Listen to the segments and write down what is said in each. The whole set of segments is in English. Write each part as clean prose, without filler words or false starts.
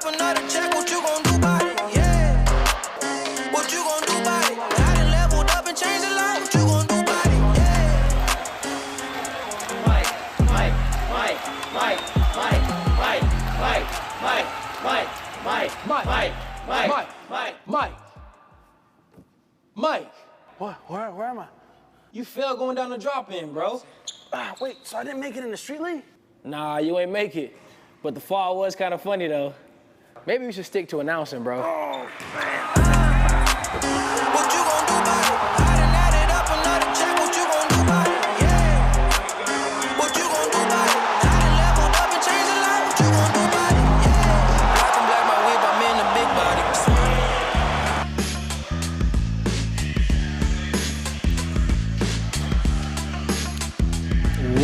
up another check, what you gon' do about it? Yeah. What you gon' do about it? I done leveled up and changed a lot, what you gon' do about it? Yeah. Mike. What? Where am I? You fell going down the drop-in, bro. Wait, so I didn't make it in the street league? Nah, you ain't make it. But the fall was kind of funny, though. Maybe we should stick to announcing, bro. Oh, man. What you gon' do about it? I done added up another check, what you gon' do about it? Yeah. What you gon' do about it? I done leveled up and changed a lot, what you gon' do about it? Yeah. Black and black my whip, I'm in the big body.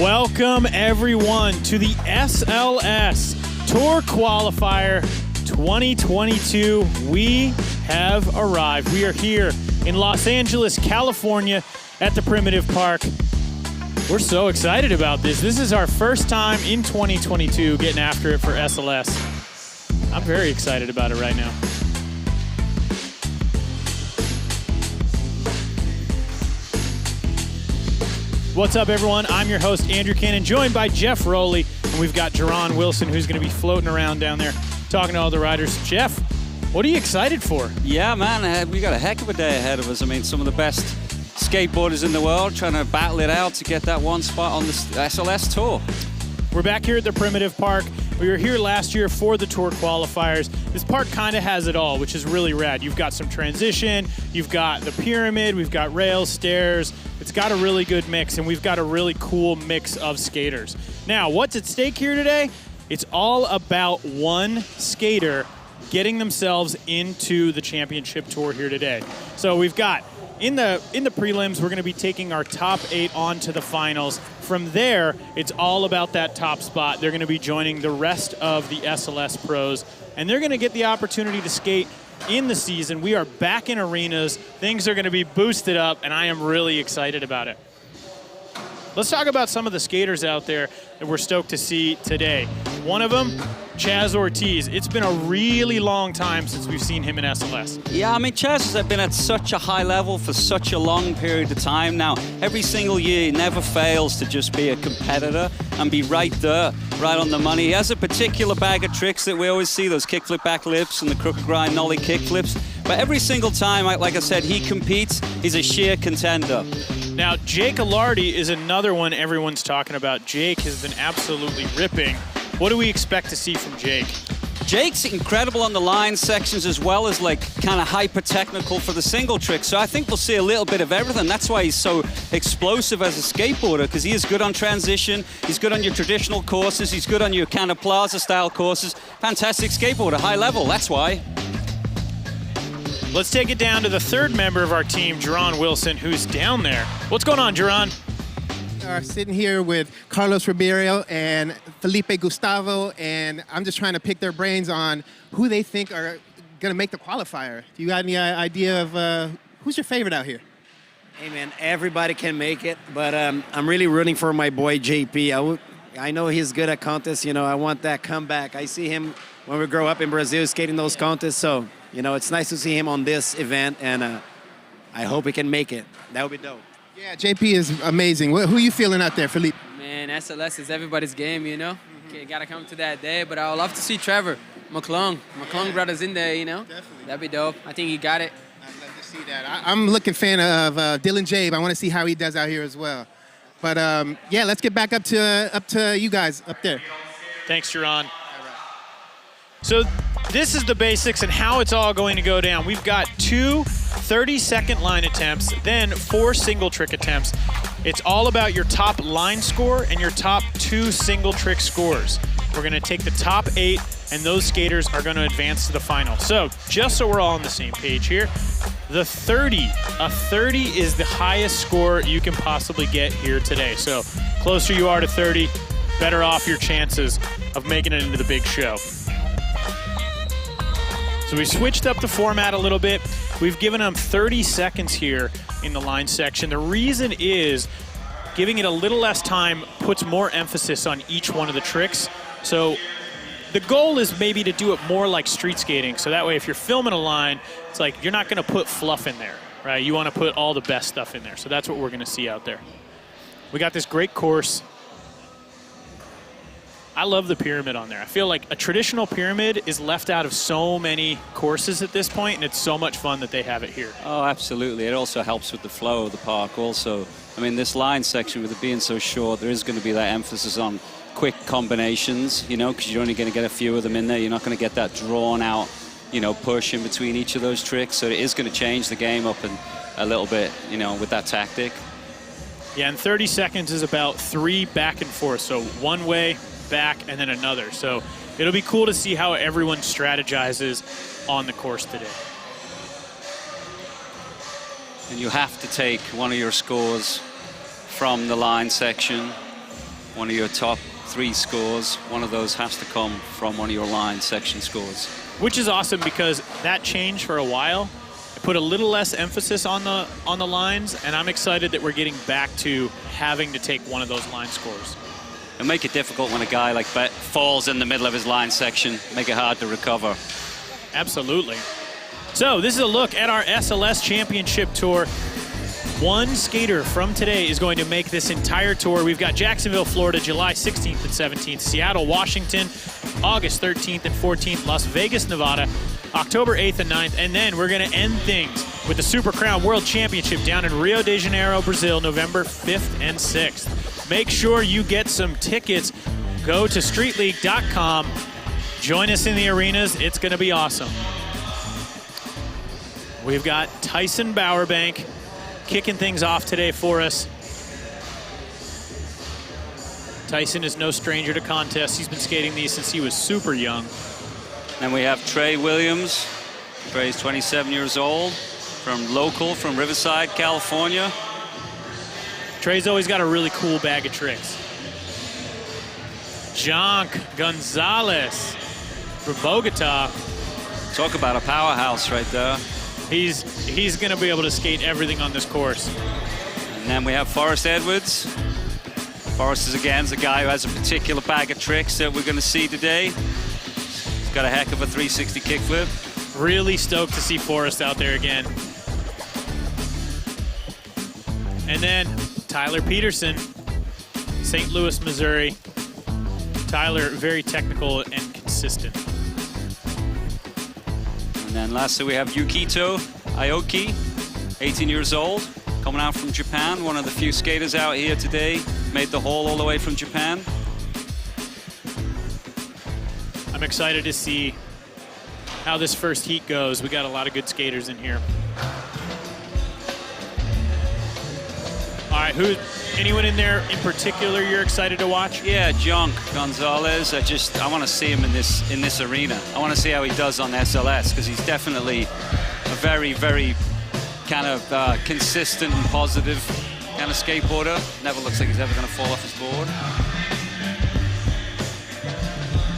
Welcome, everyone, to the SLS Tour Qualifier 2022. We have arrived. We are here in Los Angeles, California, at the Primitive Park. We're so excited about this. This is our first time in 2022 getting after it for SLS. I'm very excited about it right now. What's up, everyone? I'm your host, Andrew Cannon, joined by Jeff Rowley, and we've got Jerron Wilson, who's going to be floating around down there talking to all the riders. Jeff, what are you excited for? Yeah, man, we got a heck of a day ahead of us. I mean, some of the best skateboarders in the world trying to battle it out to get that one spot on the SLS Tour. We're back here at the Primitive Park. We were here last year for the Tour Qualifiers. This park kind of has it all, which is really rad. You've got some transition, you've got the pyramid, we've got rails, stairs. It's got a really good mix, and we've got a really cool mix of skaters. Now, what's at stake here today? It's all about one skater getting themselves into the championship tour here today. So we've got, in the prelims, we're gonna be taking our top 8 on to the finals. From there, it's all about that top spot. They're gonna be joining the rest of the SLS Pros, and they're gonna get the opportunity to skate in the season. We are back in arenas. Things are gonna be boosted up, and I am really excited about it. Let's talk about some of the skaters out there that we're stoked to see today. One of them, Chaz Ortiz. It's been a really long time since we've seen him in SLS. Yeah, I mean, Chaz has been at such a high level for such a long period of time now. Every single year, he never fails to just be a competitor and be right there, right on the money. He has a particular bag of tricks that we always see, those kickflip backlips and the crooked grind nollie kickflips. But every single time, like I said, he competes, he's a sheer contender. Now, Jake Alardi is another one everyone's talking about. Jake has been absolutely ripping. What do we expect to see from Jake? Jake's incredible on the line sections as well as like kind of hyper technical for the single trick. So I think we'll see a little bit of everything. That's why he's so explosive as a skateboarder, because he is good on transition. He's good on your traditional courses. He's good on your kind of plaza style courses. Fantastic skateboarder, high level. That's why. Let's take it down to the third member of our team, Jerron Wilson, who's down there. What's going on, Jerron? Sitting here with Carlos Ribeiro and Felipe Gustavo, and I'm just trying to pick their brains on who they think are going to make the qualifier. Do you got any idea of who's your favorite out here? Hey, man, everybody can make it, but I'm really rooting for my boy JP. I know he's good at contests. You know, I want that comeback. I see him when we grow up in Brazil skating those contests, so, you know, it's nice to see him on this event, and I hope he can make it. That would be dope. Yeah, JP is amazing. Who are you feeling out there, Felipe? Man, SLS is everybody's game, you know? Okay, gotta come to that day, but I would love to see Trevor McClung. McClung brothers in there, you know? Definitely. That'd be dope. I think he got it. I'd love to see that. I'm a looking fan of Dylan Jaeb. I want to see how he does out here as well. But yeah, let's get back up to you guys up there. Thanks, Jerron. So this is the basics and how it's all going to go down. We've got 2 30-second line attempts, then 4 single trick attempts. It's all about your top line score and your top 2 single trick scores. We're gonna take the top 8, and those skaters are gonna advance to the final. So just so we're all on the same page here, the 30. A 30 is the highest score you can possibly get here today. So closer you are to 30, better off your chances of making it into the big show. So we switched up the format a little bit. We've given them 30 seconds here in the line section. The reason is giving it a little less time puts more emphasis on each one of the tricks. So The goal is maybe to do it more like street skating, so that way if you're filming a line, it's like you're not going to put fluff in there, right? You want to put all the best stuff in there, so that's what we're going to see out there. We got this great course. I love the pyramid on there. I feel like a traditional pyramid is left out of so many courses at this point, and it's so much fun that they have it here. Oh, absolutely. It also helps with the flow of the park also. I mean, this line section, with it being so short, there is going to be that emphasis on quick combinations, you know, because you're only going to get a few of them in there. You're not going to get that drawn out, you know, push in between each of those tricks. So it is going to change the game up a little bit, you know, with that tactic. Yeah, and 30 seconds is about 3 back and forth. So one way, back, and then another. So it'll be cool to see how everyone strategizes on the course today. And you have to take one of your scores from the line section, one of your top 3 scores. One of those has to come from one of your line section scores. Which is awesome because that changed for a while. It put a little less emphasis on the lines, and I'm excited that we're getting back to having to take one of those line scores. It'll make it difficult when a guy like Bet falls in the middle of his line section, make it hard to recover. Absolutely. So this is a look at our SLS Championship Tour. One skater from today is going to make this entire tour. We've got Jacksonville, Florida, July 16th and 17th, Seattle, Washington, August 13th and 14th, Las Vegas, Nevada, October 8th and 9th, and then we're going to end things with the Super Crown World Championship down in Rio de Janeiro, Brazil, November 5th and 6th. Make sure you get some tickets. Go to streetleague.com. Join us in the arenas. It's going to be awesome. We've got Tyson Bowerbank kicking things off today for us. Tyson is no stranger to contests. He's been skating these since he was super young. Then we have Trey Williams. Trey's 27 years old, from Riverside, California. Trey's always got a really cool bag of tricks. Jonk Gonzalez from Bogota. Talk about a powerhouse right there. He's going to be able to skate everything on this course. And then we have Forrest Edwards. Forrest is again a guy who has a particular bag of tricks that we're going to see today. He's got a heck of a 360 kickflip. Really stoked to see Forrest out there again. And then Tyler Peterson, St. Louis, Missouri. Tyler, very technical and consistent. And then lastly, we have Yukito Aoki, 18 years old, coming out from Japan. One of the few skaters out here today. Made the haul all the way from Japan. I'm excited to see how this first heat goes. We got a lot of good skaters in here. All right, anyone in there in particular you're excited to watch? Yeah, Jonk Gonzalez. I want to see him in this arena. I want to see how he does on SLS, because he's definitely a very, very kind of consistent and positive kind of skateboarder. Never looks like he's ever going to fall off his board.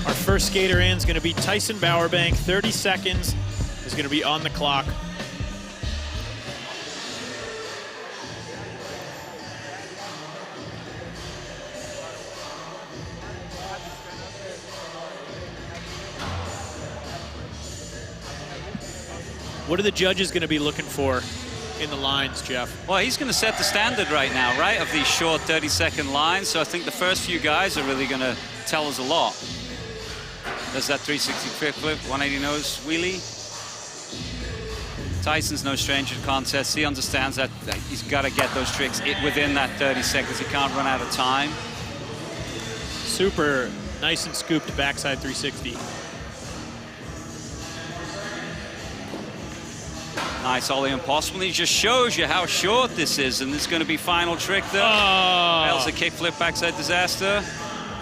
Our first skater in is going to be Tyson Bowerbank. 30 seconds is going to be on the clock. What are the judges going to be looking for in the lines, Jeff? Well, he's going to set the standard right now, right, of these short 30-second lines. So I think the first few guys are really going to tell us a lot. There's that 360 kickflip, 180 nose wheelie. Tyson's no stranger to contests. He understands that he's got to get those tricks within that 30 seconds. He can't run out of time. Super nice and scooped backside 360. Nice ollie impossible. He just shows you how short this is, and it's going to be final trick there. Oh. Fails a kickflip backside disaster.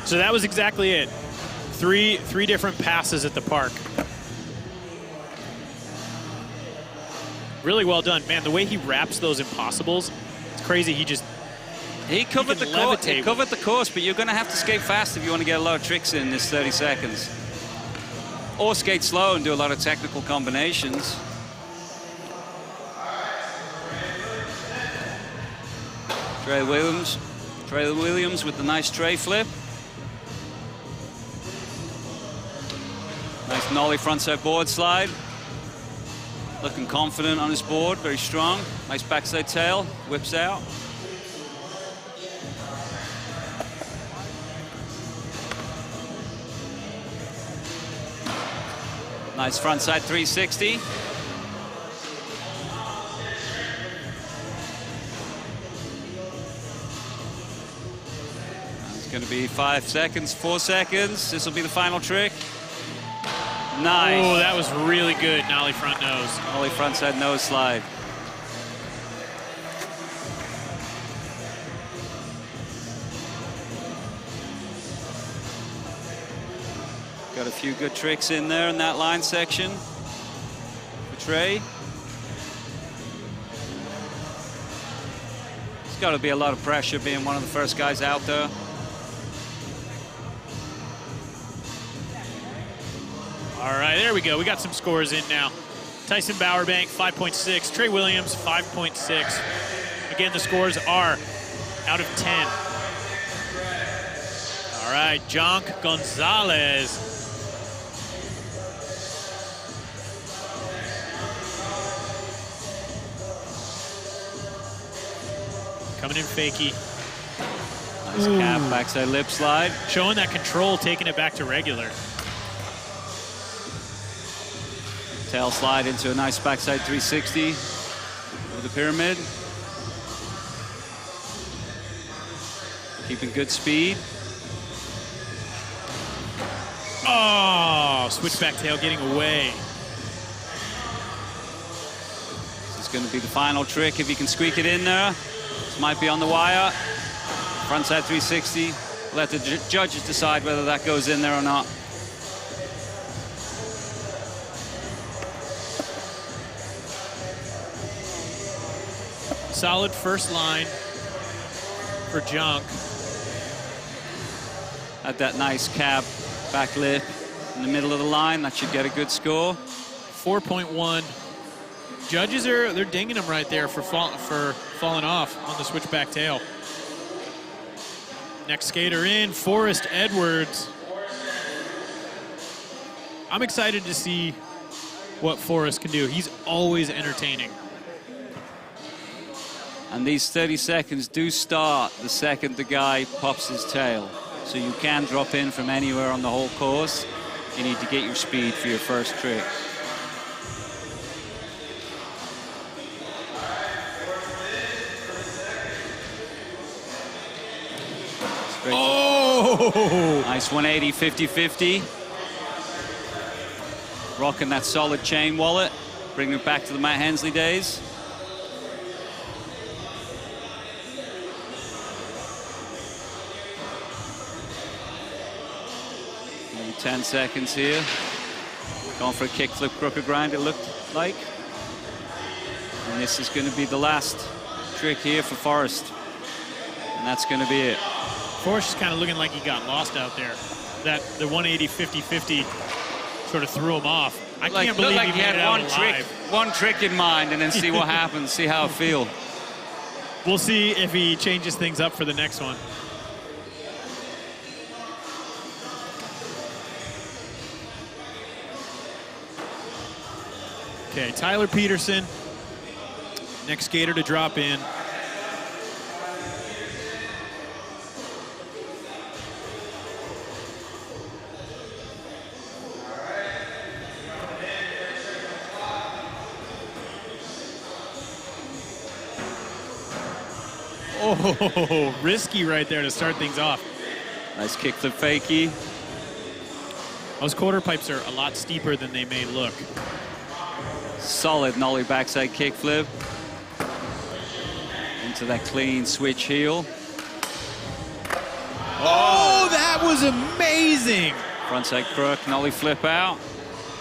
So that was exactly it. Three different passes at the park. Really well done. Man, the way he wraps those impossibles, it's crazy. He covered the course. He covered the course, but you're going to have to skate fast if you want to get a lot of tricks in this 30 seconds. Or skate slow and do a lot of technical combinations. Trey Williams with the nice tray flip. nollie frontside board slide. Looking confident on his board, very strong. Nice backside tail, whips out. Nice frontside 360. It's going to be 5 seconds, 4 seconds. This will be the final trick. Nice. Oh, that was really good, nollie front nose. Nollie frontside nose slide. Got a few good tricks in there in that line section for Trey. It's got to be a lot of pressure being one of the first guys out there. All right, there we go. We got some scores in now. Tyson Bowerbank, 5.6. Trey Williams, 5.6. Again, the scores are out of 10. All right, Jonk Gonzalez. Coming in fakie. Nice cap, backside lip slide. Showing that control, taking it back to regular. Tail slide into a nice backside 360 with the pyramid. Keeping good speed. Oh, switchback tail getting away. This is going to be the final trick if he can squeak it in there. This might be on the wire. Frontside 360. Let the judges decide whether that goes in there or not. Solid first line for Jonk. At that nice cap, back lip in the middle of the line, that should get a good score. 4.1. Judges they're dinging him right there for falling off on the switchback tail. Next skater in, Forrest Edwards. I'm excited to see what Forrest can do. He's always entertaining. And these 30 seconds do start the second the guy pops his tail. So you can drop in from anywhere on the whole course. You need to get your speed for your first trick. Oh! Nice 180, 50-50. Rocking that solid chain wallet. Bringing it back to the Matt Hensley days. Maybe 10 seconds here. Going for a kickflip crooked grind, it looked like. And this is going to be the last trick here for Forrest. And that's going to be it. Forrest is kind of looking like he got lost out there. The 180, 50-50 sort of threw him off. I can't believe like he had made it out one trick in mind, and then see what happens, see how it feels. We'll see if he changes things up for the next one. Okay, Tyler Peterson, next skater to drop in. Oh, risky right there to start things off. Nice kickflip fakie. Those quarter pipes are a lot steeper than they may look. Solid nollie backside kickflip. Into that clean switch heel. Oh, that was amazing! Frontside crook, nollie flip out.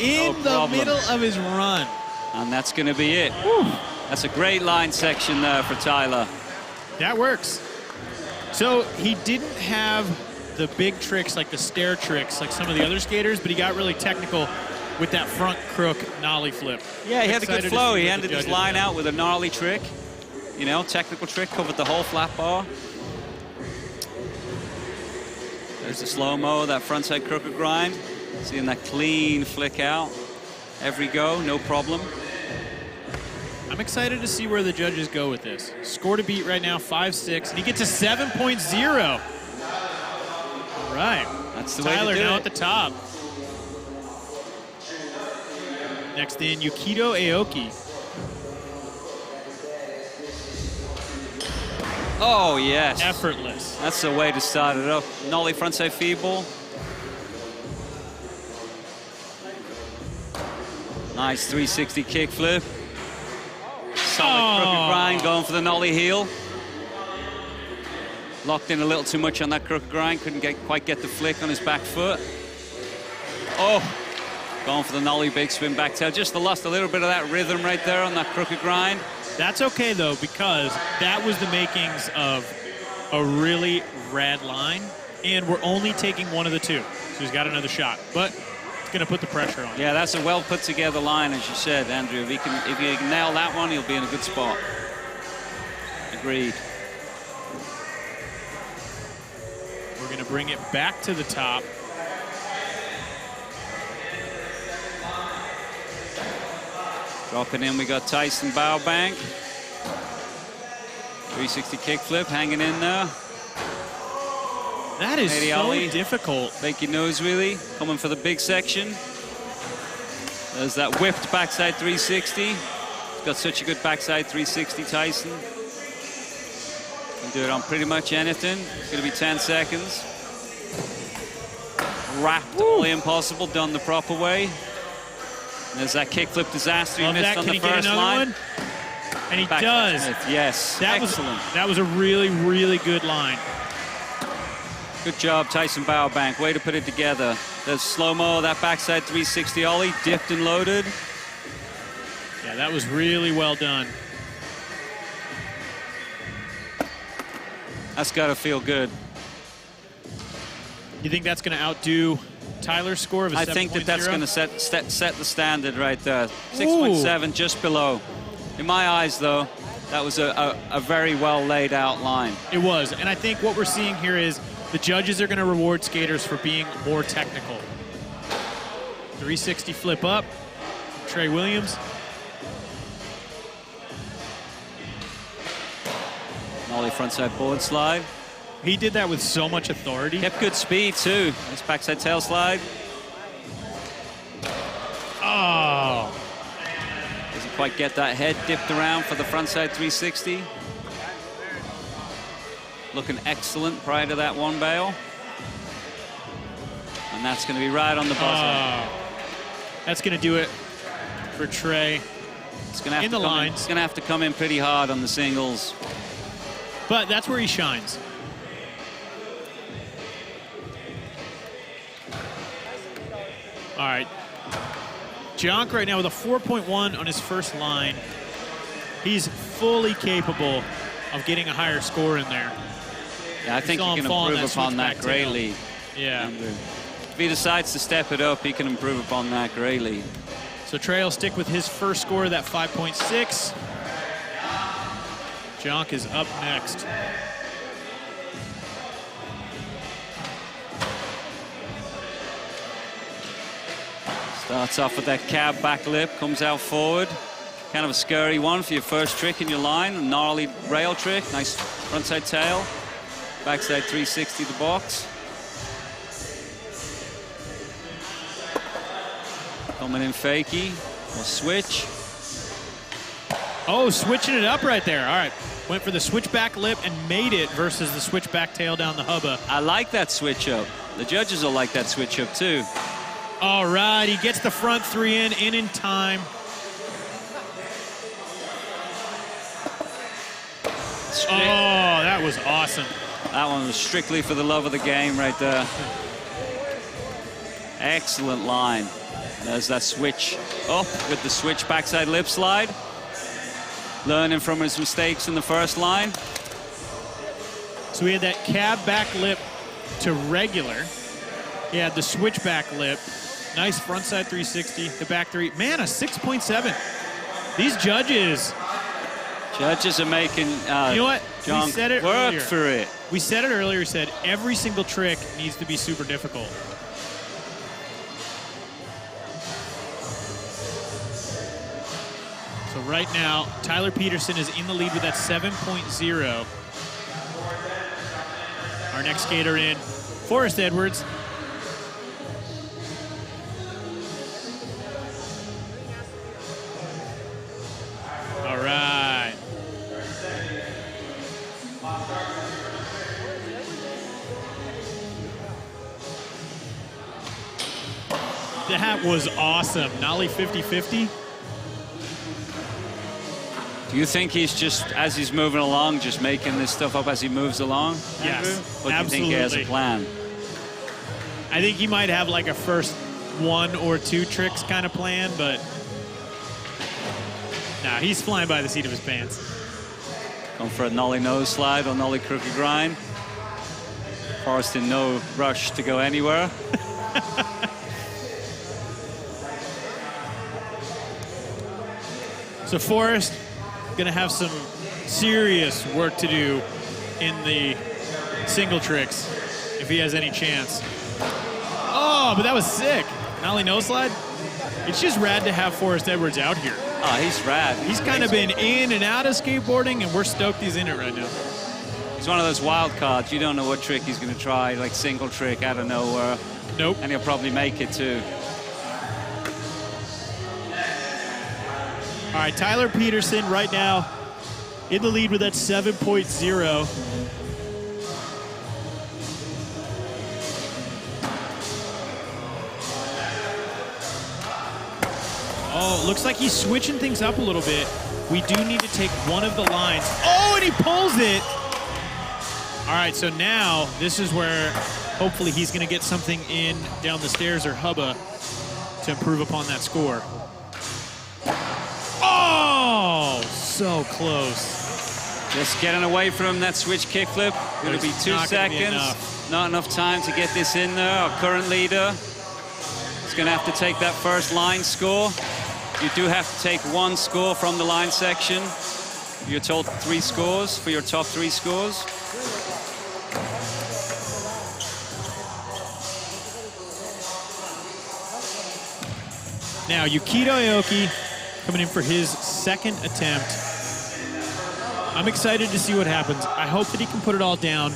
In the middle of his run. And that's going to be it. Whew. That's a great line section there for Tyler. That works. So he didn't have the big tricks like the stair tricks like some of the other skaters, but he got really technical with that front crook nollie flip. Yeah, he had a good flow. He ended his line out with a gnarly trick. You know, technical trick, covered the whole flat bar. There's the slow-mo, that frontside crooked grind. Seeing that clean flick out. Every go, no problem. I'm excited to see where the judges go with this. Score to beat right now, 5-6, and he gets a 7.0. All right. That's the way Tyler to do now it. at the top. Next in, Yuto Aoki. Oh, yes. Effortless. That's the way to start it up. Nollie frontside feeble. Nice 360 kickflip. Solid crooked grind, going for the nollie heel. Locked in a little too much on that crooked grind. Couldn't quite get the flick on his back foot. Oh, going for the nollie big spin back tail. Just lost a little bit of that rhythm right there on that crooked grind. That's okay, though, because that was the makings of a really rad line, and we're only taking one of the two. So he's got another shot, but it's going to put the pressure on. Yeah, that's a well put together line, as you said, Andrew. If he can nail that one, he'll be in a good spot. Agreed. We're going to bring it back to the top. Dropping in, we got Tyson Baubank. 360 kickflip hanging in there. That is so Ollie. difficult. Fake your nose wheelie, coming for the big section. There's that whipped backside 360. He's got such a good backside 360, Tyson. Can do it on pretty much anything. It's going to be 10 seconds. Wrapped only impossible, done the proper way. And there's that kickflip disaster he Love missed that. on Can the he get first another line. one? And he Back does. Smith, yes, That excellent. that was a really, really good line. Good job, Tyson Baubank. Way to put it together. There's slow-mo, that backside 360 ollie, dipped and loaded. Yeah, that was really well done. That's got to feel good. You think that's going to outdo Tyler's score of a 7.0? I think that's going to set the standard right there. 6.7, just below. In my eyes, though, that was a very well laid out line. It was, and I think what we're seeing here is the judges are going to reward skaters for being more technical. 360 flip up from Trey Williams. Nollie frontside board slide. He did that with so much authority. Kept good speed, too. Nice backside tail slide. Oh. Doesn't quite get that head dipped around for the frontside 360. Looking excellent prior to that one bail. And that's going to be right on the buzzer. That's going to do it for Trey. It's going to have in to the come lines. It's going to have to come in pretty hard on the singles. But that's where he shines. All right. Jonk right now with a 4.1 on his first line. He's fully capable of getting a higher score in there. Yeah, I think saw he him can fall on improve that upon that switchback tail. greatly. Yeah. If he decides to step it up, he can improve upon that greatly. So Trey will stick with his first score, that 5.6. Jonk is up next. Starts off with that cab back lip, comes out forward. Kind of a scary one for your first trick in your line. A gnarly rail trick, nice frontside tail. Backside 360 the box. Coming in fakie, or switch. Oh, switching it up right there. All right. Went for the switchback lip and made it versus the switchback tail down the hubba. I like that switch up. The judges will like that switch up too. All right, he gets the front three in time. Oh, that was awesome. That one was strictly for the love of the game right there. Excellent line. There's that switch up with the switch backside lip slide. Learning from his mistakes in the first line. So we had that cab back lip to regular. He had the switchback lip. Nice frontside 360, the back three. Man, a 6.7. These judges. Judges are making You know what? Jonk We said it work earlier. for it. We said it earlier, said every single trick needs to be super difficult. So right now, Tyler Peterson is in the lead with that 7.0. Our next skater in, Forrest Edwards. All right. That was awesome. Nollie 50-50. Do you think he's just, as he's moving along, just making this stuff up as he moves along? Yes, Or do you think he has a plan? I think he might have like a first 1 or 2 tricks kind of plan, but nah, he's flying by the seat of his pants. Going for a nollie nose slide or nollie crooked grind. Forrest in no rush to go anywhere. So Forrest gonna have some serious work to do in the single tricks if he has any chance. Oh, but that was sick. Nollie nose slide. It's just rad to have Forrest Edwards out here. Oh, he's rad. He's kind of been in and out of skateboarding, and we're stoked he's in it right now. He's one of those wild cards. You don't know what trick he's going to try, like single trick out of nowhere. Nope. And he'll probably make it too. All right, Tyler Peterson right now in the lead with that 7.0. Oh, looks like he's switching things up a little bit. We do need to take one of the lines. Oh, and he pulls it. All right, so now this is where hopefully he's going to get something in down the stairs or hubba to improve upon that score. Oh, so close. Just getting away from that switch kickflip. Going to be 2 seconds. Not enough time to get this in there. Our current leader is going to have to take that first line score. You do have to take 1 score from the line section. You're told 3 scores for your top 3 scores. Now, Yukito Aoki coming in for his second attempt. I'm excited to see what happens. I hope that he can put it all down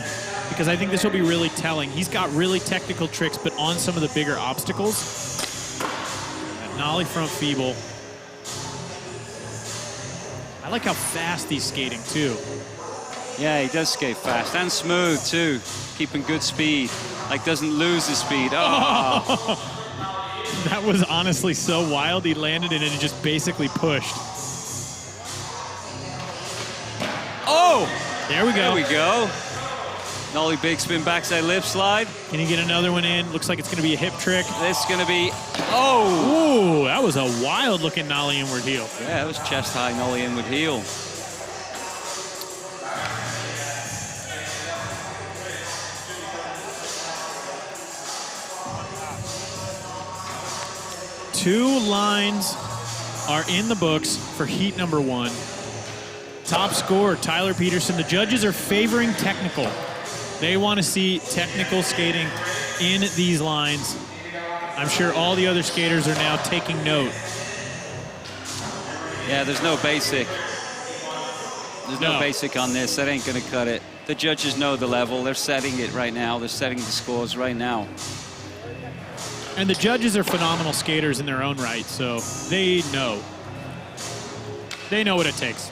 because I think this will be really telling. He's got really technical tricks, but on some of the bigger obstacles. That nollie front feeble. I like how fast he's skating, too. Yeah, he does skate fast and smooth, too. Keeping good speed. Like, doesn't lose his speed. Oh! That was honestly so wild. He landed it and it just basically pushed. Oh! There we go. There we go. Nollie big spin backside lip slide. Can he get another one in? Looks like it's going to be a hip trick. This is going to be, oh! Ooh, that was a wild looking nollie inward heel. Yeah, that was chest high nollie inward heel. Two lines are in the books for heat number 1. Top scorer, Tyler Peterson. The judges are favoring technical. They want to see technical skating in these lines. I'm sure all the other skaters are now taking note. Yeah, there's no basic. There's no basic on this. That ain't going to cut it. The judges know the level. They're setting it right now. They're setting the scores right now. And the judges are phenomenal skaters in their own right, so they know. They know what it takes.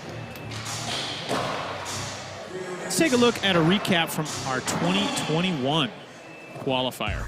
Let's take a look at a recap from our 2021 qualifier.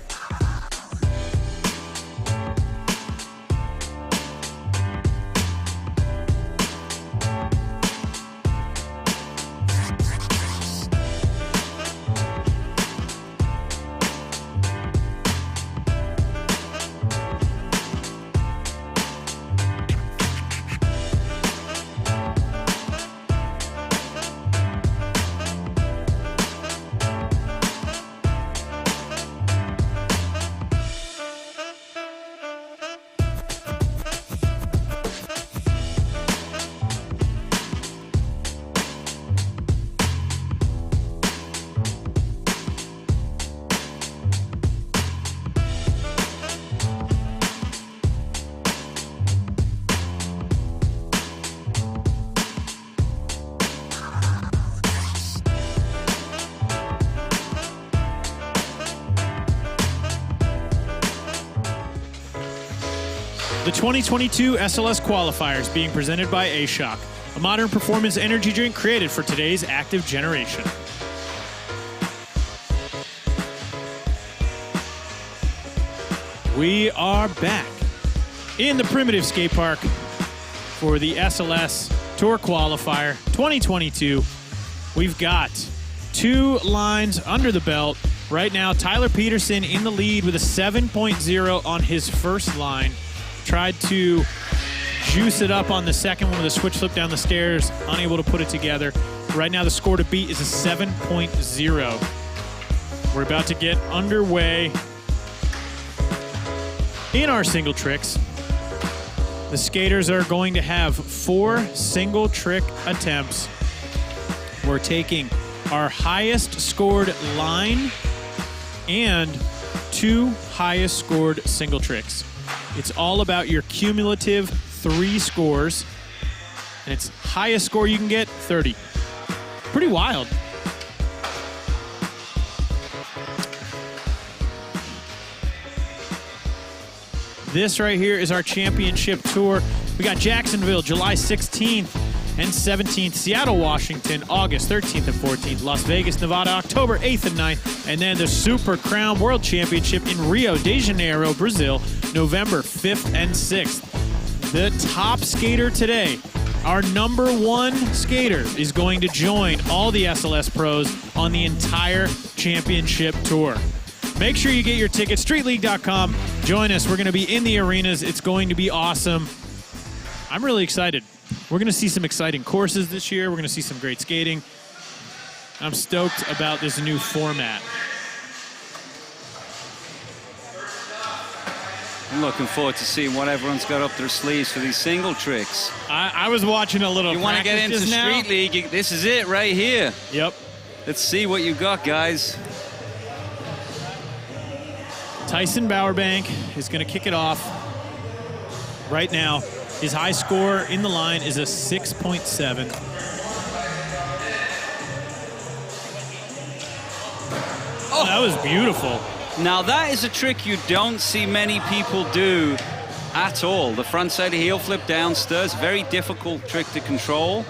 The 2022 SLS Qualifiers being presented by A-Shock, a modern performance energy drink created for today's active generation. We are back in the Primitive Skate Park for the SLS Tour Qualifier 2022. We've got 2 lines under the belt. Right now, Tyler Peterson in the lead with a 7.0 on his first line. Tried to juice it up on the second one with a switch flip down the stairs, unable to put it together. Right now, the score to beat is a 7.0. We're about to get underway in our single tricks. The skaters are going to have 4 single trick attempts. We're taking our highest scored line and 2 highest scored single tricks. It's all about your cumulative 3 scores, and it's highest score you can get, 30. Pretty wild. This right here is our championship tour. We got Jacksonville, July 16th and 17th, Seattle, Washington, August 13th and 14th, Las Vegas, Nevada, October 8th and 9th, and then the Super Crown World Championship in Rio de Janeiro, Brazil, November 5th and 6th. The top skater today, our number 1 skater, is going to join all the SLS Pros on the entire championship tour. Make sure you get your tickets, streetleague.com. Join us. We're going to be in the arenas. It's going to be awesome. I'm really excited. We're going to see some exciting courses this year. We're going to see some great skating. I'm stoked about this new format. I'm looking forward to seeing what everyone's got up their sleeves for these single tricks. I was watching a little. You want to get into Street League? This is it right here. Yep. Let's see what you got, guys. Tyson Bowerbank is going to kick it off right now. His high score in the line is a 6.7. Oh, that was beautiful. Now that is a trick you don't see many people do at all. The front side heel flip downstairs, very difficult trick to control.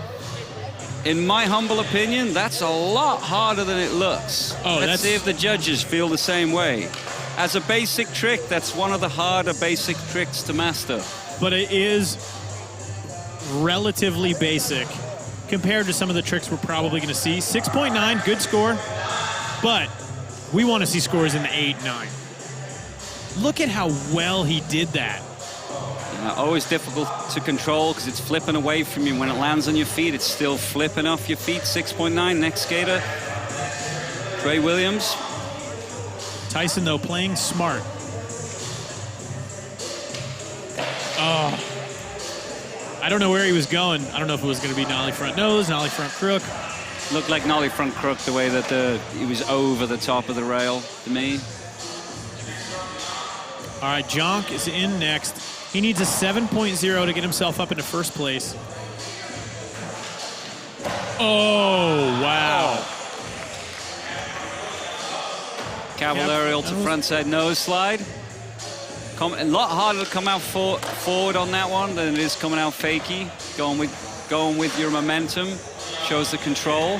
In my humble opinion, that's a lot harder than it looks. Oh, let's see if the judges feel the same way. As a basic trick, that's one of the harder basic tricks to master. But it is relatively basic compared to some of the tricks we're probably going to see. 6.9, good score, but we want to see scores in the 8, 9. Look at how well he did that. Always difficult to control because it's flipping away from you. When it lands on your feet, it's still flipping off your feet. 6.9, next skater, Trey Williams. Tyson, though, playing smart. Oh, I don't know where he was going. I don't know if it was going to be nollie front nose, nollie front crook. Looked like nollie front crook the way that he was over the top of the rail to me. All right, Jonk is in next. He needs a 7.0 to get himself up into first place. Oh, wow. Cavallarial to frontside nose slide. A lot harder to come out forward on that one than it is coming out fakie. Going with your momentum shows the control.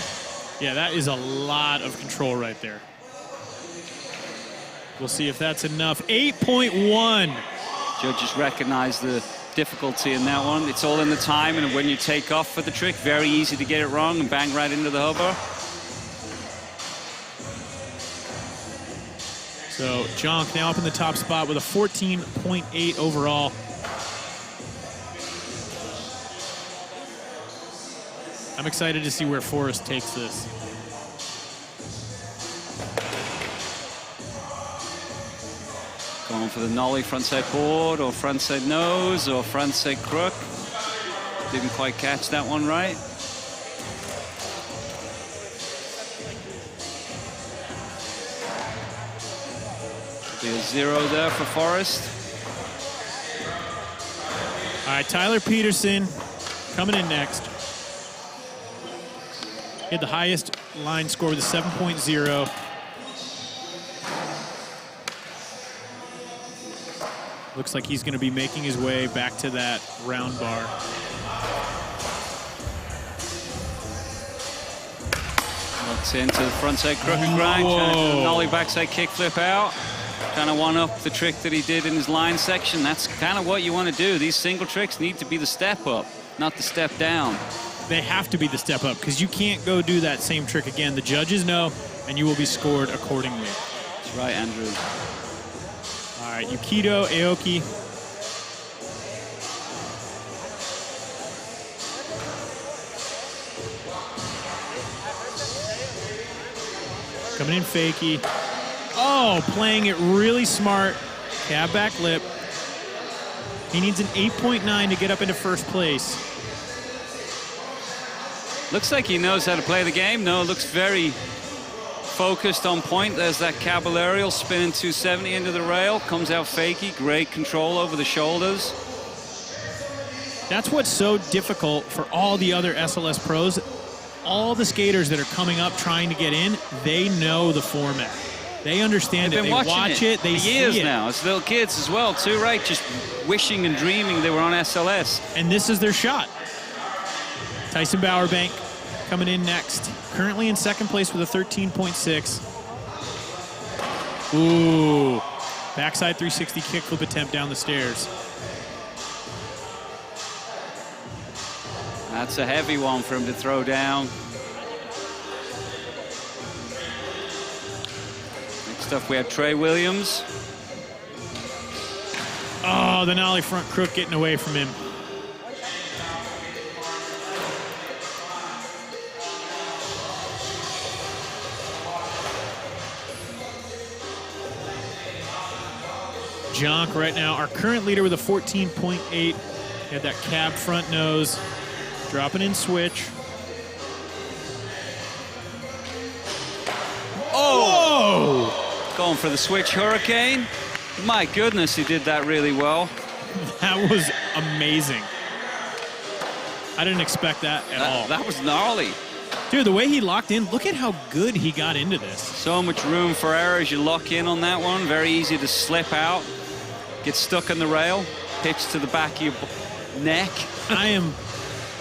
Yeah, that is a lot of control right there. We'll see if that's enough. 8.1. Judges recognize the difficulty in that one. It's all in the time, and when you take off for the trick, very easy to get it wrong and bang right into the hover. So Jonk now up in the top spot with a 14.8 overall. I'm excited to see where Forrest takes this. Going for the nollie frontside board or frontside nose or frontside crook. Didn't quite catch that one right. Be a 0 there for Forrest. All right, Tyler Peterson coming in next. He had the highest line score with a 7.0. Looks like he's going to be making his way back to that round bar. Looks into the frontside crooked grind, trying to do a nollie backside kickflip out. Trying to one-up the trick that he did in his line section. That's kind of what you want to do. These single tricks need to be the step up, not the step down. They have to be the step up because you can't go do that same trick again. The judges know, and you will be scored accordingly. That's right, Andrew. All right, Yukido, Aoki. Coming in fakie. Oh, playing it really smart. Cab back lip. He needs an 8.9 to get up into first place. Looks like he knows how to play the game. No, looks very focused on point. There's that caballerial spinning 270 into the rail. Comes out fakie. Great control over the shoulders. That's what's so difficult for all the other SLS pros. All the skaters that are coming up trying to get in, they know the format. They understand it. They watch it. They see years it. now. As little kids as well, too, right? Just wishing and dreaming they were on SLS. And this is their shot. Tyson Bowerbank coming in next. Currently in second place with a 13.6. Ooh. Backside 360 kickflip attempt down the stairs. That's a heavy one for him to throw down. Next up, we have Trey Williams. Oh, the nollie front crook getting away from him. Jonk right now, our current leader with a 14.8. He had that cab front nose. Dropping in switch. Oh! Whoa! Going for the switch hurricane. My goodness, he did that really well. That was amazing. I didn't expect that at all. That was gnarly. Dude, the way he locked in, look at how good he got into this. So much room for error as you lock in on that one. Very easy to slip out. Get stuck on the rail. Pitch to the back of your neck. I am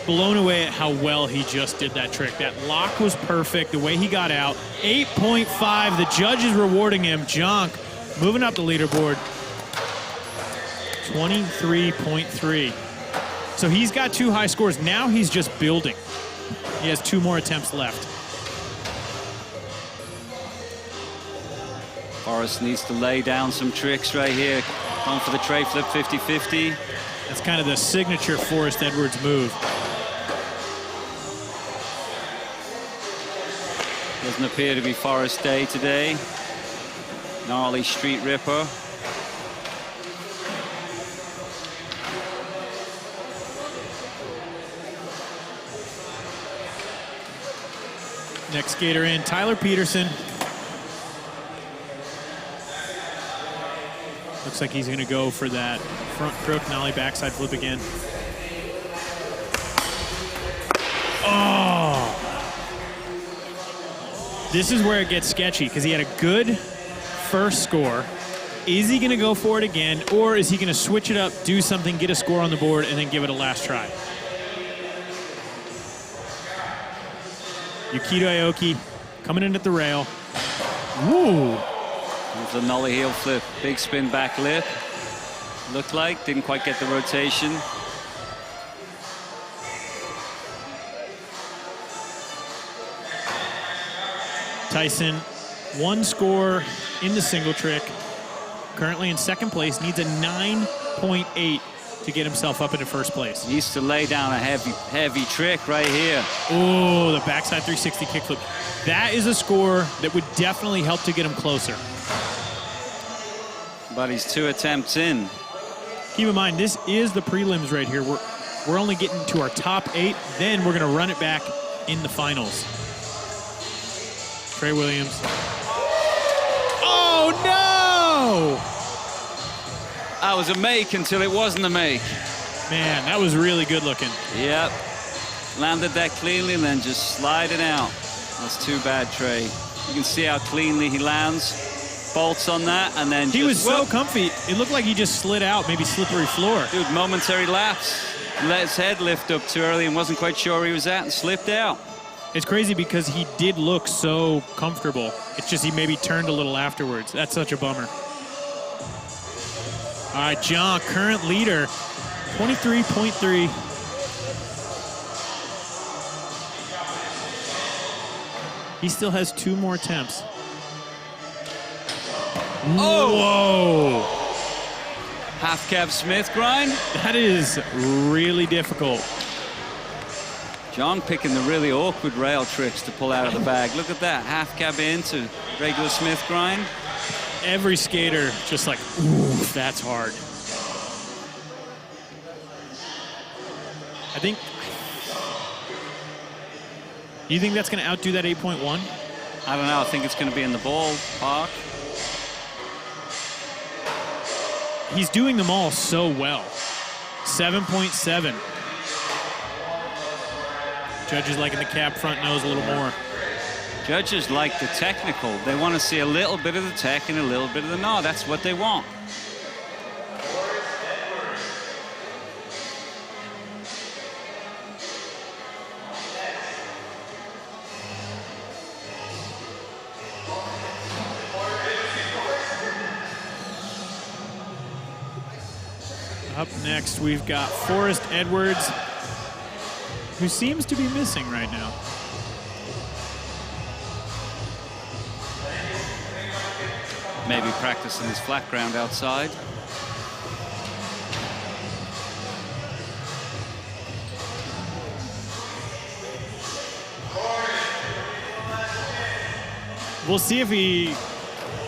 blown away at how well he just did that trick. That lock was perfect. The way he got out. 8.5. The judge is rewarding him. Jonk moving up the leaderboard. 23.3. So he's got 2 high scores. Now he's just building. He has 2 more attempts left. Forrest needs to lay down some tricks right here. Going for the tray flip 50-50. That's kind of the signature Forrest Edwards move. Doesn't appear to be Forrest Day today. Gnarly street ripper. Next skater in, Tyler Peterson. Looks like he's gonna go for that front crook, nollie backside flip again. Oh! This is where it gets sketchy because he had a good first score. Is he gonna go for it again, or is he gonna switch it up, do something, get a score on the board, and then give it a last try? Yukido Aoki coming in at the rail. Woo! There's a nollie heel flip, big spin back lip. Looked like, didn't quite get the rotation. Tyson, 1 score in the single trick. Currently in second place, needs a 9.8 to get himself up into first place. Needs to lay down a heavy trick right here. Oh, the backside 360 kickflip. That is a score that would definitely help to get him closer. But he's 2 attempts in. Keep in mind, this is the prelims right here. We're only getting to our top 8, then we're gonna run it back in the finals. Trey Williams. Oh no! That was a make until it wasn't a make. Man, that was really good looking. Yep. Landed that cleanly and then just sliding out. That's too bad, Trey. You can see how cleanly he lands. bolts on that, and then He was so comfy. It looked like he just slid out, maybe slippery floor. Dude, momentary lapse. Let his head lift up too early and wasn't quite sure where he was at and slipped out. It's crazy because he did look so comfortable. It's just he maybe turned a little afterwards. That's such a bummer. All right, John, current leader, 23.3. He still has 2 more attempts. Oh! Whoa! Half cab Smith grind. That is really difficult. John picking the really awkward rail tricks to pull out of the bag. Look at that, half cab into regular Smith grind. Every skater just like, ooh, that's hard. I think, you think that's gonna outdo that 8.1? I don't know, I think it's gonna be in the ballpark. He's doing them all so well. 7.7. Judges liking the cab front nose a little more. Judges like the technical. They want to see a little bit of the tech and a little bit of the gnaw. That's what they want. Up next, we've got Forrest Edwards, who seems to be missing right now. Maybe practicing his flat ground outside. We'll see if he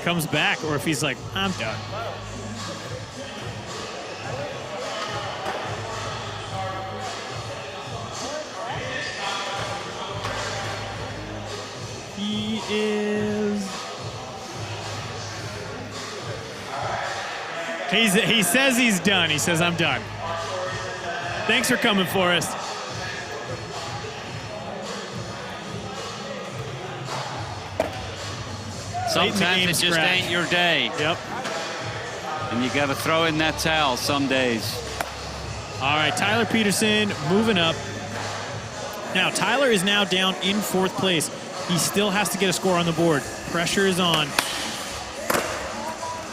comes back or if he's like, I'm done. He is... He says he's done. He says, I'm done. Thanks for coming, Forrest. Sometimes it just ain't your day. Yep. And you got to throw in that towel some days. All right, Tyler Peterson moving up. Now, Tyler is now down in 4th place. He still has to get a score on the board. Pressure is on.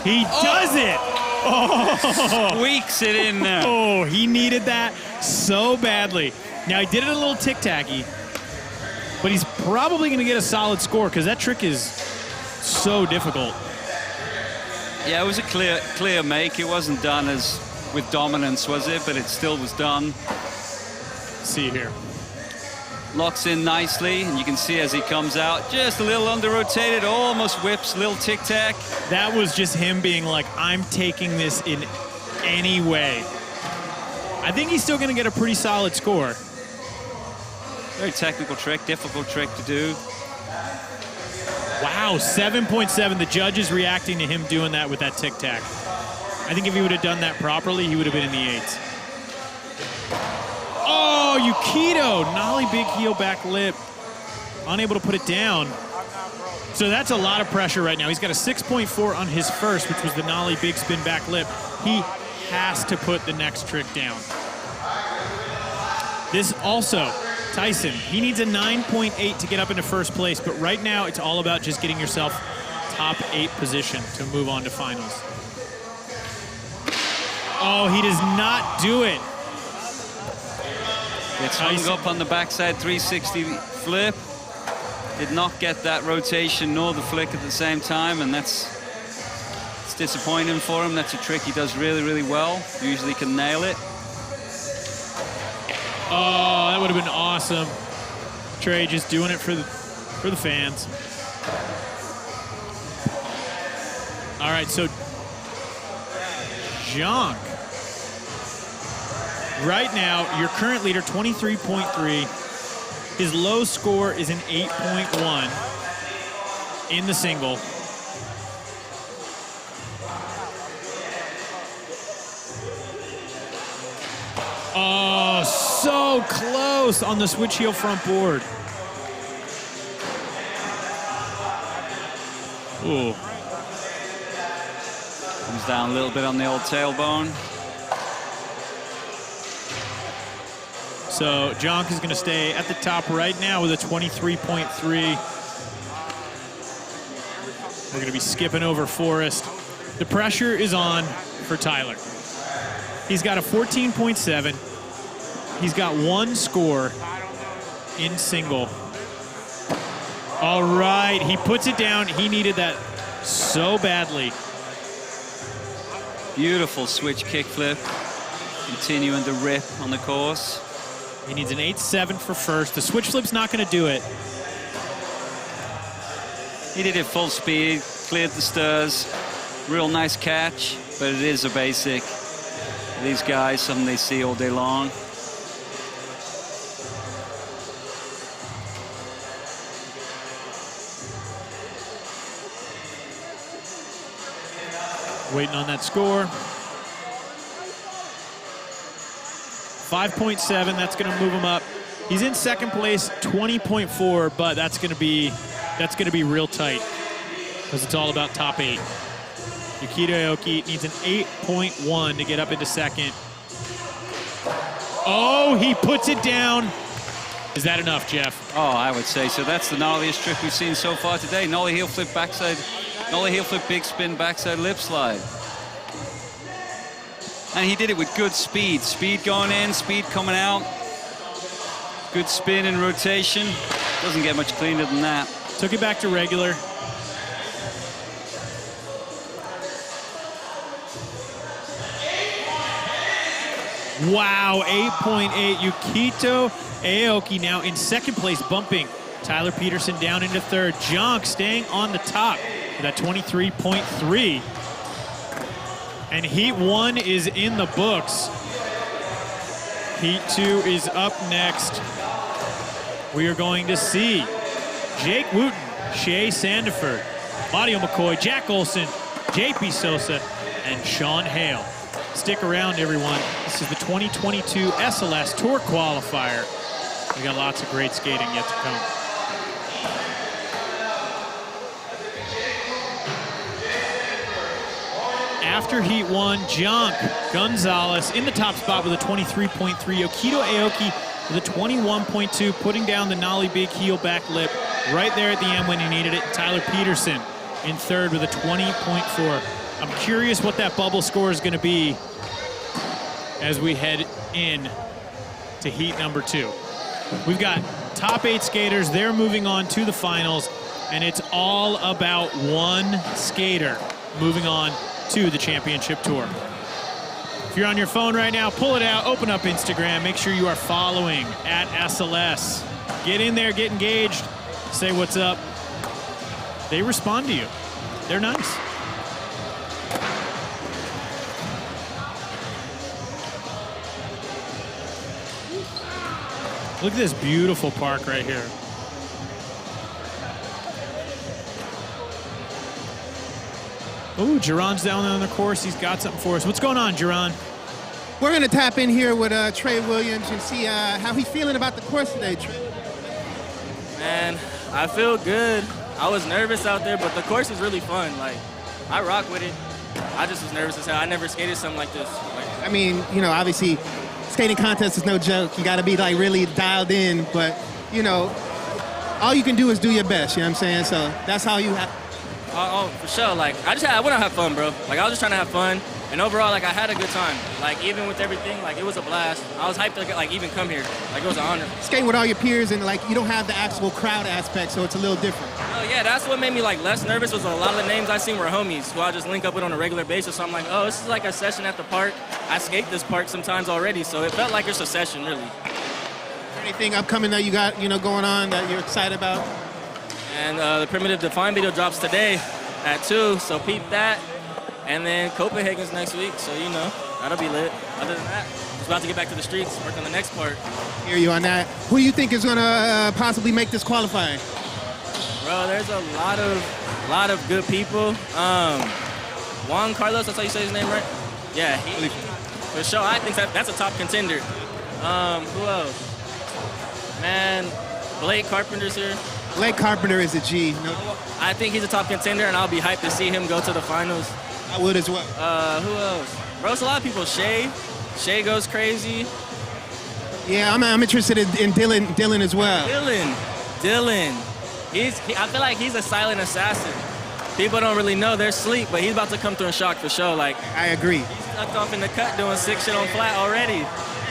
He does it! Oh! Squeaks it in there. Oh, he needed that so badly. Now, he did it a little tic-tacky, but he's probably going to get a solid score because that trick is so difficult. Yeah, it was a clear make. It wasn't done as with dominance, was it? But it still was done. See here. Locks in nicely, and you can see as he comes out, just a little under-rotated, almost whips, little tic-tac. That was just him being like, I'm taking this in any way. I think he's still going to get a pretty solid score. Very technical trick, difficult trick to do. Wow, 7.7. The judge is reacting to him doing that with that tic-tac. I think if he would have done that properly, he would have been in the 8s. Oh, Yukido, nollie big heel back lip. Unable to put it down. So that's a lot of pressure right now. He's got a 6.4 on his first, which was the nollie big spin back lip. He has to put the next trick down. This also, Tyson, he needs a 9.8 to get up into 1st place, but right now it's all about just getting yourself top 8 position to move on to finals. Oh, he does not do it. Gets hung up on the backside 360 flip. Did not get that rotation nor the flick at the same time, and it's disappointing for him. That's a trick he does really, really well. Usually can nail it. Oh, that would have been awesome. Trey just doing it for the fans. All right, so Jonk. Right now, your current leader, 23.3. His low score is an 8.1 in the single. Oh, so close on the switch heel front board. Ooh. Comes down a little bit on the old tailbone. So Jonk is going to stay at the top right now with a 23.3. We're going to be skipping over Forrest. The pressure is on for Tyler. He's got a 14.7. He's got one score in single. All right, he puts it down. He needed that so badly. Beautiful switch kickflip. Continuing to rip on the course. He needs an 8.7 for first. The switch flip's not going to do it. He did it full speed, cleared the stairs. Real nice catch, but it is a basic. These guys, something they see all day long. Waiting on that score. 5.7, that's going to move him up. He's in second place, 20.4, but that's going to be real tight because it's all about top 8. Yuto Aoki needs an 8.1 to get up into second. Oh, he puts it down. Is that enough, Jeff? Oh, I would say so. That's the gnarliest trick we've seen so far today. Nollie heel flip backside, nollie heel flip big spin backside lip slide. And he did it with good speed. Speed going in, speed coming out. Good spin and rotation. Doesn't get much cleaner than that. Took it back to regular. Wow, 8.8. Yuto Aoki now in second place, bumping Tyler Peterson down into third. Jonk staying on the top with that 23.3. And Heat 1 is in the books. Heat 2 is up next. We are going to see Jake Wooten, Shea Sandiford, Mario McCoy, Jack Olson, JP Sosa, and Sean Hale. Stick around, everyone. This is the 2022 SLS Tour Qualifier. We got lots of great skating yet to come. After Heat 1, Jonk Gonzalez in the top spot with a 23.3. Yuto Aoki with a 21.2, putting down the nollie big heel back lip right there at the end when he needed it. Tyler Peterson in third with a 20.4. I'm curious what that bubble score is going to be as we head in to Heat number 2. We've got top 8 skaters. They're moving on to the finals, and it's all about one skater moving on to the championship tour. If you're on your phone right now, pull it out, open up Instagram, make sure you are following at SLS. Get in there, get engaged, say what's up. They respond to you. They're nice. Look at this beautiful park right here. Ooh, Geron's down there on the course. He's got something for us. What's going on, Geron? We're going to tap in here with Trey Williams and see how he's feeling about the course today, Trey. Man, I feel good. I was nervous out there, but the course is really fun. Like, I rock with it. I just was nervous as hell. I never skated something like this. I mean, you know, obviously, skating contest is no joke. You got to be, like, really dialed in. But, you know, all you can do is do your best, you know what I'm saying? So that's how you have. Oh, for sure. Like, I want to have fun, bro. Like, I was just trying to have fun. And overall, like, I had a good time. Like, even with everything, like, it was a blast. I was hyped to, like, even come here. Like, it was an honor. Skating with all your peers and, like, you don't have the actual crowd aspect, so it's a little different. Oh, yeah, that's what made me, like, less nervous was a lot of the names I seen were homies who I just link up with on a regular basis. So I'm like, oh, this is like a session at the park. I skate this park sometimes already, so it felt like it's a session, really. Anything upcoming that you got, you know, going on that you're excited about? And the Primitive Define video drops today at 2, so peep that. And then Copenhagen's next week, so you know, that'll be lit. Other than that, just about to get back to the streets, work on the next part. Hear you on that. Who do you think is gonna possibly make this qualifying? Bro, there's a lot of good people. Juan Carlos, that's how you say his name, right? Yeah, for sure. I think that's a top contender. Who else? Man, Blake Carpenter's here. Blake Carpenter is a G. No. I think he's a top contender, and I'll be hyped to see him go to the finals. I would as well. Who else? Bro, it's a lot of people. Shay goes crazy. Yeah, I'm interested in Dylan as well. Dylan. I feel like he's a silent assassin. People don't really know they're asleep, but he's about to come through and shock for sure. Like, I agree. He's tucked off in the cut doing 6 shit on flat already.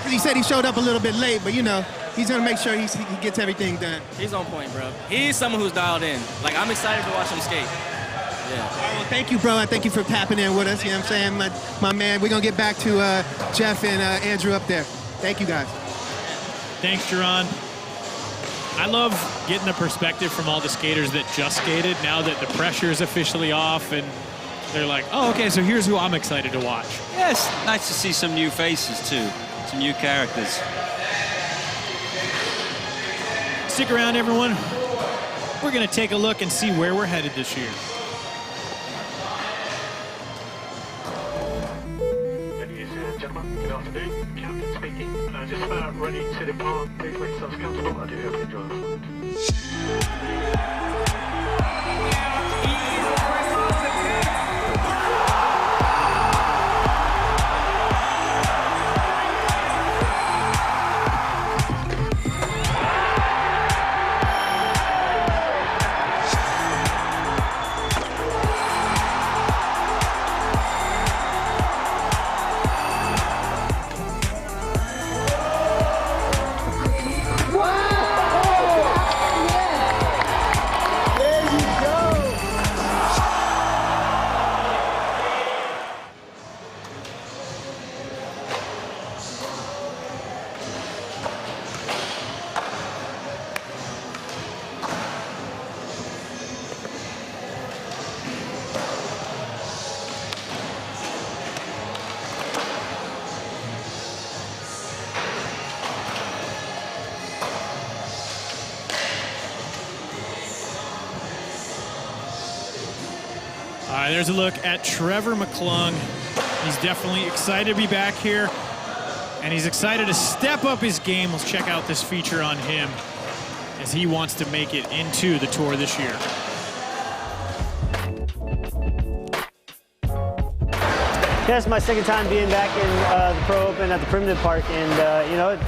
He said he showed up a little bit late, but you know, he's gonna make sure he gets everything done. He's on point, bro. He's someone who's dialed in. Like, I'm excited to watch him skate. Yeah. All right, well, thank you, bro. I thank you for tapping in with us. You know what I'm saying? My man, we're gonna get back to Jeff and Andrew up there. Thank you, guys. Thanks, Jerron. I love getting the perspective from all the skaters that just skated now that the pressure is officially off and they're like, oh, okay, so here's who I'm excited to watch. Yes, nice to see some new faces too, some new characters. Stick around, everyone. We're going to take a look and see where we're headed this year. Ladies and gentlemen, good afternoon. Captain speaking. Just about ready to depart. Please make yourselves comfortable. I do hope you enjoy the flight. All right, there's a look at Trevor McClung. He's definitely excited to be back here, and he's excited to step up his game. Let's check out this feature on him as he wants to make it into the tour this year. Yeah, it's my second time being back in the Pro Open at the Primitive Park, and you know,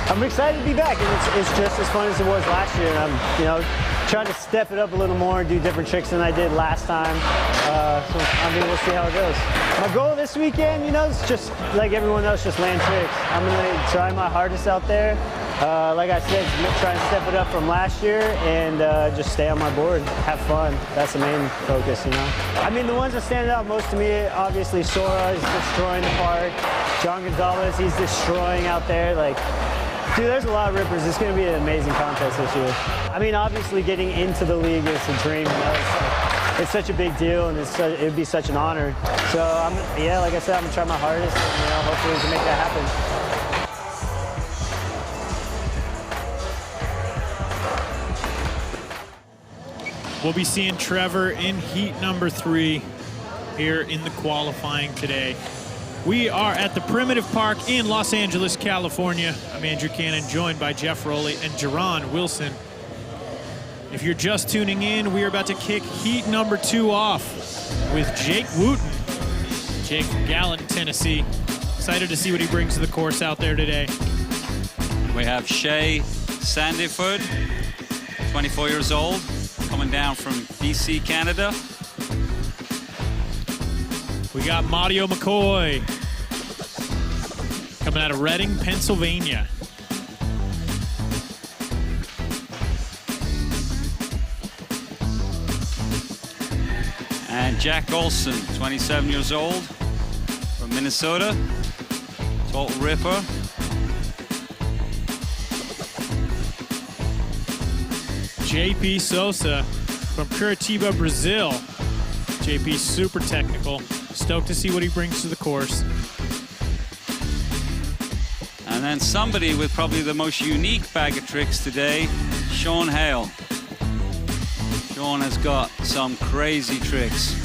I'm excited to be back, and it's just as fun as it was last year. And I'm, you know, trying to step it up a little more, do different tricks than I did last time. So I mean, we'll see how it goes. My goal this weekend, you know, is just like everyone else, just land tricks. I'm gonna try my hardest out there. Like I said, try and step it up from last year and just stay on my board, have fun. That's the main focus, you know. I mean, the ones that stand out most to me, obviously Sora is destroying the park. John Gonzalez, he's destroying out there. Like, dude, there's a lot of rippers. It's going to be an amazing contest this year. I mean, obviously getting into the league is a dream. You know, it's such a big deal, and it would be such an honor. So, yeah, like I said, I'm going to try my hardest, and you know, hopefully we can make that happen. We'll be seeing Trevor in heat number 3 here in the qualifying today. We are at the Primitive Park in Los Angeles, California. I'm Andrew Cannon, joined by Jeff Rowley and Jerron Wilson. If you're just tuning in, we are about to kick heat number 2 off with Jake Wooten. Jake from Gallatin, Tennessee. Excited to see what he brings to the course out there today. We have Shay Sandiford, 24 years old, coming down from BC, Canada. We got Mario McCoy coming out of Reading, Pennsylvania. And Jack Olson, 27 years old, from Minnesota. Total ripper. JP Sosa from Curitiba, Brazil. JP's super technical. Stoked to see what he brings to the course. And then somebody with probably the most unique bag of tricks today, Sean Hale. Sean has got some crazy tricks.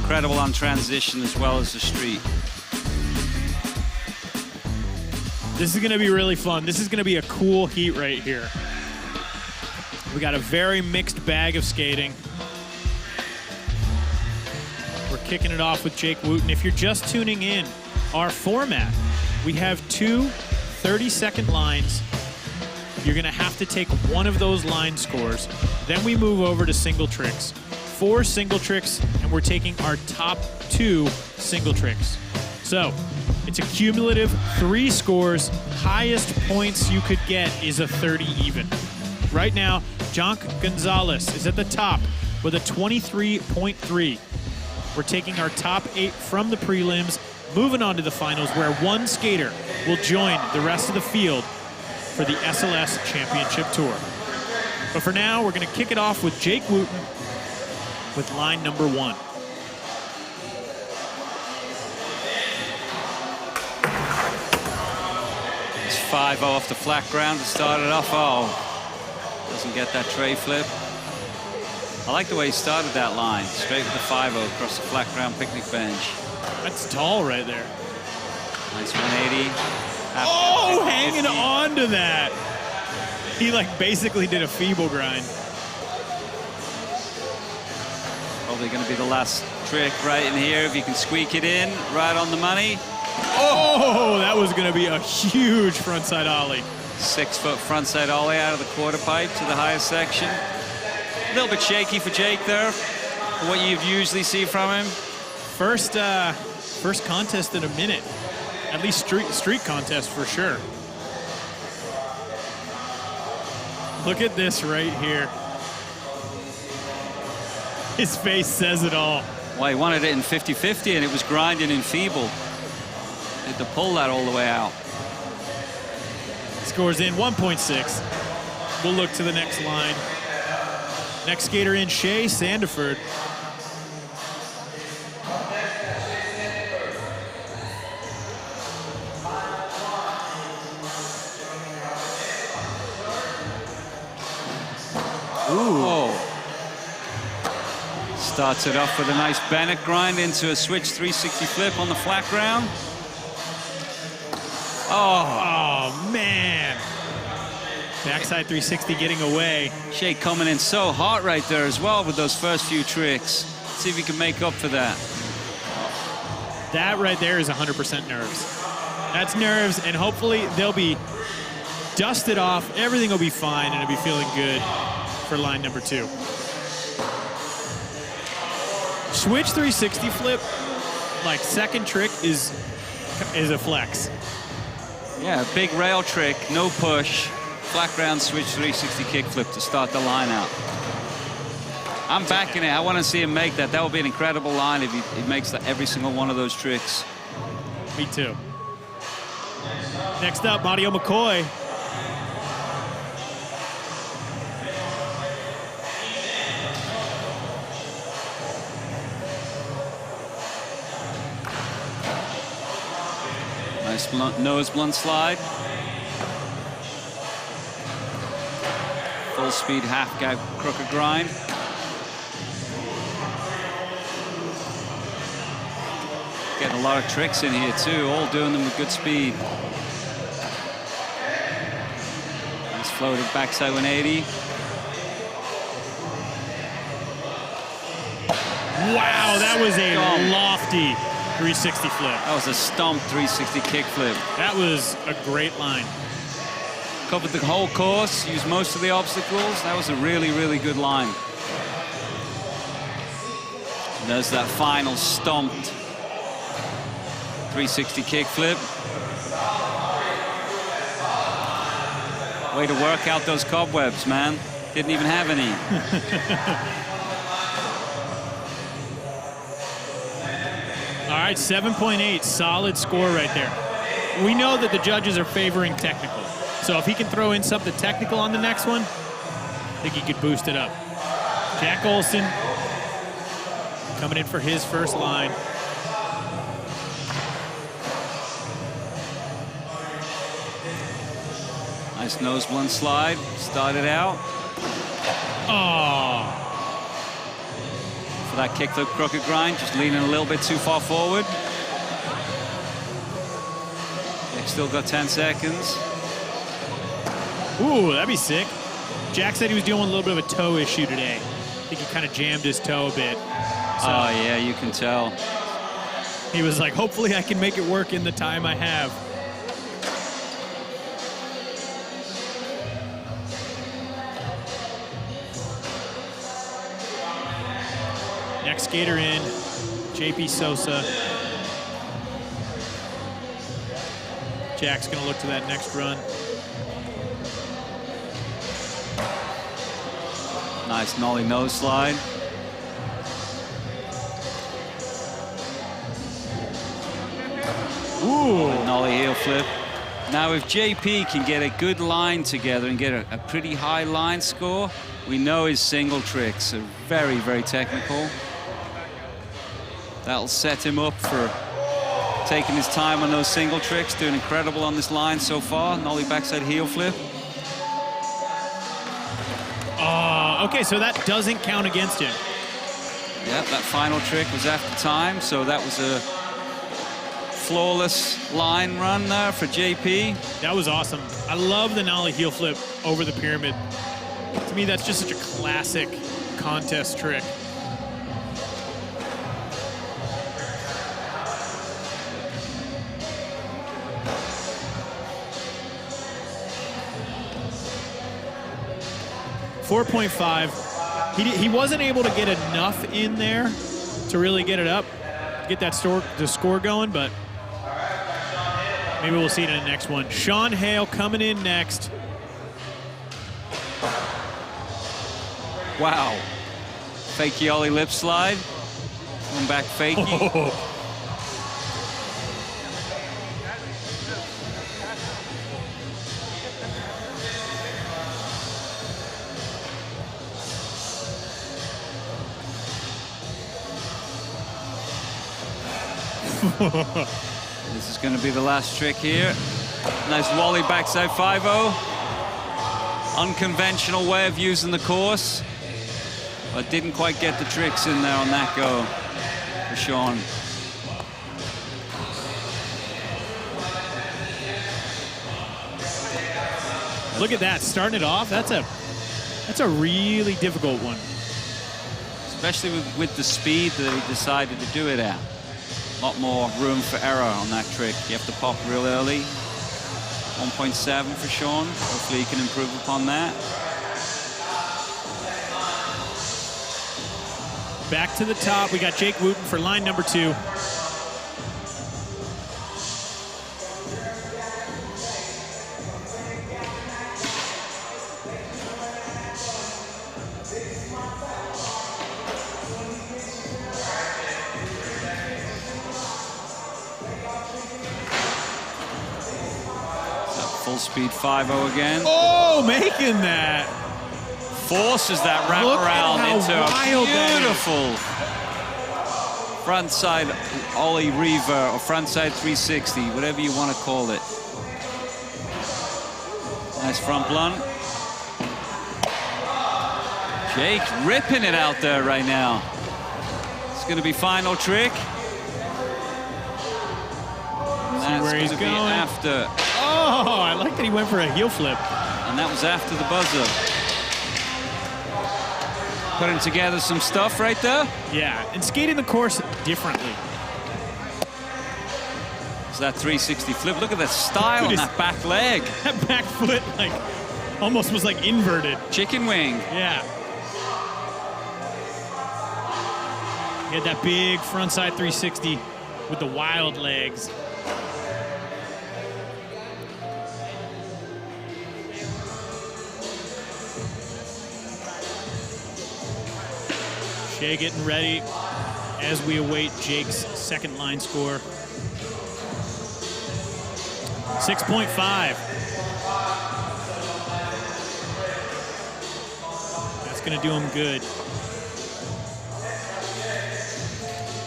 Incredible on transition as well as the street. This is going to be really fun. This is going to be a cool heat right here. We got a very mixed bag of skating. We're kicking it off with Jake Wooten. If you're just tuning in, our format, we have two 30-second lines. You're gonna have to take one of those line scores. Then we move over to single tricks. 4 single tricks, and we're taking our top 2 single tricks. So it's a cumulative 3 scores. Highest points you could get is a 30 even. Right now, Jonk Gonzalez is at the top with a 23.3. We're taking our top 8 from the prelims, moving on to the finals where one skater will join the rest of the field for the SLS Championship Tour. But for now, we're going to kick it off with Jake Wooten with line number 1. It's 5-0 off the flat ground to start it off. Oh, doesn't get that tray flip. I like the way he started that line. Straight with the 5-0 across the flat ground picnic bench. That's tall right there. Nice 180. Oh, hanging on to that. He like basically did a feeble grind. Probably going to be the last trick right in here. If you can squeak it in right on the money. Oh, that was going to be a huge frontside ollie. 6-foot frontside ollie out of the quarter pipe to the highest section. A little bit shaky for Jake there, for what you'd usually see from him. First contest in a minute. At least street contest for sure. Look at this right here. His face says it all. Well, he wanted it in 50-50 and it was grinding and feeble. Had to pull that all the way out. Scores in 1.6. We'll look to the next line. Next skater in, Shea Sandiford. Ooh. Oh. Starts it off with a nice Bennett grind into a switch 360 flip on the flat ground. Oh, man. Backside 360 getting away. Shea coming in so hot right there as well with those first few tricks. See if he can make up for that. That right there is 100% nerves. That's nerves, and hopefully they'll be dusted off. Everything will be fine, and it'll be feeling good for line number 2. Switch 360 flip, like second trick, is a flex. Yeah, big rail trick, no push. Flat ground switch 360 kickflip to start the line out. I'm backing it. I want to see him make that. That would be an incredible line if he makes every single one of those tricks. Me too. Next up, Mario McCoy. Nice nose blunt slide. Full speed half gap crooked grind. Getting a lot of tricks in here too, all doing them with good speed. Nice floated backside 180. Wow, that was a lofty 360 flip. That was a stomp 360 kick flip. That was a great line. Covered the whole course, used most of the obstacles. That was a really, really good line. And there's that final stomped 360 kick flip. Way to work out those cobwebs, man. Didn't even have any. All right, 7.8, solid score right there. We know that the judges are favoring technical. So if he can throw in something technical on the next one, I think he could boost it up. Jack Olson coming in for his first line. Nice nose blunt slide, started out. Oh. For that kickflip crooked grind, just leaning a little bit too far forward. Nick still got 10 seconds. Ooh, that'd be sick. Jack said he was dealing with a little bit of a toe issue today. I think he kind of jammed his toe a bit. So oh, yeah, you can tell. he was like, hopefully I can make it work in the time I have. Next skater in, JP Sosa. Jack's gonna look to that next run. Nice nollie nose slide. Ooh. Nollie heel flip. Now if JP can get a good line together and get a pretty high line score, we know his single tricks are very, very technical. That'll set him up for taking his time on those single tricks, doing incredible on this line so far. Nollie backside heel flip. Okay, so that doesn't count against him. Yep, that final trick was after time, so that was a flawless line run there for JP. That was awesome. I love the nollie heel flip over the pyramid. To me, that's just such a classic contest trick. .5. He wasn't able to get enough in there to really get it up, get that the score going, but maybe we'll see it in the next one. Sean Hale coming in next. Wow. Fakey ollie lip slide. Going back fakey. Oh. This is going to be the last trick here. Nice Wally backside 5-0. Unconventional way of using the course, but didn't quite get the tricks in there on that go for Sean. Look at that, starting it off. That's a really difficult one. Especially with the speed that he decided to do it at. A lot more room for error on that trick. You have to pop real early. 1.7 for Sean. Hopefully he can improve upon that. Back to the top. We got Jake Wooten for line number 2. Full speed 5-0 again. Oh, making that. Forces that wraparound into a beautiful frontside ollie reaver or frontside 360, whatever you want to call it. Nice front blunt. Jake ripping it out there right now. It's going to be final trick. And that's where he's going to be going. after. Oh, I like that he went for a heel flip. And that was after the buzzer. Putting together some stuff right there. Yeah, and skating the course differently. So that 360 flip. Look at that style on that back leg. That back foot, like, almost was like inverted. Chicken wing. Yeah. He had that big frontside 360 with the wild legs. Shea getting ready as we await Jake's second line score. 6.5. That's going to do him good.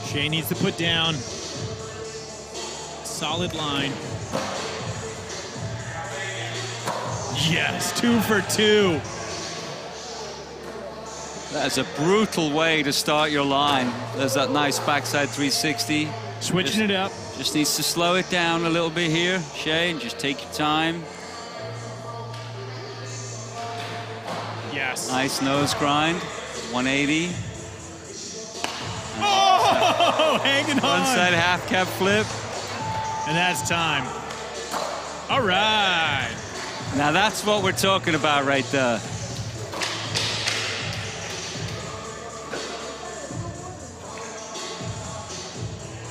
Shea needs to put down a solid line. Yes, 2 for 2. That's a brutal way to start your line. There's that nice backside 360. Switching it up. Just needs to slow it down a little bit here, Shea, and just take your time. Yes. Nice nose grind, 180. Whoa, hanging on. Frontside half cab flip. And that's time. All right. Now that's what we're talking about right there.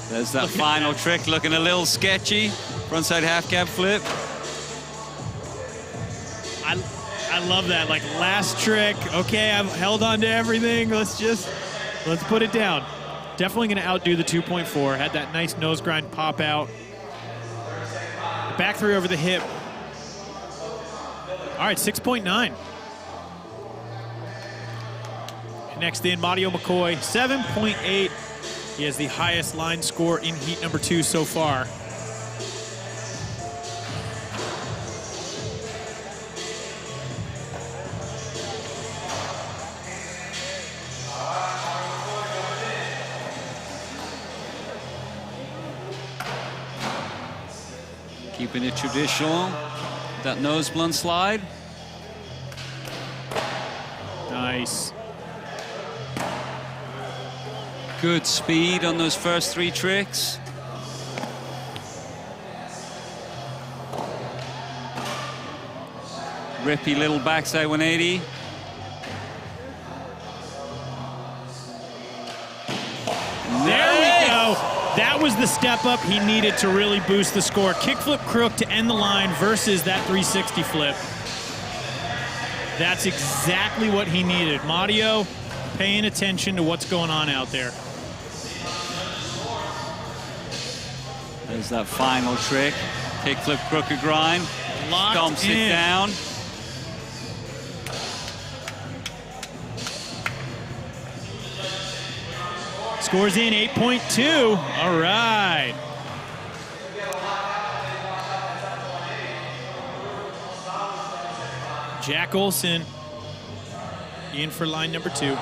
There's that final trick, looking a little sketchy. Frontside half cab flip. I love that. Like, last trick. Okay, I've held on to everything. Let's put it down. Definitely going to outdo the 2.4. Had that nice nose grind pop out. Back three over the hip. All right, 6.9. Next in, Mario McCoy, 7.8. He has the highest line score in heat number 2 so far. Keeping it traditional. That nose blunt slide. Nice. Good speed on those first 3 tricks. Rippy little backside 180. There we go. That was the step up he needed to really boost the score. Kickflip crook to end the line versus that 360 flip. That's exactly what he needed. Mario paying attention to what's going on out there. There's that final trick. Kickflip crooked grind. Locked Stomps in. it down. Scores in 8.2. All right. Jack Olson in for line number 2.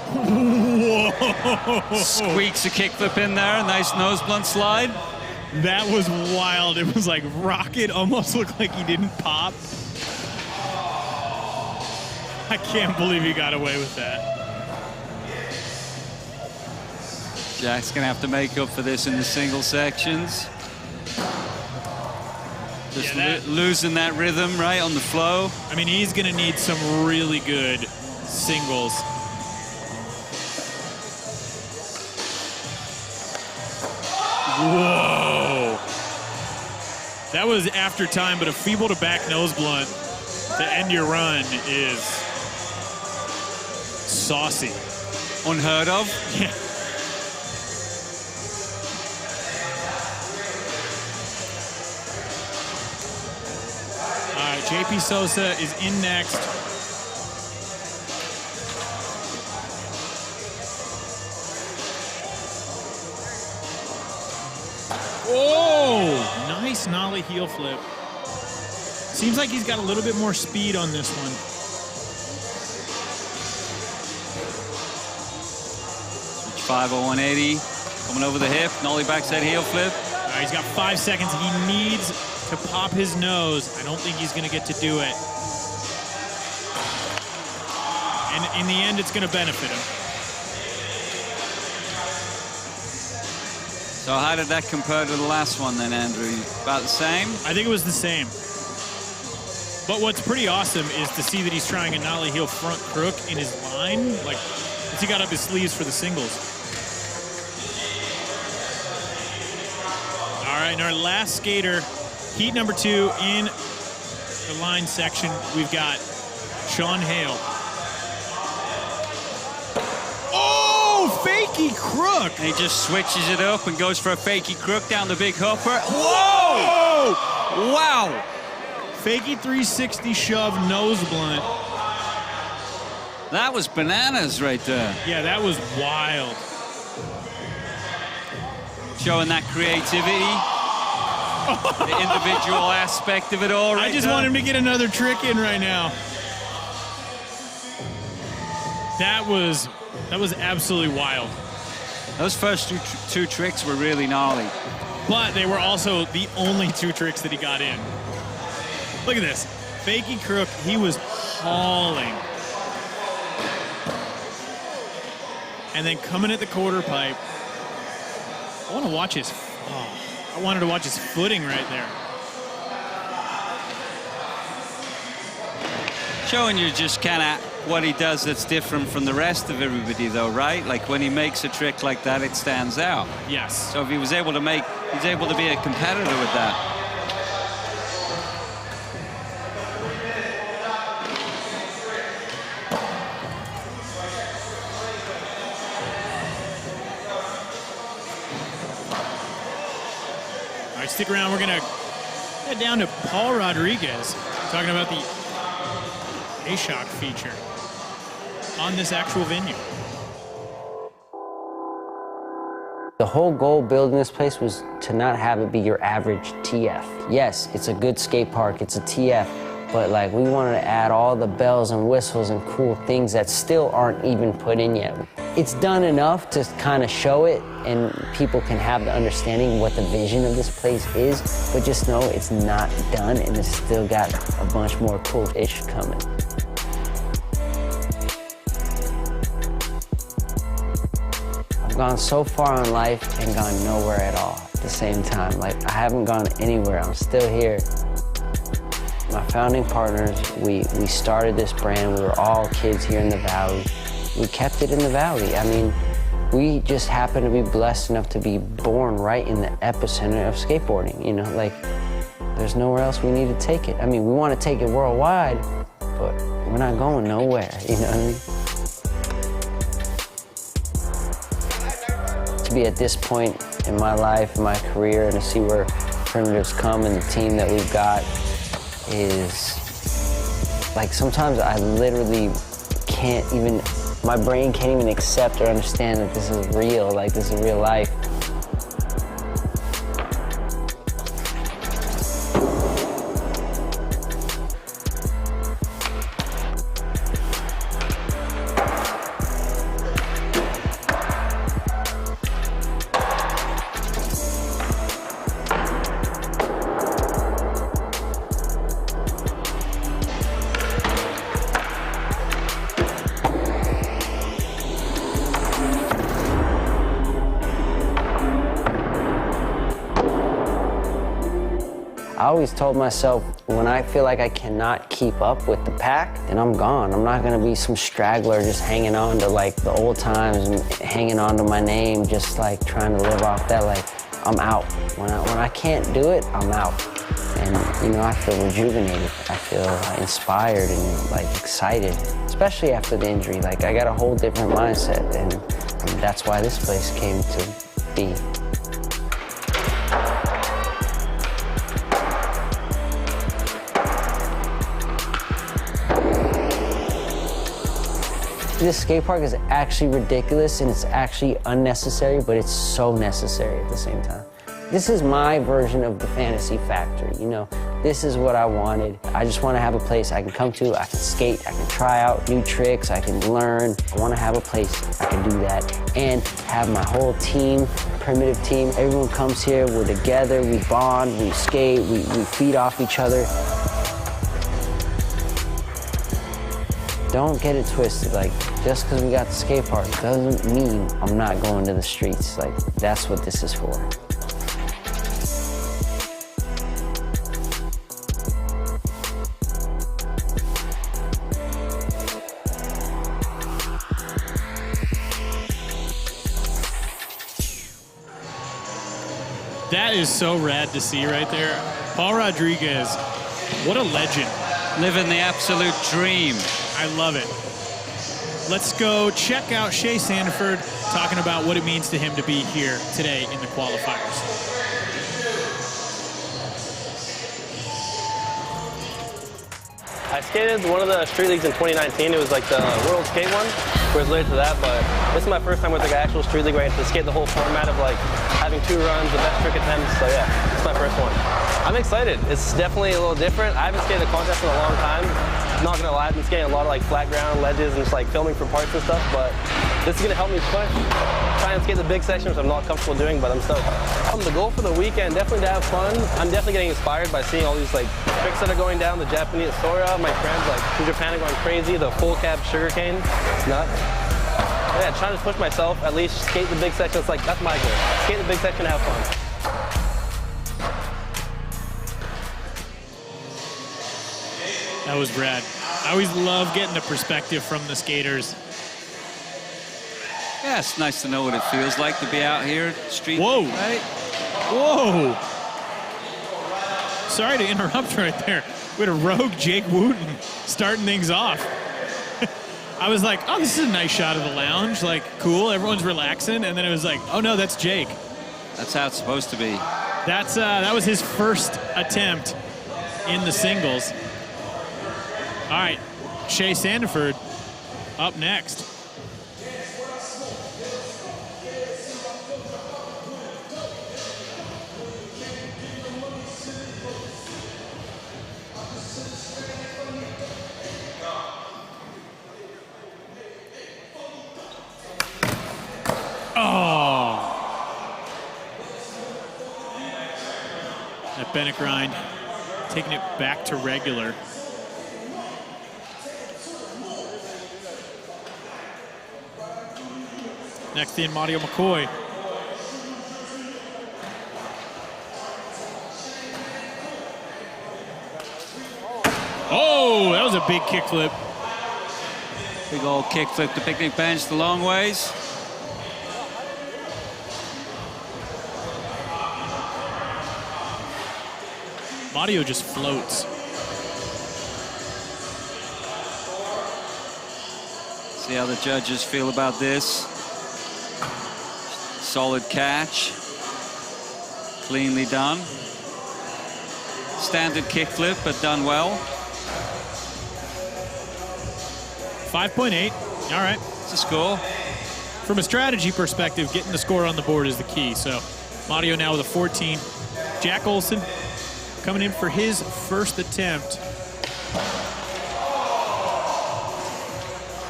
Whoa! Squeaks a kickflip in there. Nice nose blunt slide. That was wild. It was like rocket. Almost looked like he didn't pop. I can't believe he got away with that. Jack's gonna have to make up for this in the single sections. Just losing that rhythm right on the flow. I mean, he's gonna need some really good singles. Whoa. That was after time, but a feeble to back nose blunt to end your run is saucy. Unheard of. Yeah. All right, JP Sosa is in next. Oh, nice nollie heel flip. Seems like he's got a little bit more speed on this one. Switch 50180. Coming over the hip. Nollie backside heel flip. All right, he's got 5 seconds. He needs to pop his nose. I don't think he's going to get to do it. And in the end, it's going to benefit him. So how did that compare to the last one then, Andrew? About the same? I think it was the same. But what's pretty awesome is to see that he's trying a nollie heel front crook in his line. Like, once he got up his sleeves for the singles. All right, and our last skater, heat number 2 in the line section, we've got Sean Hale. Oh, fakie crook. And he just switches it up and goes for a fakie crook down the big hopper. Whoa! Wow! Fakie 360 shove nose blunt. That was bananas right there. Yeah, that was wild. Showing that creativity. The individual aspect of it all right I just there. want him to get another trick in right now. That was absolutely wild. Those first two tricks were really gnarly. But they were also the only 2 tricks that he got in. Look at this. Fakey crook, he was hauling. And then coming at the quarter pipe. I want to watch his, I wanted to watch his footing right there. Showing you just kind of what he does that's different from the rest of everybody, though, right? Like when he makes a trick like that, it stands out. Yes. So if he was able to make, he's able to be a competitor with that. All right, stick around. We're going to head down to Paul Rodriguez, talking about the A-Shock feature on this actual venue. The whole goal building this place was to not have it be your average TF. Yes, it's a good skate park, it's a TF, but like we wanted to add all the bells and whistles and cool things that still aren't even put in yet. It's done enough to kind of show it and people can have the understanding what the vision of this place is, but just know it's not done and it's still got a bunch more cool ish coming. I've gone so far in life and gone nowhere at all at the same time. Like, I haven't gone anywhere, I'm still here. My founding partners, we started this brand, we were all kids here in the Valley. We kept it in the Valley. I mean, we just happened to be blessed enough to be born right in the epicenter of skateboarding, you know? Like, there's nowhere else we need to take it. I mean, we want to take it worldwide, but we're not going nowhere, you know what I mean? To be at this point in my life, in my career, and to see where Primitive's come and the team that we've got is, like, sometimes I literally can't even, my brain can't even accept or understand that this is real, like this is real life. I always told myself, when I feel like I cannot keep up with the pack, then I'm gone. I'm not gonna be some straggler just hanging on to like the old times and hanging on to my name, just like trying to live off that. Like, I'm out. When I can't do it, I'm out. And you know, I feel rejuvenated. I feel inspired and like excited, especially after the injury. Like, I got a whole different mindset, and that's why this place came to be. This skate park is actually ridiculous and it's actually unnecessary, but it's so necessary at the same time. This is my version of the fantasy factory, you know. This is what I wanted. I just want to have a place I can come to, I can skate, I can try out new tricks, I can learn. I want to have a place I can do that and have my whole team, Primitive team. Everyone comes here, we're together, we bond, we skate, we feed off each other. Don't get it twisted, like, just because we got the skate park doesn't mean I'm not going to the streets. Like, that's what this is for. That is so rad to see right there. Paul Rodriguez, what a legend. Living the absolute dream. I love it. Let's go check out Shea Sandiford talking about what it means to him to be here today in the qualifiers. I skated one of the street leagues in 2019. It was like the World Skate one, where it's related to that, but this is my first time with like an actual street league where I had to skate the whole format of like having 2 runs, the best trick attempts, so yeah, it's my first one. I'm excited. It's definitely a little different. I haven't skated a contest in a long time. I'm not gonna lie, I've been skating a lot of like flat ground ledges and just like filming for parts and stuff, but this is gonna help me push, try and skate the big section, which I'm not comfortable doing, but I'm stoked. The goal for the weekend, definitely to have fun. I'm definitely getting inspired by seeing all these like tricks that are going down. The Japanese Sora, my friends like from Japan are going crazy. The full cab sugarcane, it's nuts. Yeah, trying to push myself, at least skate the big section. It's like, that's my goal. Skate the big section and have fun. That was rad. I always love getting the perspective from the skaters. Yeah, it's nice to know what it feels like to be out here street. Whoa. Right? Whoa. Sorry to interrupt right there. We had a rogue Jake Wooten starting things off. I was like, oh, this is a nice shot of the lounge. Like, cool, everyone's relaxing. And then it was like, oh no, that's Jake. That's how it's supposed to be. That was his first attempt in the singles. All right, Shea Sandiford up next. Oh. That Bennett grind, taking it back to regular. Next in, Mario McCoy. Oh, that was a big kickflip. Big old kickflip to picnic bench the long ways. Mario just floats. See how the judges feel about this. Solid catch. Cleanly done. Standard kickflip, but done well. 5.8. All right. It's a score. From a strategy perspective, getting the score on the board is the key. So Mario now with a 14. Jack Olson coming in for his first attempt.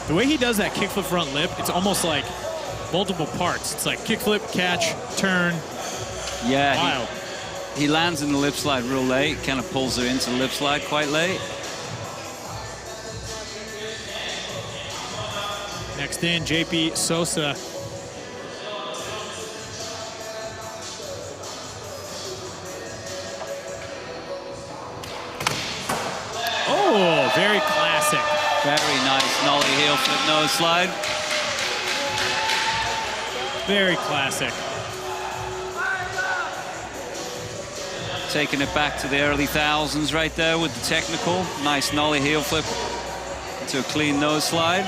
The way he does that kickflip front lip, it's almost like multiple parts. It's like kickflip, catch, turn. Yeah, wild. He lands in the lip slide real late, kind of pulls her into the lip slide quite late. Next in, JP Sosa. Oh, very classic. Very nice nollie heel flip nose slide. Very classic. Taking it back to the early thousands right there with the technical. Nice nollie heel flip into a clean nose slide.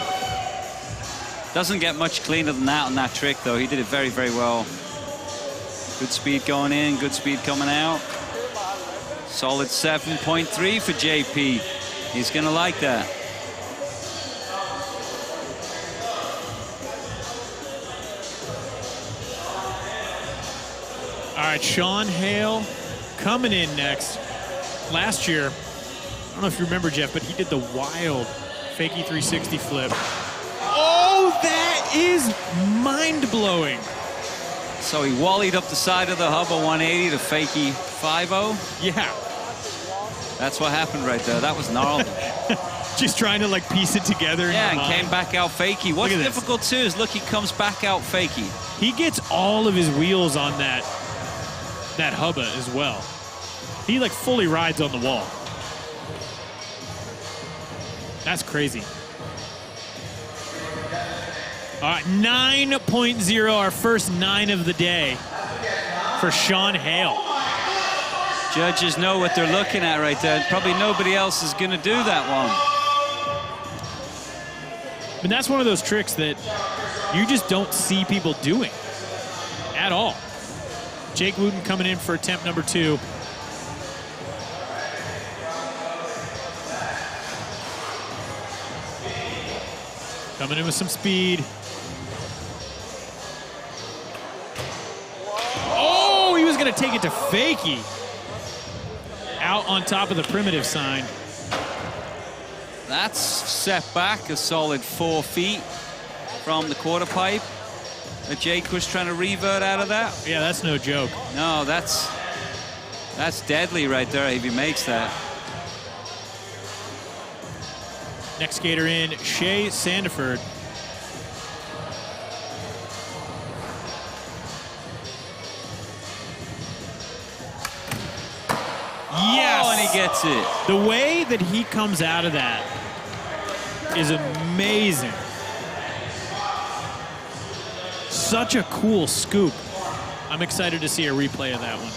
Doesn't get much cleaner than that on that trick, though. He did it very, very well. Good speed going in, good speed coming out. Solid 7.3 for JP. He's gonna like that. All right, Sean Hale coming in next. Last year, I don't know if you remember, Jeff, but he did the wild fakie 360 flip. Oh, that is mind-blowing. So he wallied up the side of the hub a 180 to fakie 5-0. Yeah. That's what happened right there. That was gnarly. Just trying to like piece it together. Yeah, and came back out fakie. What's difficult too is look, he comes back out fakie. He gets all of his wheels on that hubba as well. He like fully rides on the wall. That's crazy. All right, 9.0, our first 9 of the day for Sean Hale. Judges know what they're looking at right there. Probably nobody else is going to do that one. And that's one of those tricks that you just don't see people doing at all. Jake Wooten coming in for attempt number 2. Coming in with some speed. Oh, he was going to take it to fakie. Out on top of the primitive sign. That's set back a solid 4 feet from the quarter pipe. Jake was trying to revert out of that. Yeah, that's no joke. No, that's deadly right there if he makes that. Next skater in, Shea Sandiford. Yes! Oh, and he gets it. The way that he comes out of that is amazing. Such a cool scoop. I'm excited to see a replay of that one.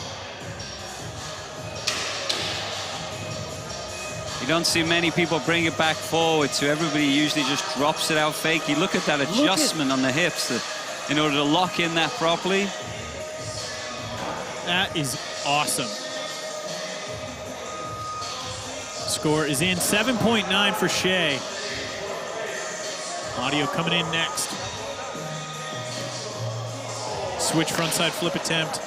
You don't see many people bring it back forward, so everybody usually just drops it out fake. You look at that adjustment on the hips in order to lock in that properly. That is awesome. Score is in, 7.9 for Shea. Audio coming in next. Switch frontside flip attempt.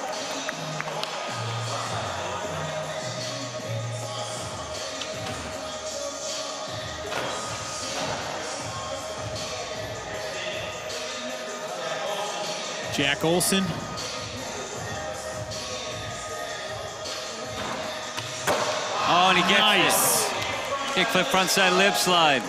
Jack Olson. Oh, and he gets it. Kickflip frontside lip slide.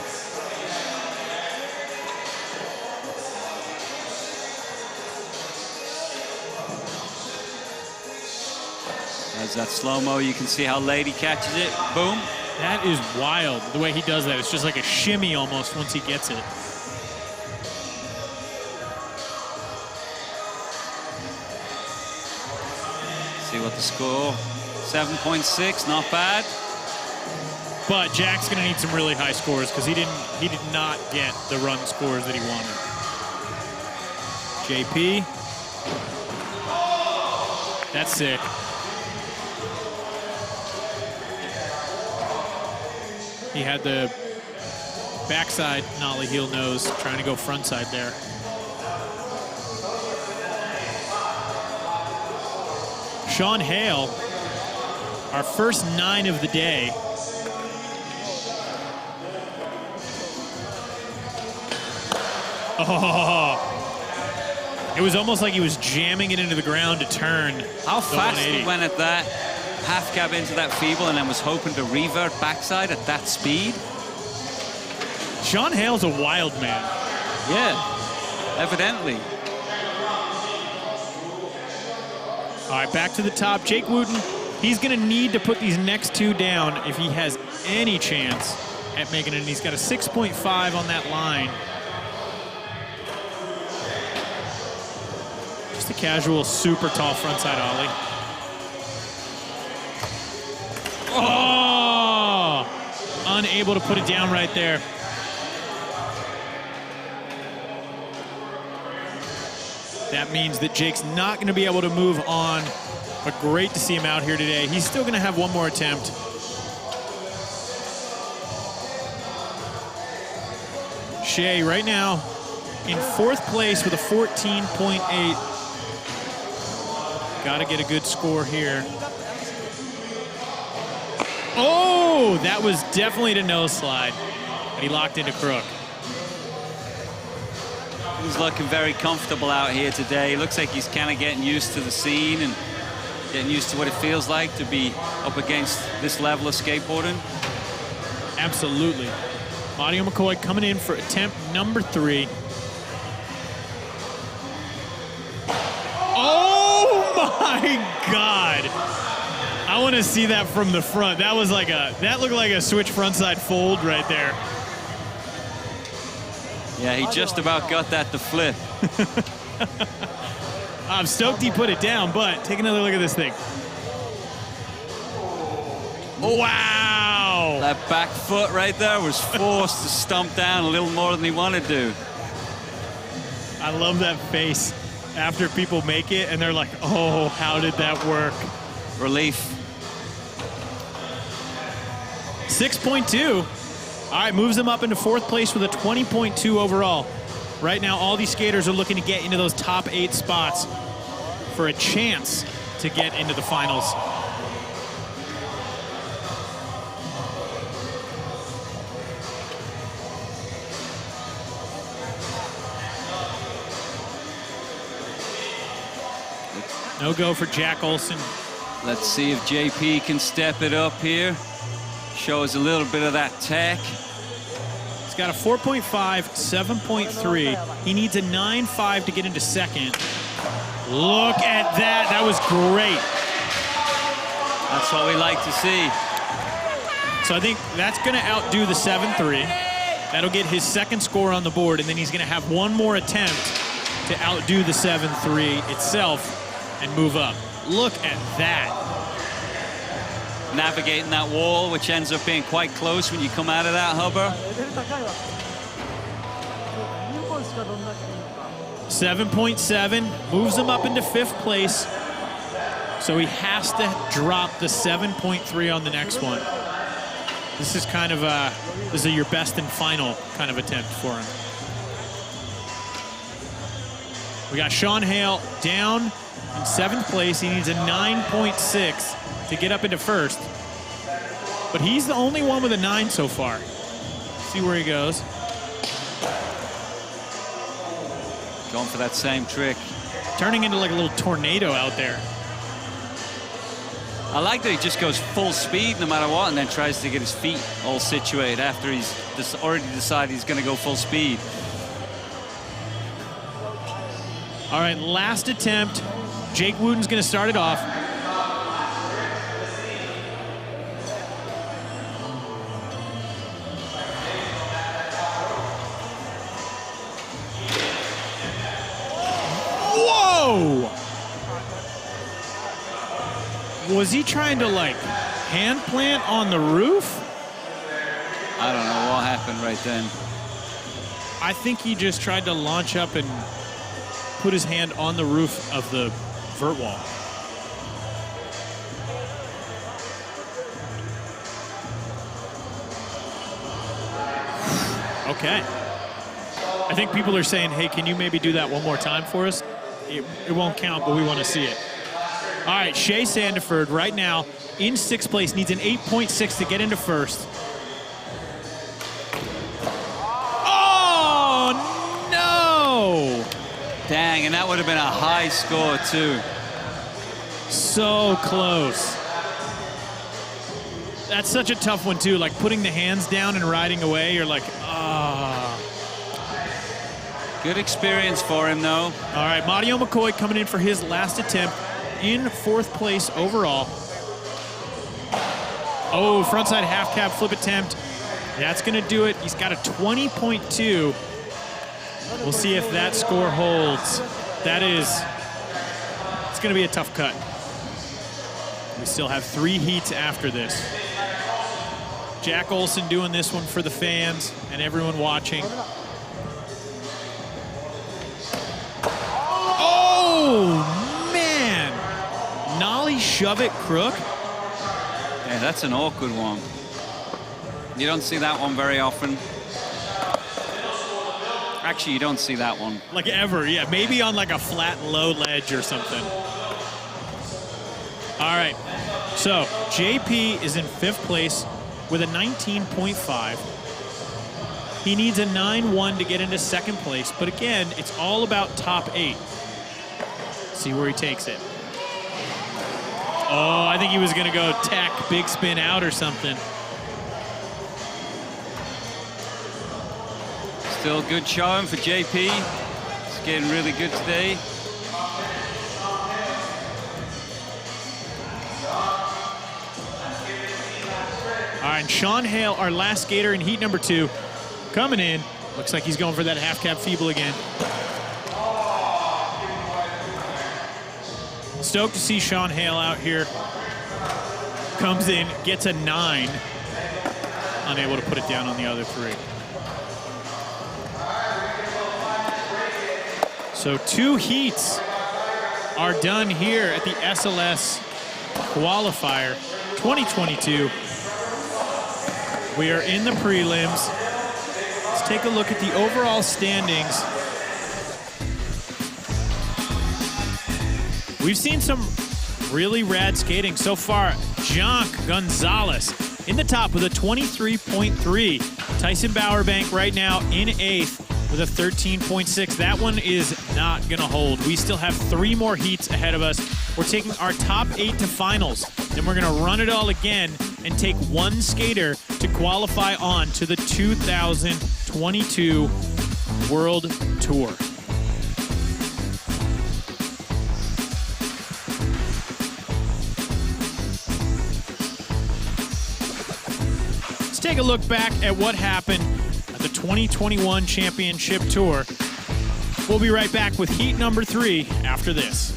As that slow-mo, you can see how late he catches it. Boom. That is wild, the way he does that. It's just like a shimmy almost once he gets it. See what the score, 7.6, not bad. But Jack's gonna need some really high scores because he did not get the run scores that he wanted. JP. That's sick. He had the backside nollie heel nose, trying to go frontside there. Sean Hale, our first 9 of the day. Oh, it was almost like he was jamming it into the ground to turn. How fast he went at that half cab into that feeble and then was hoping to revert backside at that speed. Sean Hale's a wild man. Yeah, evidently. All right, back to the top. Jake Wooten, he's going to need to put these next 2 down if he has any chance at making it. And he's got a 6.5 on that line. Just a casual, super tall frontside ollie. Oh! Unable to put it down right there. That means that Jake's not going to be able to move on, but great to see him out here today. He's still going to have one more attempt. Shea right now in 4th place with a 14.8. Got to get a good score here. Oh, that was definitely the nose slide. And he locked into crook. He's looking very comfortable out here today. Looks like he's kind of getting used to the scene and getting used to what it feels like to be up against this level of skateboarding. Absolutely. Audio McCoy coming in for attempt number 3. Oh my God. I want to see that from the front. That was like that looked like a switch frontside fold right there. Yeah, he just about got that to flip. I'm stoked he put it down, but take another look at this thing. Wow! That back foot right there was forced to stomp down a little more than he wanted to. I love that face after people make it and they're like, oh, how did that work? Relief. 6.2. All right, moves him up into 4th place with a 20.2 overall. Right now, all these skaters are looking to get into those top 8 spots for a chance to get into the finals. No go for Jack Olsen. Let's see if JP can step it up here. Show us a little bit of that tech. He's got a 4.5, 7.3. He needs a 9.5 to get into second. Look at that. That was great. That's what we like to see. So I think that's going to outdo the 7.3. That'll get his second score on the board, and then he's going to have one more attempt to outdo the 7.3 itself and move up. Look at that. Navigating that wall, which ends up being quite close when you come out of that hubber. 7.7 moves him up into 5th place. So he has to drop the 7.3 on the next one. This is kind of this is your best and final kind of attempt for him. We got Sean Hale down in 7th place. He needs a 9.6 to get up into 1st. But he's the only one with a 9 so far. See where he goes. Going for that same trick. Turning into like a little tornado out there. I like that he just goes full speed no matter what, and then tries to get his feet all situated after he's already decided he's going to go full speed. All right, last attempt. Jake Wooten's going to start it off. Whoa! Was he trying to, like, hand plant on the roof? I don't know what happened right then. I think he just tried to launch up and put his hand on the roof of the vert wall. Okay. I think people are saying, hey, can you maybe do that one more time for us? It won't count, but we want to see it. All right, Shea Sandiford right now in 6th place, needs an 8.6 to get into 1st. Oh, no! Dang, and that would have been a high score, too. So close. That's such a tough one, too. Like, putting the hands down and riding away, you're like, ah. Good experience for him, though. All right, Mario McCoy coming in for his last attempt in 4th place overall. Oh, frontside half cab flip attempt. That's going to do it. He's got a 20.2. We'll see if that score holds. It's going to be a tough cut. We still have 3 heats after this. Jack Olsen doing this one for the fans and everyone watching. Oh, man. Nollie shove it crook. Yeah, that's an awkward one. You don't see that one very often. Actually, you don't see that one. Like ever, yeah. Maybe on like a flat, low ledge or something. All right. So, JP is in 5th place with a 19.5. He needs a 9.1 to get into 2nd place. But again, it's all about top 8. See where he takes it. Oh, I think he was going to go tack big spin out or something. Still good showing for JP. He's getting really good today. All right, Sean Hale, our last skater in heat number 2, coming in. Looks like he's going for that half cab feeble again. Stoked to see Sean Hale out here. Comes in, gets a 9. Unable to put it down on the other 3. So 2 heats are done here at the SLS Qualifier 2022. We are in the prelims. Let's take a look at the overall standings. We've seen some really rad skating so far. Jonk Gonzalez in the top with a 23.3. Tyson Bowerbank right now in 8th with a 13.6. That one is not going to hold. We still have 3 more heats ahead of us. We're taking our top 8 to finals. Then we're going to run it all again and take 1 skater to qualify on to the 2022 World Tour. Let's take a look back at what happened at the 2021 Championship Tour. We'll be right back with heat number 3 after this.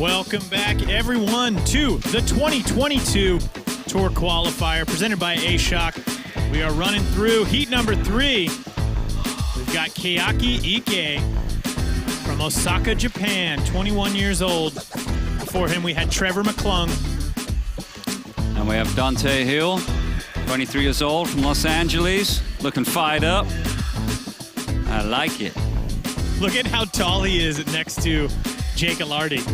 Welcome back, everyone, to the 2022 Tour Qualifier presented by A-Shock. We are running through heat number 3. We've got Keaki Ike from Osaka, Japan, 21 years old. Before him, we had Trevor McClung. And we have Dante Hill, 23 years old from Los Angeles, looking fired up. I like it. Look at how tall he is next to Jake Alardi.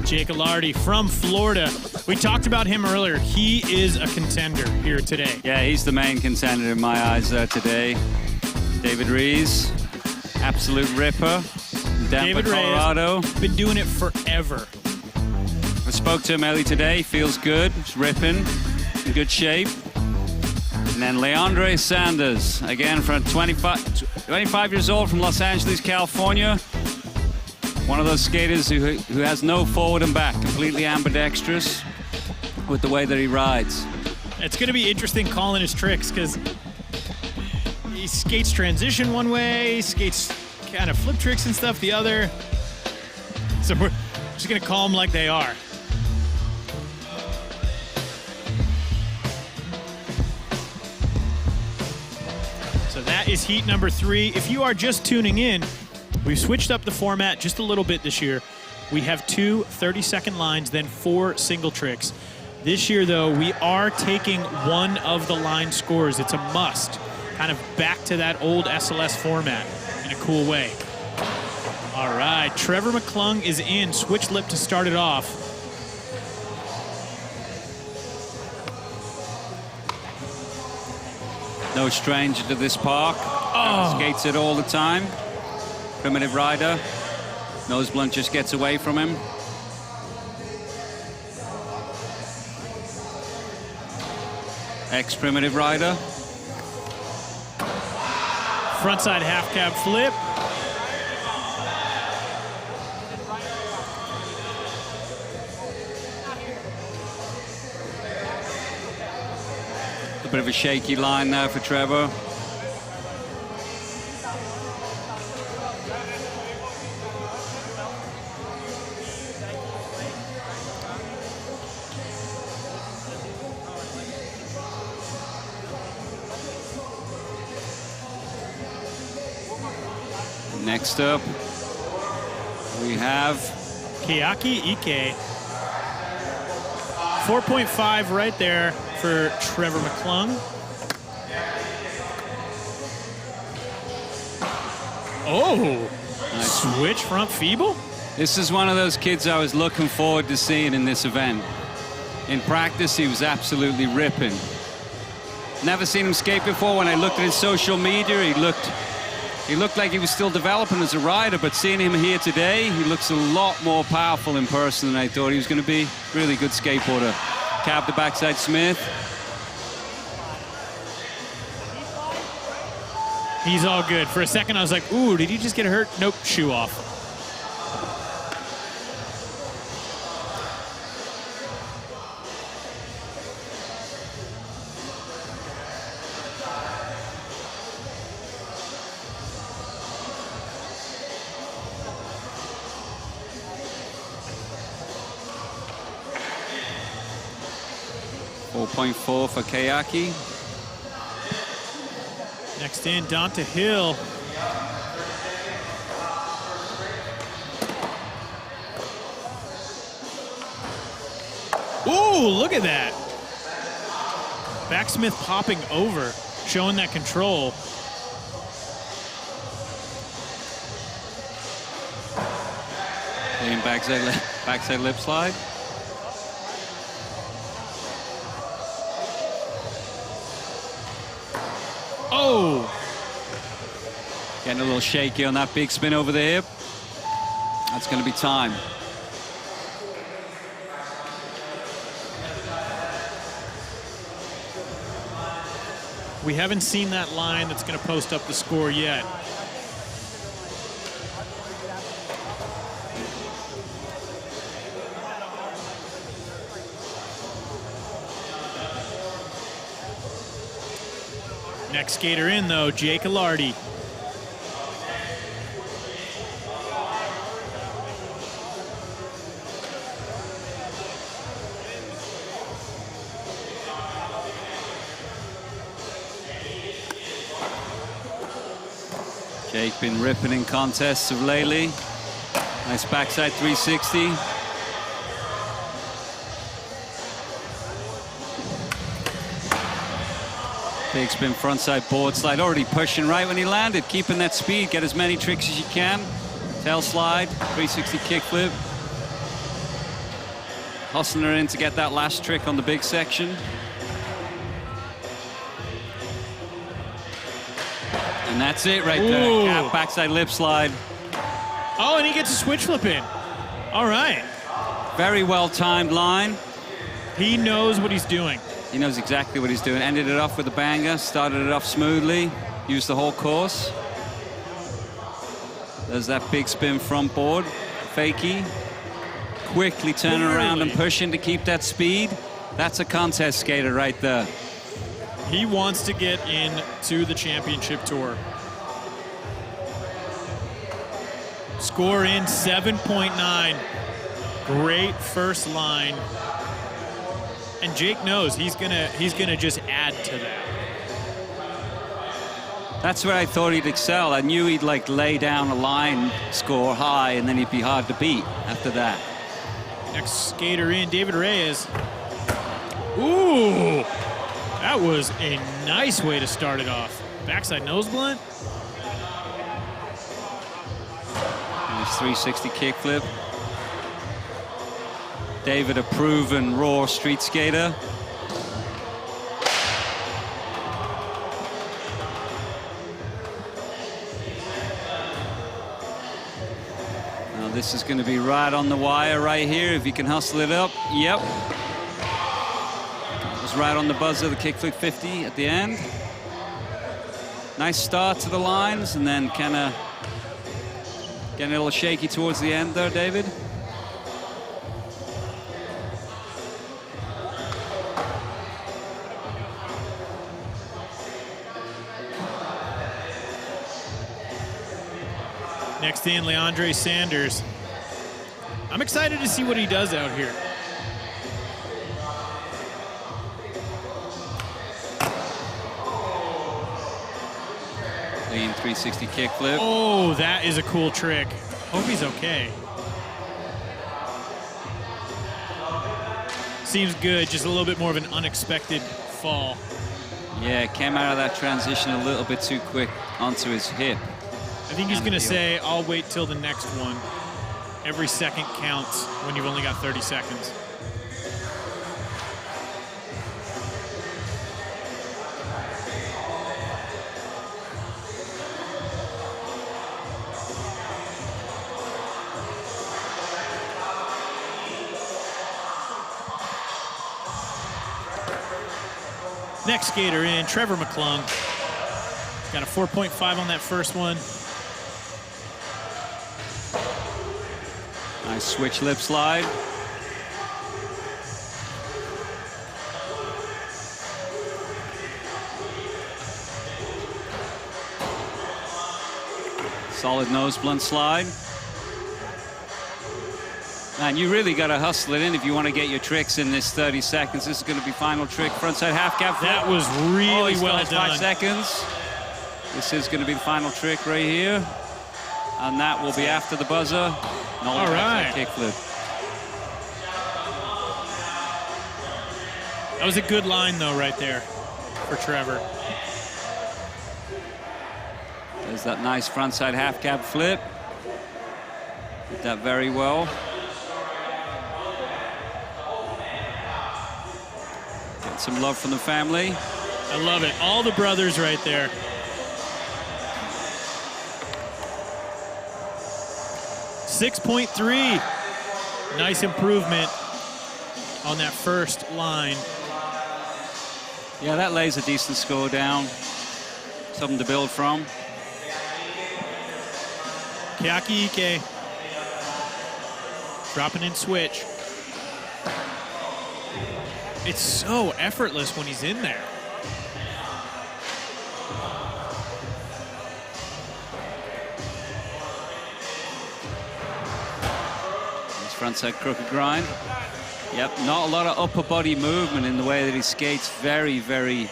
Jake Alardi from Florida. We talked about him earlier. He is a contender here today. Yeah, he's the main contender in my eyes today. David Rees, absolute ripper. Denver, Colorado. Been doing it forever. I spoke to him early today. Feels good. He's ripping. In good shape. And then Leandre Sanders, again from 25 years old from Los Angeles, California. One of those skaters who has no forward and back, completely ambidextrous with the way that he rides. It's going to be interesting calling his tricks because he skates transition one way, he skates kind of flip tricks and stuff the other. So we're just going to call them like they are. So that is heat number 3. If you are just tuning in, we've switched up the format just a little bit this year. We have 2 30-second lines, then 4 single tricks. This year, though, we are taking one of the line scores. It's a must. Kind of back to that old SLS format in a cool way. All right, Trevor McClung is in. Switch lip to start it off. No stranger to this park. Skates it all the time. Primitive rider. Nose blunt just gets away from him. Ex-primitive rider. Frontside half cab flip. A bit of a shaky line there for Trevor. Next up, we have Keaki Ike. 4.5 right there for Trevor McClung. Oh, nice. Switch front feeble. This is one of those kids I was looking forward to seeing in this event. In practice, he was absolutely ripping. Never seen him skate before. When I looked at his social media, he looked like he was still developing as a rider, but seeing him here today, he looks a lot more powerful in person than I thought he was going to be. Really good skateboarder. Cab the backside Smith. He's all good. For a second, I was like, ooh, did he just get hurt? Nope, shoe off. .4 for Keaki. Next in, Dante Hill. Ooh, look at that. Backsmith popping over, showing that control. And backside lip slide. Oh! Getting a little shaky on that big spin over the hip. That's going to be time. We haven't seen that line that's going to post up the score yet. Next skater in, though, Jake Alardi. Jake been ripping in contests of lately. Nice backside 360. Big spin frontside board slide, already pushing right when he landed, keeping that speed, get as many tricks as you can. Tail slide, 360 kickflip. Hustling her in to get that last trick on the big section. And that's it right there. Cap backside lip slide. Oh, and he gets a switch flip in. All right. Very well timed line. He knows what he's doing. He knows exactly what he's doing. Ended it off with a banger, started it off smoothly, used the whole course. There's that big spin front board, fakie. Quickly turning around and pushing to keep that speed. That's a contest skater right there. He wants to get into the championship tour. Score in 7.9. Great first line. And Jake knows he's gonna just add to that. That's where I thought he'd excel. I knew he'd like lay down a line, score high, and then he'd be hard to beat after that. Next skater in, David Reyes. Ooh, that was a nice way to start it off. Backside nose blunt. Nice 360 kickflip. David, a proven raw street skater. Now this is going to be right on the wire right here. If you can hustle it up. Yep. It was right on the buzzer, the kickflip 50 at the end. Nice start to the lines, and then kind of getting a little shaky towards the end there, David. Next in, Leandre Sanders. I'm excited to see what he does out here. Lean 360 kickflip. Oh, that is a cool trick. Hope he's okay. Seems good, just a little bit more of an unexpected fall. Yeah, came out of that transition a little bit too quick onto his hip. I think he's gonna say, I'll wait till the next one. Every second counts when you've only got 30 seconds. Next skater in, Trevor McClung. Got a 4.5 on that first one. Nice switch lip slide. Solid nose blunt slide. Man, you really got to hustle it in if you want to get your tricks in this 30 seconds. This is going to be final trick, frontside half cap flip. That was really well done. 5 seconds. This is going to be the final trick right here. And that will be after the buzzer. All right. Kickflip. That was a good line, though, right there for Trevor. There's that nice frontside half cab flip. Did that very well. Get some love from the family. I love it. All the brothers right there. .3. Nice improvement on that first line. Yeah, that lays a decent score down. Something to build from. Keaki Ike. Dropping in switch. It's so effortless when he's in there. Frontside crooked grind. Yep, not a lot of upper body movement in the way that he skates. Very, very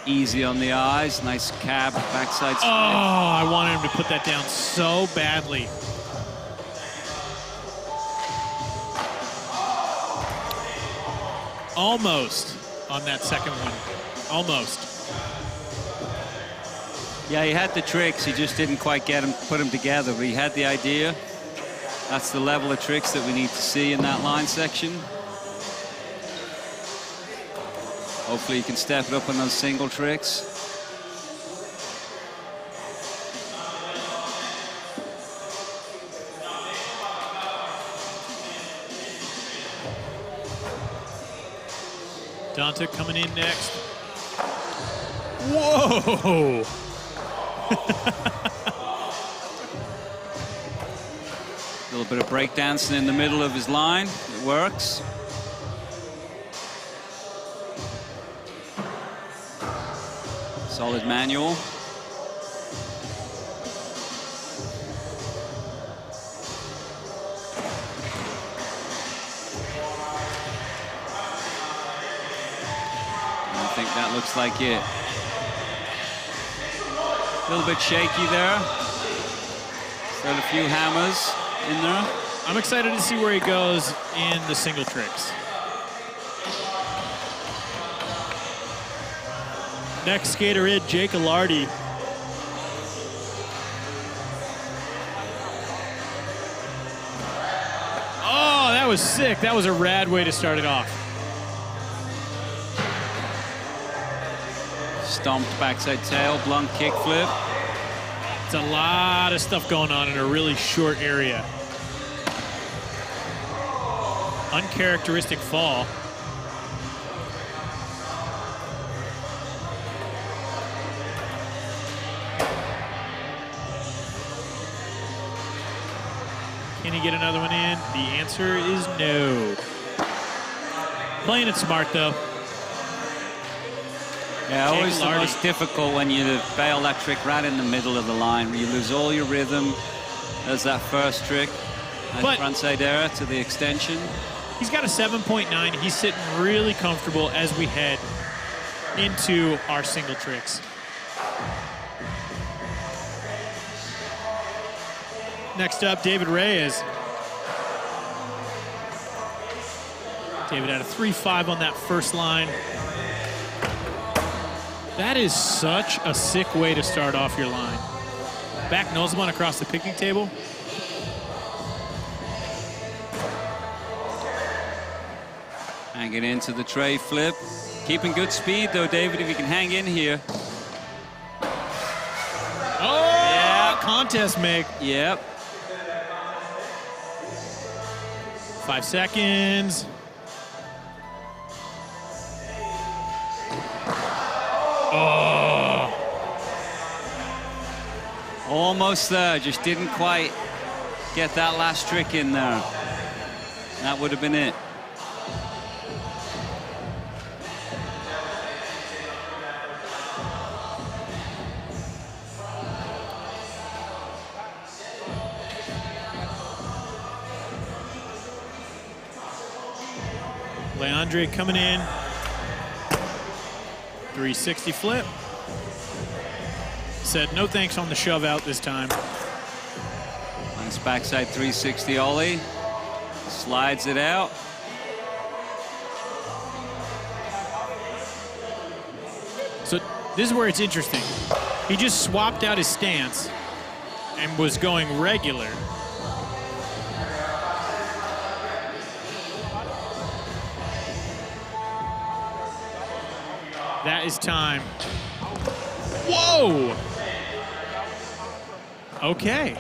Easy on the eyes, nice cab, backside split. Oh, I wanted him to put that down so badly. Almost on that second one, almost. Yeah, he had the tricks, he just didn't quite put them together, but he had the idea. That's the level of tricks that we need to see in that line section. Hopefully he can step it up on those single tricks. Dante coming in next. Whoa! A little bit of breakdancing in the middle of his line. It works. Solid manual. I think that looks like it. A little bit shaky there. Still a few hammers in there. I'm excited to see where he goes in the single tricks. Next skater in, Jake Alardi. Oh, that was sick. That was a rad way to start it off. Stomped backside tail, blunt kick flip. It's a lot of stuff going on in a really short area. Uncharacteristic fall. Can he get another one in? The answer is no. Playing it smart, though. Yeah, always the most difficult when you fail that trick right in the middle of the line. You lose all your rhythm. There's that first trick. Nice frontside error to the extension. He's got a 7.9. He's sitting really comfortable as we head into our single tricks. Next up, David Reyes. David had a 3.5 on that first line. That is such a sick way to start off your line. Back noseblunt across the picnic table. Hang it into the tray flip. Keeping good speed though, David, if you can hang in here. Oh, yeah. Contest make. Yep. 5 seconds. Oh. Almost there, just didn't quite get that last trick in there. That would have been it. Leandre coming in. 360 flip. Said no thanks on the shove out this time. Nice backside 360 ollie. Slides it out. So this is where it's interesting. He just swapped out his stance and was going regular. That is time. Whoa! Okay.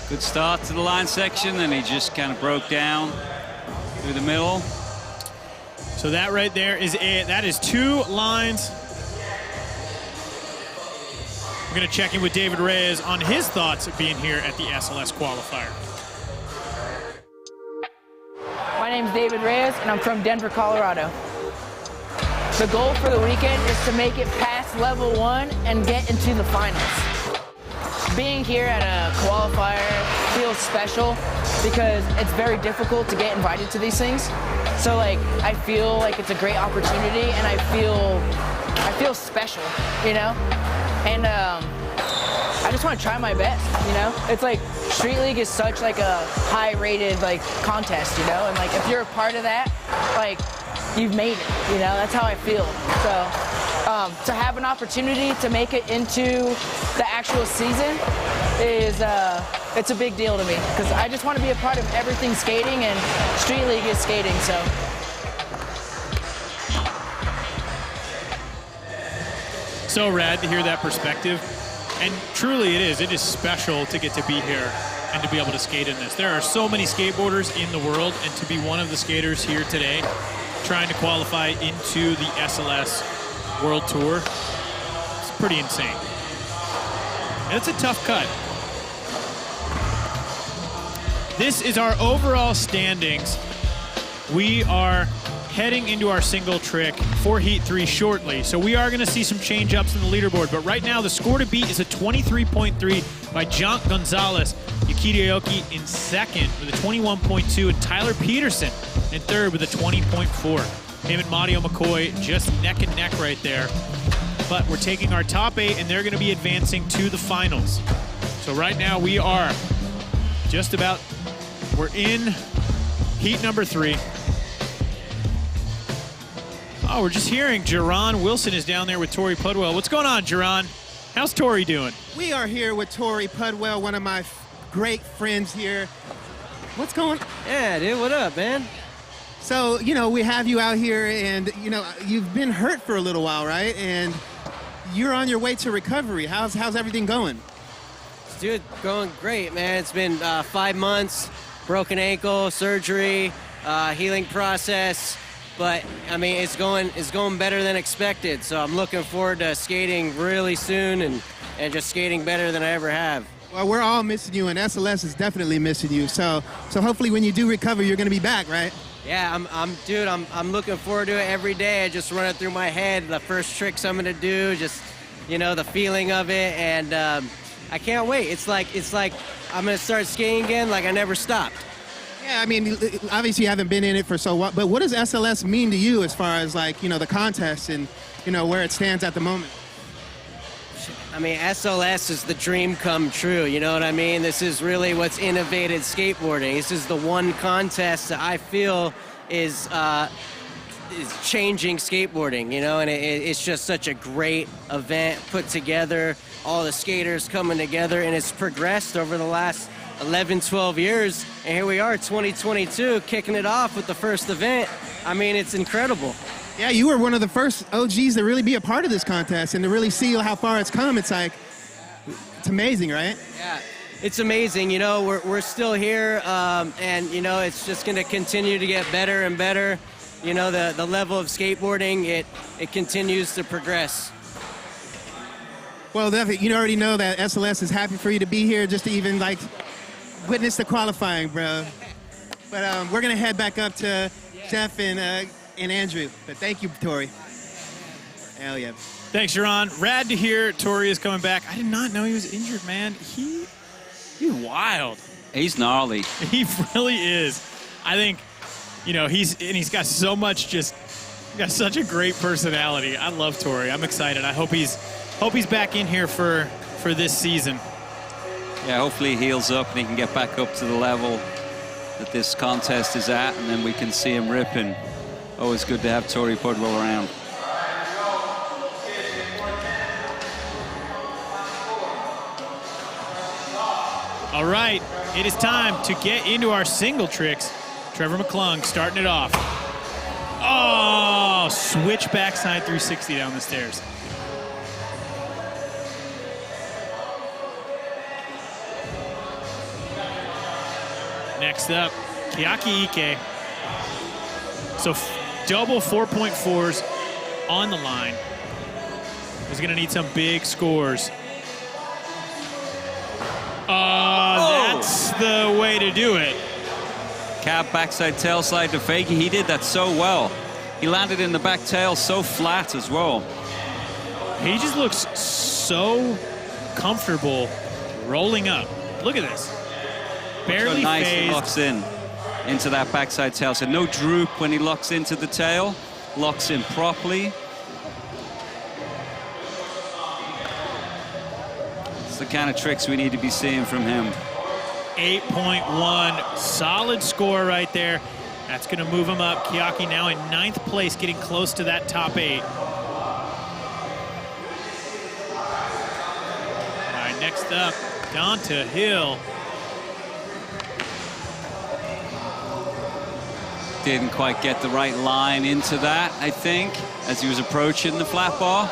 Good start to the line section, and he just kind of broke down through the middle. So that right there is it. That is 2 lines. I'm going to check in with David Reyes on his thoughts of being here at the SLS Qualifier. My name's David Reyes, and I'm from Denver, Colorado. The goal for the weekend is to make it past level 1 and get into the finals. Being here at a qualifier feels special because it's very difficult to get invited to these things. So like, I feel like it's a great opportunity, and I feel special, you know? And I just want to try my best, you know? It's like, Street League is such like a high-rated like contest, you know? And like, if you're a part of that, like, you've made it, you know? That's how I feel. So to have an opportunity to make it into the actual season is, it's a big deal to me, because I just want to be a part of everything skating, and Street League is skating, so. So rad to hear that perspective. And truly it is special to get to be here and to be able to skate in this. There are so many skateboarders in the world, and to be one of the skaters here today trying to qualify into the SLS World Tour, it's pretty insane. And it's a tough cut. This is our overall standings. We are heading into our single trick for Heat 3 shortly. So we are going to see some change-ups in the leaderboard. But right now, the score to beat is a 23.3 by Jonk Gonzalez. Yukita Aoki in second with a 21.2, and Tyler Peterson in third with a 20.4. Him and Mario McCoy just neck and neck right there. But we're taking our top 8, and they're going to be advancing to the finals. So right now, we are just about, we're in heat number 3. Oh, we're just hearing Jerron Wilson is down there with Tori Pudwell. What's going on, Jerron? How's Tori doing? We are here with Tori Pudwell, one of my great friends here. What's going on? Yeah, dude, what up, man? So, you know, we have you out here, and, you know, you've been hurt for a little while, right? And you're on your way to recovery. How's everything going? Dude, going great, man. It's been 5 months, broken ankle, surgery, healing process. But I mean, it's going better than expected. So I'm looking forward to skating really soon and just skating better than I ever have. Well, we're all missing you, and SLS is definitely missing you. So hopefully when you do recover, you're going to be back, right? Yeah, I'm looking forward to it every day. I just run it through my head, the first tricks I'm going to do, just, you know, the feeling of it, and I can't wait. It's like I'm going to start skating again like I never stopped. Yeah, I mean, obviously you haven't been in it for so long, but what does SLS mean to you as far as, like, you know, the contest and, you know, where it stands at the moment? I mean, SLS is the dream come true, you know what I mean? This is really what's innovated skateboarding. This is the one contest that I feel is changing skateboarding, you know, and it's just such a great event put together, all the skaters coming together, and it's progressed over the last 11, 12 years, and here we are, 2022, kicking it off with the first event. I mean, it's incredible. Yeah, you were one of the first OGs to really be a part of this contest and to really see how far it's come. It's like, it's amazing, right? Yeah, it's amazing. You know, we're still here, and, you know, it's just going to continue to get better and better. You know, the level of skateboarding, it continues to progress. Well, definitely, you already know that SLS is happy for you to be here, just to even, like, witness the qualifying, bro. But we're going to head back up to Jeff and Andrew. But thank you, Tori. Hell yeah. Thanks, Jerron. Rad to hear Tori is coming back. I did not know he was injured, man. He's wild. He's gnarly. He really is. I think, you know, he's got so much got such a great personality. I love Tori. I'm excited. I hope he's back in here for this season. Yeah, hopefully he heals up and he can get back up to the level that this contest is at, and then we can see him ripping. Always good to have Tori Pudwell around. All right, it is time to get into our single tricks. Trevor McClung starting it off. Oh, switch backside 360 down the stairs. Next up, Keaki Ike. So double 4.4s on the line. He's gonna need some big scores. That's the way to do it. Cab backside tail slide to fakie. He did that so well. He landed in the back tail so flat as well. He just looks so comfortable rolling up. Look at this. Barely nice he phased. locks in into that backside tail. So no droop when he locks into the tail. Locks in properly. It's the kind of tricks we need to be seeing from him. 8.1, solid score right there. That's going to move him up. Kiyaki now in 9th place, getting close to that top 8. All right, next up, Donta Hill. Didn't quite get the right line into that, I think, as he was approaching the flat bar.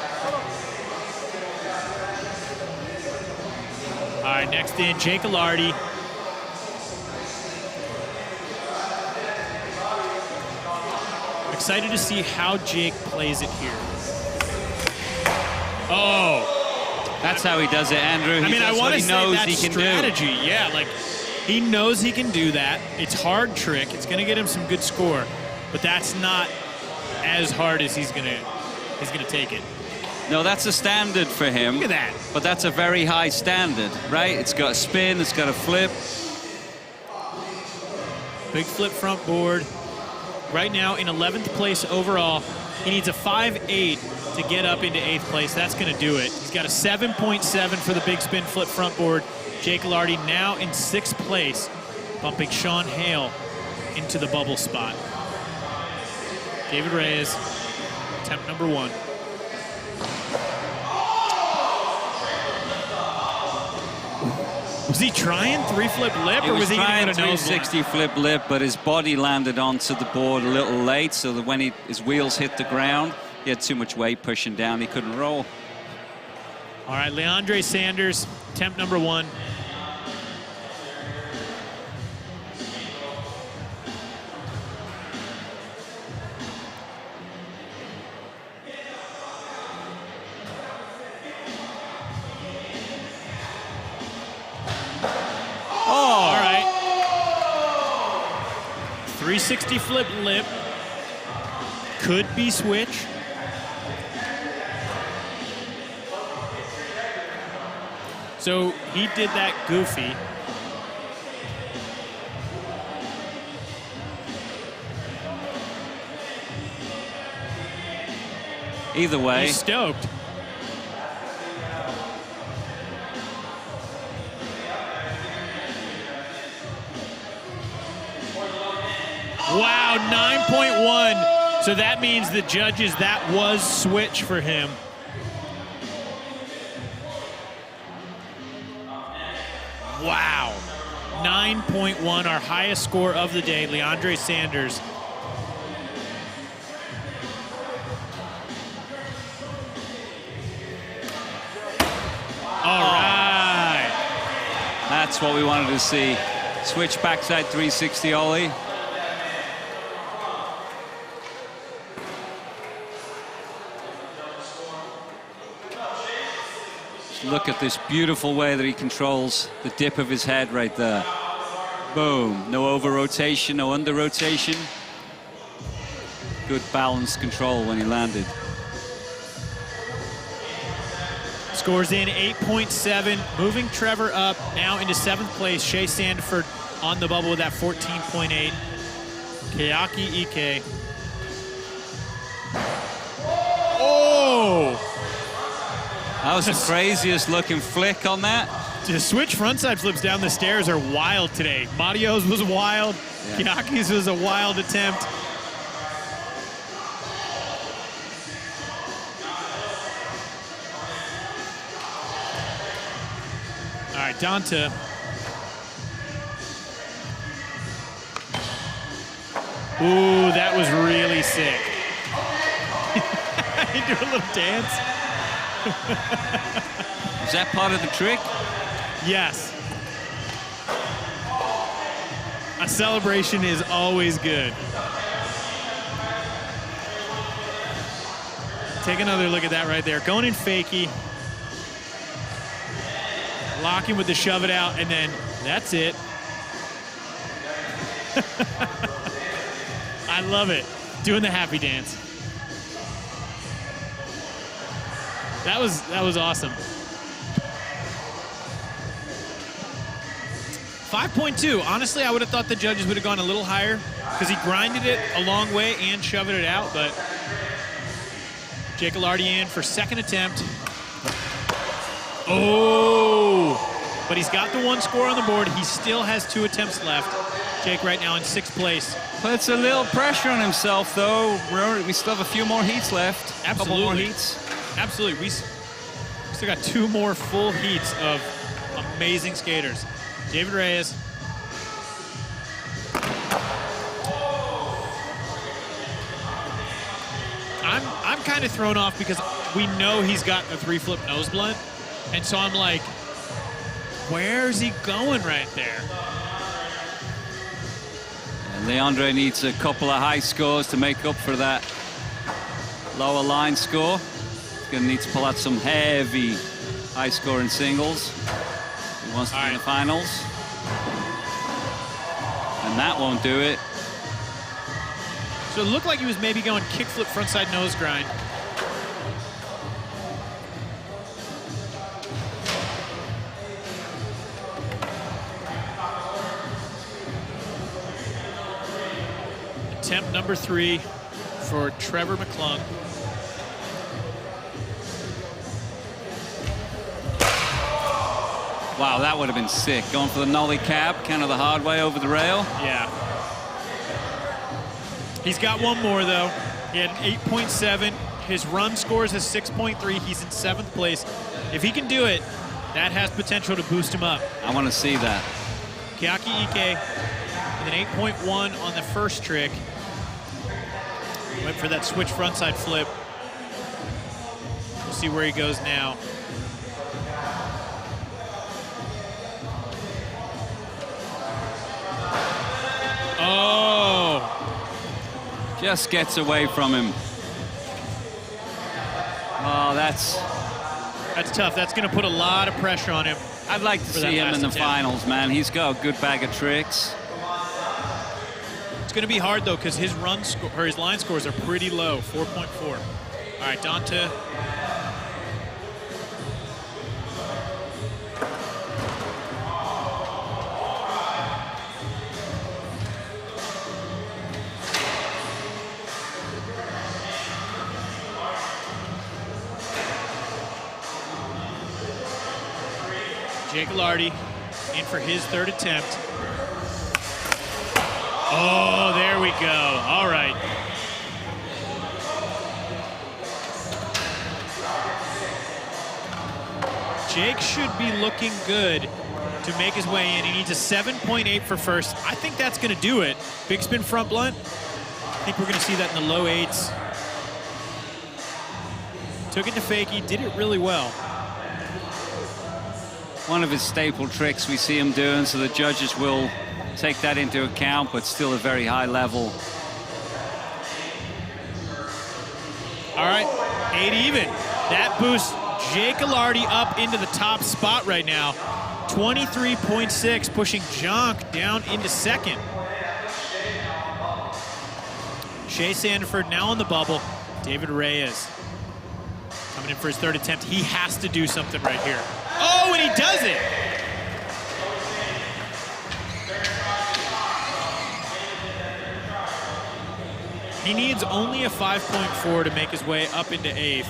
All right, next in, Jake Alardi. Excited to see how Jake plays it here. Oh. That's how he does it, Andrew. I mean, I want to say that strategy. Do. Yeah, like he knows he can do that. It's a hard trick. It's going to get him some good score, but that's not as hard as he's going to take it. No, that's a standard for him. Look at that. But that's a very high standard, right? It's got a spin, it's got a flip. Big flip front board. Right now in 11th place overall. He needs a 5.8 to get up into 8th place. That's going to do it. He's got a 7.7 for the big spin flip front board. Jake Alardi now in 6th place, bumping Sean Hale into the bubble spot. David Reyes, attempt number 1. Was he trying 3-flip lip, or was he trying going to go to 360 flip lip, but his body landed onto the board a little late, so that when his wheels hit the ground, he had too much weight pushing down. He couldn't roll. All right, Leandre Sanders, attempt number 1. All right. 360 flip lip. Could be switch. So he did that goofy. Either way. He's stoked. Wow, 9.1. So that means the judges, that was switch for him. Wow. 9.1, our highest score of the day, Leandre Sanders. All right. That's what we wanted to see. Switch backside 360 ollie. Look at this beautiful way that he controls the dip of his head right there. Boom. No over rotation, no under rotation. Good balanced control when he landed. Scores in 8.7, moving Trevor up now into 7th place. Shea Sandford on the bubble with that 14.8. Kiyaki Ike. Oh! That was the craziest looking flick on that. The switch frontside flips down the stairs are wild today. Mario's was wild. Yeah. Kiyaki's was a wild attempt. All right, Donta. Ooh, that was really sick. He do a little dance. Is that part of the trick? Yes. A celebration is always good. Take another look at that right there. Going in fakie. Locking with the shove it out, and then that's it. I love it. Doing the happy dance. That was awesome. 5.2. Honestly, I would have thought the judges would have gone a little higher because he grinded it a long way and shoved it out, but Jake Ilardi in for second attempt. Oh! But he's got the one score on the board. He still has 2 attempts left. Jake right now in 6th place. Puts a little pressure on himself, though. We still have a few more heats left. Absolutely. A couple more heats. Absolutely. We still got 2 more full heats of amazing skaters. David Reyes. I'm kind of thrown off because we know he's got a 3-flip nose blunt. And so I'm like, where's he going right there? And Leandre needs a couple of high scores to make up for that lower line score. He's going to need to pull out some heavy high scoring singles. He wants to be in the finals. And that won't do it. So it looked like he was maybe going kickflip frontside nose grind. Attempt number 3 for Trevor McClung. Wow, that would have been sick. Going for the nollie cab, kind of the hard way over the rail. Yeah. He's got one more, though. He had an 8.7. His run scores is 6.3. He's in 7th place. If he can do it, that has potential to boost him up. I want to see that. Keaki Ike with an 8.1 on the first trick. Went for that switch frontside flip. We'll see where he goes now. Oh! Just gets away from him. Oh, that's tough. That's going to put a lot of pressure on him. I'd like to see him in the finals, man. He's got a good bag of tricks. It's going to be hard, though, because his his line scores are pretty low, 4.4. All right, Dante. Jake Ilardi in for his 3rd attempt. Oh, there we go. All right. Jake should be looking good to make his way in. He needs a 7.8 for first. I think that's going to do it. Big spin front blunt. I think we're going to see that in the low 8s. Took it to fakie, did it really well. One of his staple tricks we see him doing, so the judges will take that into account, but still a very high level. All right, 8 even. That boosts Jake Ilardi up into the top spot right now. 23.6, pushing Jonk down into 2nd. Shea Sandiford now on the bubble. David Reyes coming in for his 3rd attempt. He has to do something right here. Oh, and he does it! He needs only a 5.4 to make his way up into 8th,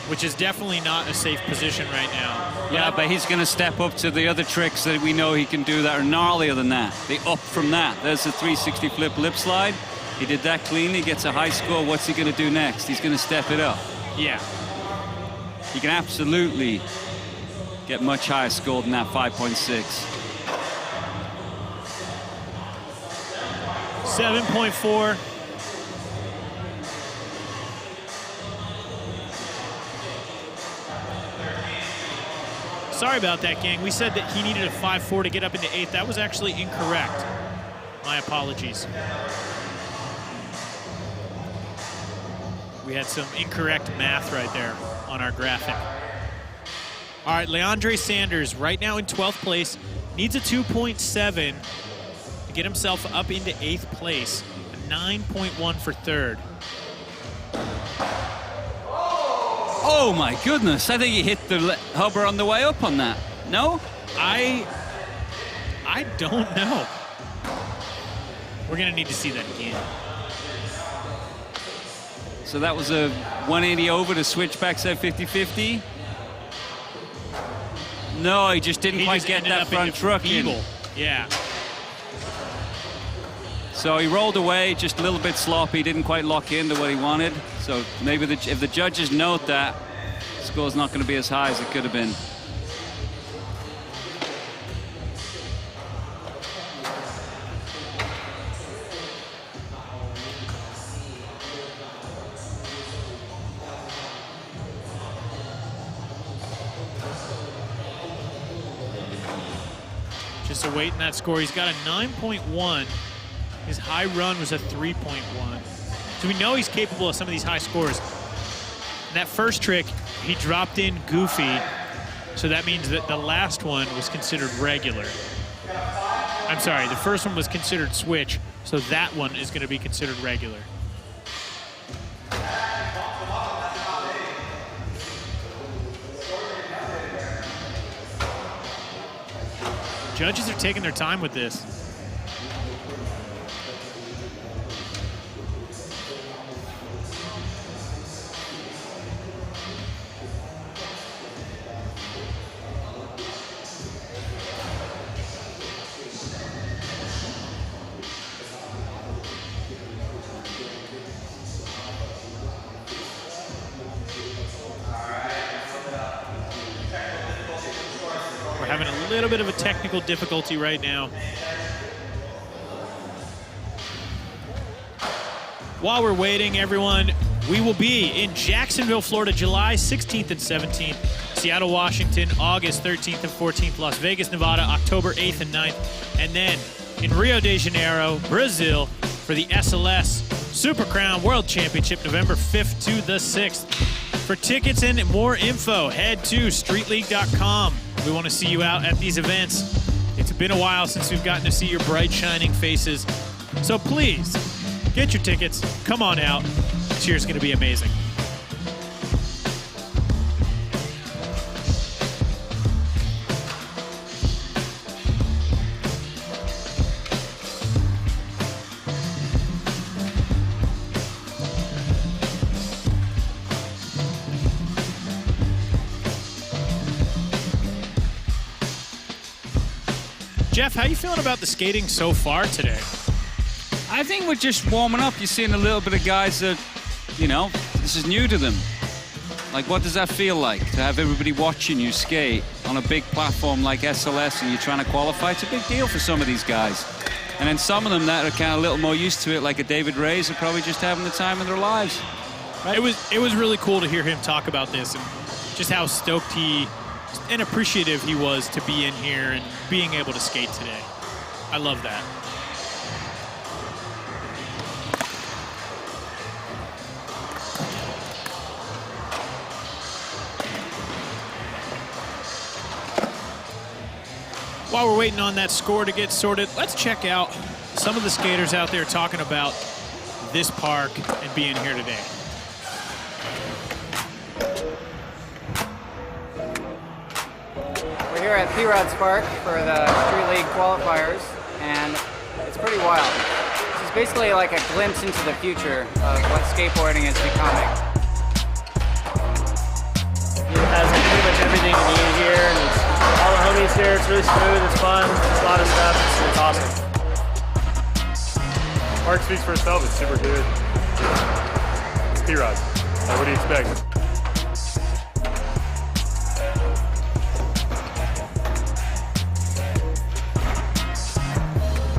which is definitely not a safe position right now. Yeah, but he's going to step up to the other tricks that we know he can do that are gnarlier than that. The up from that. There's the 360 flip lip slide. He did that cleanly, gets a high score. What's he going to do next? He's going to step it up. Yeah. He can absolutely get much higher score than that 5.6. 7.4. Sorry about that, gang. We said that he needed a 5.4 to get up into 8th. That was actually incorrect. My apologies. We had some incorrect math right there on our graphic. All right, Leandre Sanders right now in 12th place. Needs a 2.7 to get himself up into 8th place. A 9.1 for 3rd. Oh my goodness, I think he hit the hubber on the way up on that. No? I I don't know. We're going to need to see that again. So that was a 180 over to switch back to 50-50. No, he just didn't quite get that front truck in. Yeah. So he rolled away, just a little bit sloppy, didn't quite lock into what he wanted. So maybe if the judges note that, the score's not going to be as high as it could have been. Just awaiting that score. He's got a 9.1. His high run was a 3.1. So we know he's capable of some of these high scores. And that first trick, he dropped in goofy. So that means that the last one was considered regular. I'm sorry, the first one was considered switch. So that one is going to be considered regular. Judges are taking their time with this. Having a little bit of a technical difficulty right now. While we're waiting, everyone, we will be in Jacksonville, Florida, July 16th and 17th, Seattle, Washington, August 13th and 14th, Las Vegas, Nevada, October 8th and 9th, and then in Rio de Janeiro, Brazil, for the SLS Super Crown World Championship, November 5th to the 6th. For tickets and more info, head to streetleague.com. We want to see you out at these events. It's been a while since we've gotten to see your bright, shining faces. So please, get your tickets. Come on out. This year's going to be amazing. Jeff, how you feeling about the skating so far today? I think we're just warming up. You're seeing a little bit of guys that, you know, this is new to them. Like, what does that feel like to have everybody watching you skate on a big platform like SLS and you're trying to qualify? It's a big deal for some of these guys. And then some of them that are kind of a little more used to it, like a David Reyes, are probably just having the time of their lives. Right? It was really cool to hear him talk about this and just how stoked and appreciative he was to be in here and being able to skate today. I love that. While we're waiting on that score to get sorted, let's check out some of the skaters out there talking about this park and being here today. We're here at P-Rod's Park for the Street League qualifiers, and it's pretty wild. This is basically like a glimpse into the future of what skateboarding is becoming. It has pretty much everything you need here, and it's all the homies here. It's really smooth, it's fun, it's a lot of stuff, it's awesome. Park speaks for itself, it's super good. It's P-Rod. What do you expect?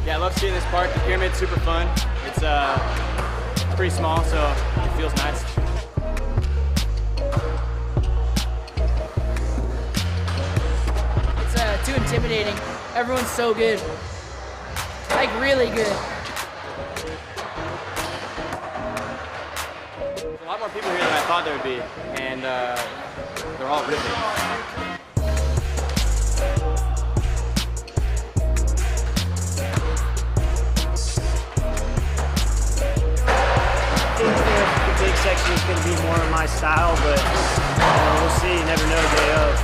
Yeah, I love seeing this park. The pyramid's super fun. It's pretty small, so it feels nice. It's too intimidating. Everyone's so good. Like, really good. There's a lot more people here than I thought there would be, and they're all ripping. The big section is going to be more of my style, but we'll see. You never know day of.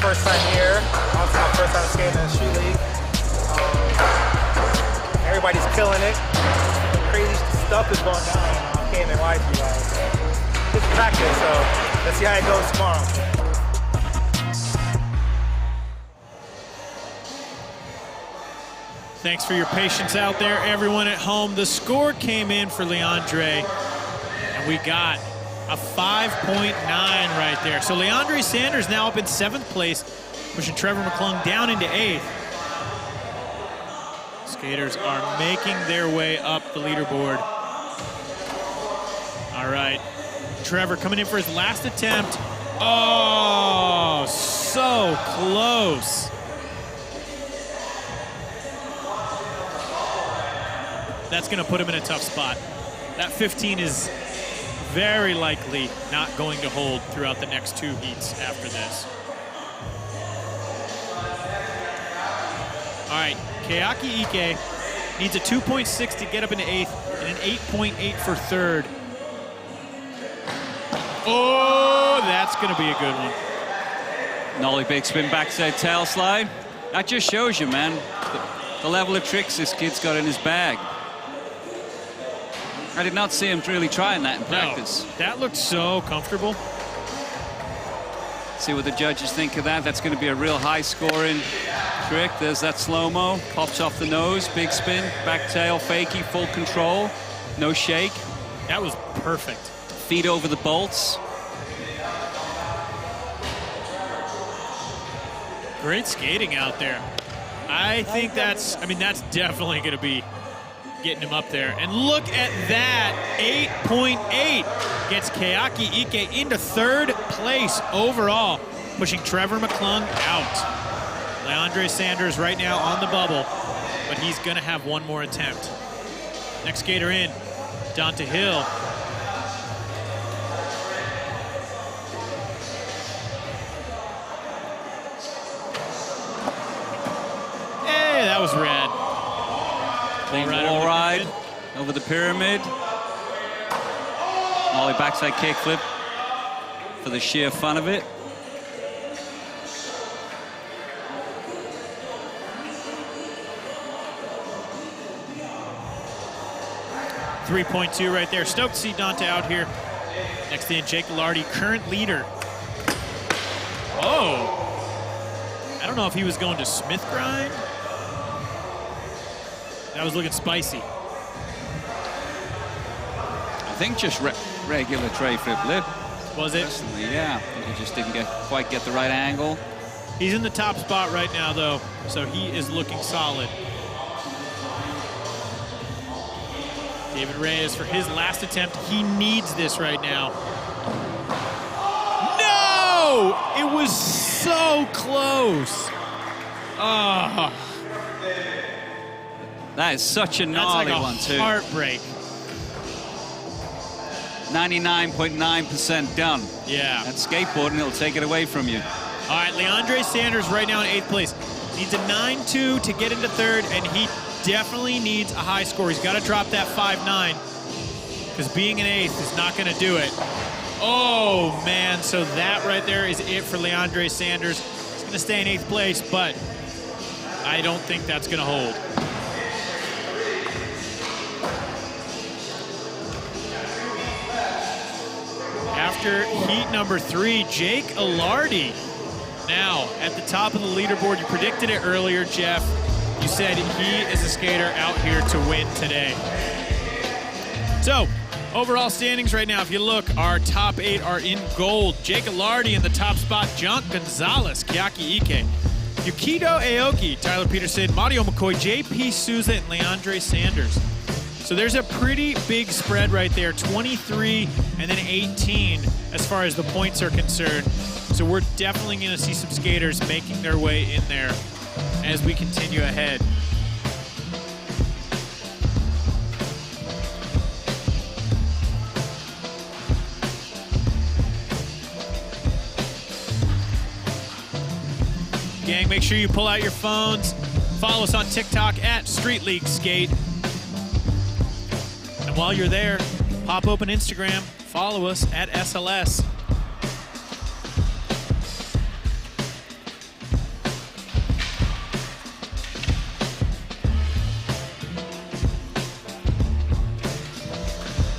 first time here. Also my first time skating in the Street League. Everybody's killing it. Crazy stuff is going down. I can't even lie to you guys. It's practice, so let's see how it goes tomorrow. Thanks for your patience out there, everyone at home. The score came in for Leandre, and we got a 5.9 right there. So Leandre Sanders now up in 7th place, pushing Trevor McClung down into 8th. Skaters are making their way up the leaderboard. All right, Trevor coming in for his last attempt. Oh, so close. That's gonna put him in a tough spot. That 15 is very likely not going to hold throughout the next 2 heats after this. All right, Keaki Ike needs a 2.6 to get up into 8th and an 8.8 for 3rd. Oh, that's gonna be a good one. Nollie big spin backside tail slide. That just shows you, man, the level of tricks this kid's got in his bag. I did not see him really trying that in practice. No, that looked so comfortable. See what the judges think of that. That's going to be a real high-scoring trick. There's that slow-mo. Pops off the nose, big spin, back tail, fakie, full control, no shake. That was perfect. Feet over the bolts. Great skating out there. I think that's definitely going to be getting him up there. And look at that, 8.8 gets Keaki Ike into 3rd place overall, pushing Trevor McClung out. Leandre Sanders right now on the bubble, but he's gonna have one more attempt. Next skater in, Dante Hill. Hey, that was rad. Clean wall ride over the pyramid. Ollie backside kickflip for the sheer fun of it. .3.2 right there. Stoked to see Dante out here. Next in, Jake Lardy, current leader. Oh! I don't know if he was going to Smith grind. That was looking spicy. I think just regular tray flip lip. Was it? Personally, yeah. I think he just didn't quite get the right angle. He's in the top spot right now, though, so he is looking solid. David Reyes for his last attempt. He needs this right now. No! It was so close. Oh. That is such a gnarly one, too. Heartbreak. 99.9% done. Yeah. That's skateboarding, it'll take it away from you. All right, Leandre Sanders right now in 8th place. Needs a 9.2 to get into 3rd, and he definitely needs a high score. He's got to drop that 5.9, because being an 8th is not going to do it. Oh, man, so that right there is it for Leandre Sanders. He's going to stay in 8th place, but I don't think that's going to hold. After heat number 3, Jake Ilardi now at the top of the leaderboard. You predicted it earlier, Jeff. You said he is a skater out here to win today. So, overall standings right now, if you look, our top 8 are in gold. Jake Ilardi in the top spot, John Gonzalez, Keaki Ike, Yukito Aoki, Tyler Peterson, Mario McCoy, JP Souza, and Leandre Sanders. So there's a pretty big spread right there, 23 and then 18 as far as the points are concerned. So we're definitely going to see some skaters making their way in there as we continue ahead. Gang, make sure you pull out your phones. Follow us on TikTok at Street League Skate. And while you're there, pop open Instagram, follow us at SLS.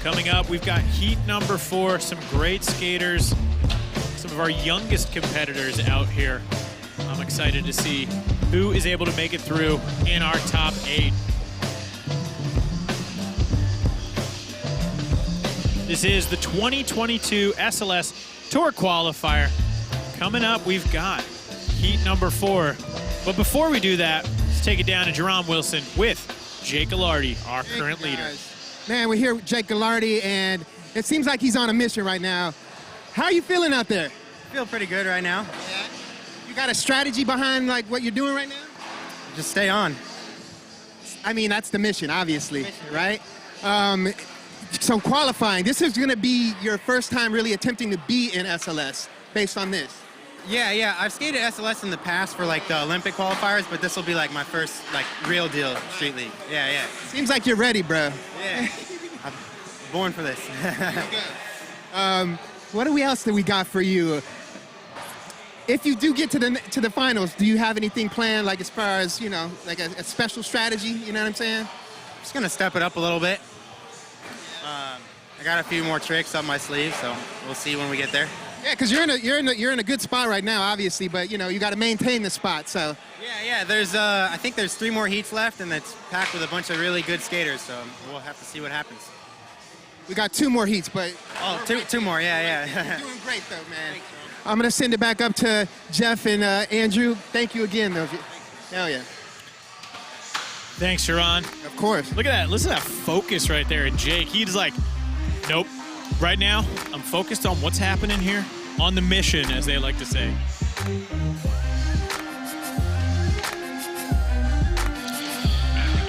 Coming up, we've got heat number 4, some great skaters, some of our youngest competitors out here. I'm excited to see who is able to make it through in our top 8. This is the 2022 SLS Tour Qualifier. Coming up, we've got heat number 4. But before we do that, let's take it down to Jerome Wilson with Jake Ghilardi, our current leader. Man, we're here with Jake Ghilardi, and it seems like he's on a mission right now. How are you feeling out there? I feel pretty good right now. Yeah. You got a strategy behind like what you're doing right now? Just stay on. I mean, that's the mission, obviously, right? So qualifying, this is going to be your first time really attempting to be in SLS based on this. Yeah, I've skated SLS in the past for like the Olympic qualifiers, but this will be like my first like real deal street league. Yeah. Seems like you're ready, bro. Yeah, I'm born for this. What else do we got for you? If you do get to the finals, do you have anything planned, like as far as, you know, like a special strategy? You know what I'm saying? Just gonna step it up a little bit. I got a few more tricks up my sleeve, so we'll see when we get there. Yeah, because you're in a good spot right now, obviously, but you know you got to maintain the spot. So. Yeah. There's I think there's 3 more heats left, and it's packed with a bunch of really good skaters. So we'll have to see what happens. We got 2 more heats, but. Oh, two more. Yeah. You're doing great though, man. I'm gonna send it back up to Jeff and Andrew. Thank you again, though. Hell yeah. Thanks, Sharon. Of course. Look at that. Listen to that focus right there. And Jake, he's like, nope. Right now, I'm focused on what's happening here, on the mission, as they like to say.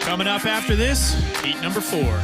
Coming up after this, heat number 4.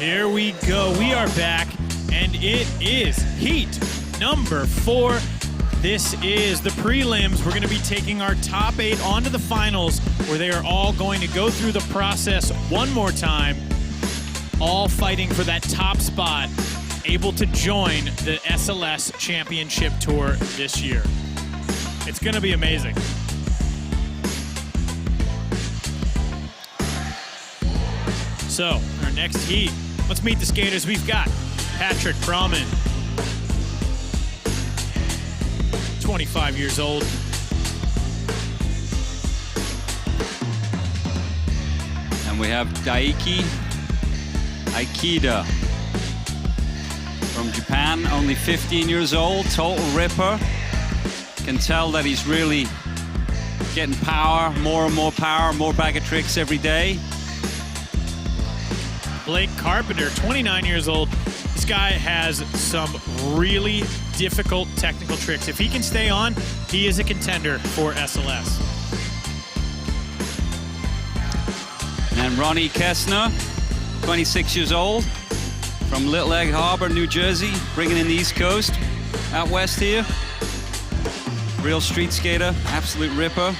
Here we go. We are back, and it is heat number 4. This is the prelims. We're going to be taking our top 8 onto the finals, where they are all going to go through the process one more time, all fighting for that top spot, able to join the SLS Championship Tour this year. It's going to be amazing. So, our next heat, let's meet the skaters. We've got Patrick Brahman, 25 years old. And we have Daiki Aikida from Japan, only 15 years old, total ripper. Can tell that he's really getting power, more and more power, more bag of tricks every day. Blake Carpenter, 29 years old. This guy has some really difficult technical tricks. If he can stay on, he is a contender for SLS. And Ronnie Kessner, 26 years old, from Little Egg Harbor, New Jersey, bringing in the East Coast, out west here. Real street skater, absolute ripper.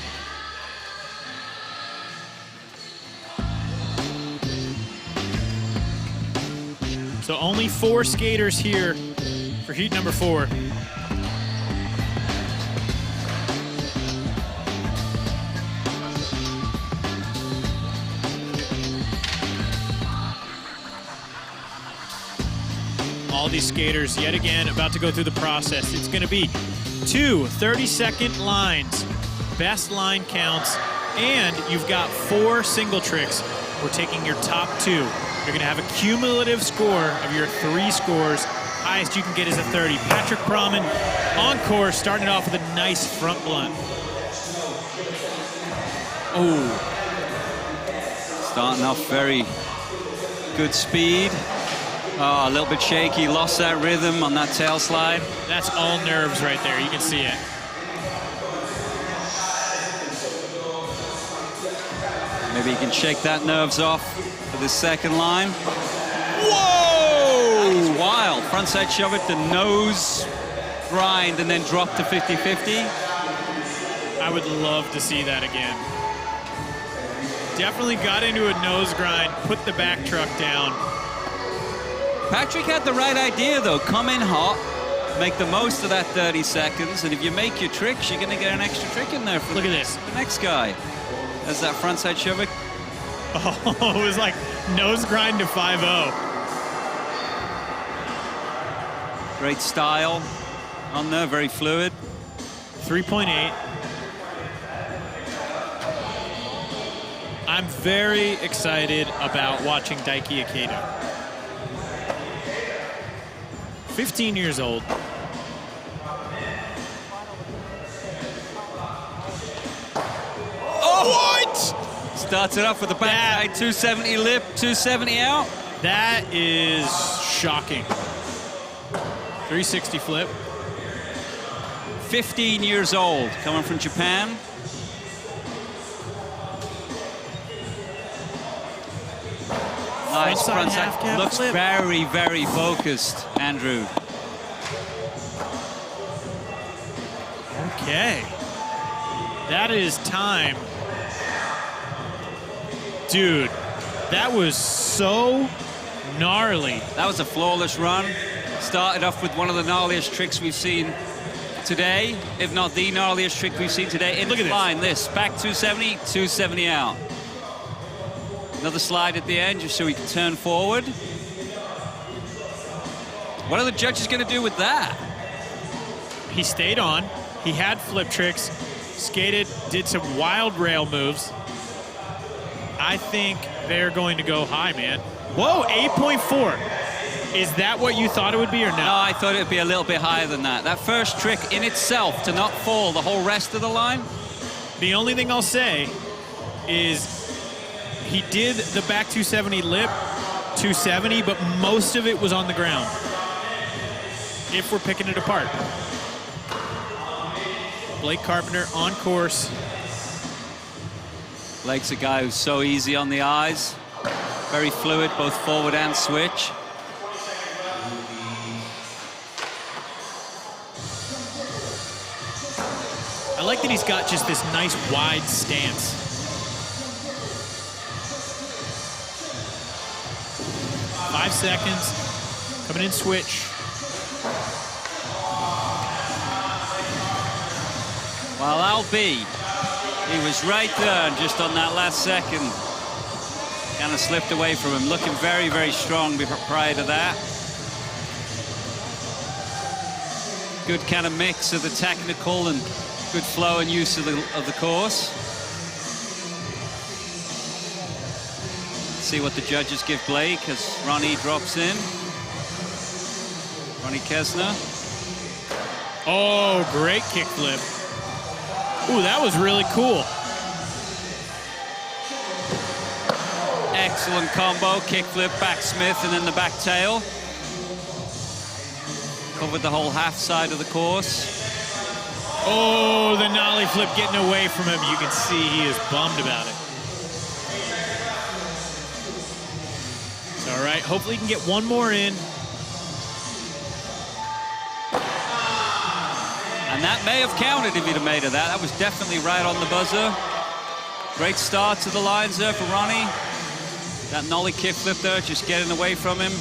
So only 4 skaters here for heat number 4. All these skaters, yet again, about to go through the process. It's going to be 2 30-second lines, best line counts, and you've got 4 single tricks. We're taking your top 2. You're going to have a cumulative score of your 3 scores. Highest you can get is a 30. Patrick Brahman on course, starting it off with a nice front blunt. Oh, starting off very good speed. Oh, a little bit shaky, lost that rhythm on that tail slide. That's all nerves right there, you can see it. Maybe he can shake that nerves off for the second line. Whoa! That was wild. Frontside shove it to nose grind and then drop to 50-50. I would love to see that again. Definitely got into a nose grind, put the back truck down. Patrick had the right idea, though. Come in hot, make the most of that 30 seconds, and if you make your tricks, you're going to get an extra trick in there for Look at this. The next guy. There's that frontside shove it. Oh, it was like nose grind to 5-0. Great style on there, very fluid. 3.8. I'm very excited about watching Daiki Aikida. 15 years old. Oh, what? Starts it off with a backside 270 lip, 270 out. That is shocking. 360 flip. 15 years old, coming from Japan. Nice frontside. Looks very, very focused, Andrew. Okay. That is time. Dude, that was so gnarly. That was a flawless run. Started off with one of the gnarliest tricks we've seen today, if not the gnarliest trick we've seen today. Look at line, this. Back 270, 270 out. Another slide at the end just so he can turn forward. What are the judges going to do with that? He stayed on. He had flip tricks, skated, did some wild rail moves. I think they're going to go high, man. Whoa, 8.4. Is that what you thought it would be or no? No, I thought it would be a little bit higher than that. That first trick in itself, to not fall the whole rest of the line. The only thing I'll say is he did the back 270 lip, 270, but most of it was on the ground, if we're picking it apart. Blake Carpenter on course. Blake's a guy who's so easy on the eyes. Very fluid, both forward and switch. I like that he's got just this nice wide stance. Five seconds, coming in switch. Well, I'll be. He was right there just on that last second. Kind of slipped away from him, looking very, very strong prior to that. Good kind of mix of the technical and good flow and use of the course. See what the judges give Blake as Ronnie drops in. Ronnie Kesner. Oh, great kickflip. Ooh, that was really cool. Excellent combo, kickflip, back Smith, and then the back tail. Covered the whole half side of the course. Oh, the nollie flip getting away from him. You can see he is bummed about it. It's all right. Hopefully he can get one more in. And that may have counted if he'd have made it that. That was definitely right on the buzzer. Great start to the lines there for Ronnie. That nollie kickflip there, just getting away from him.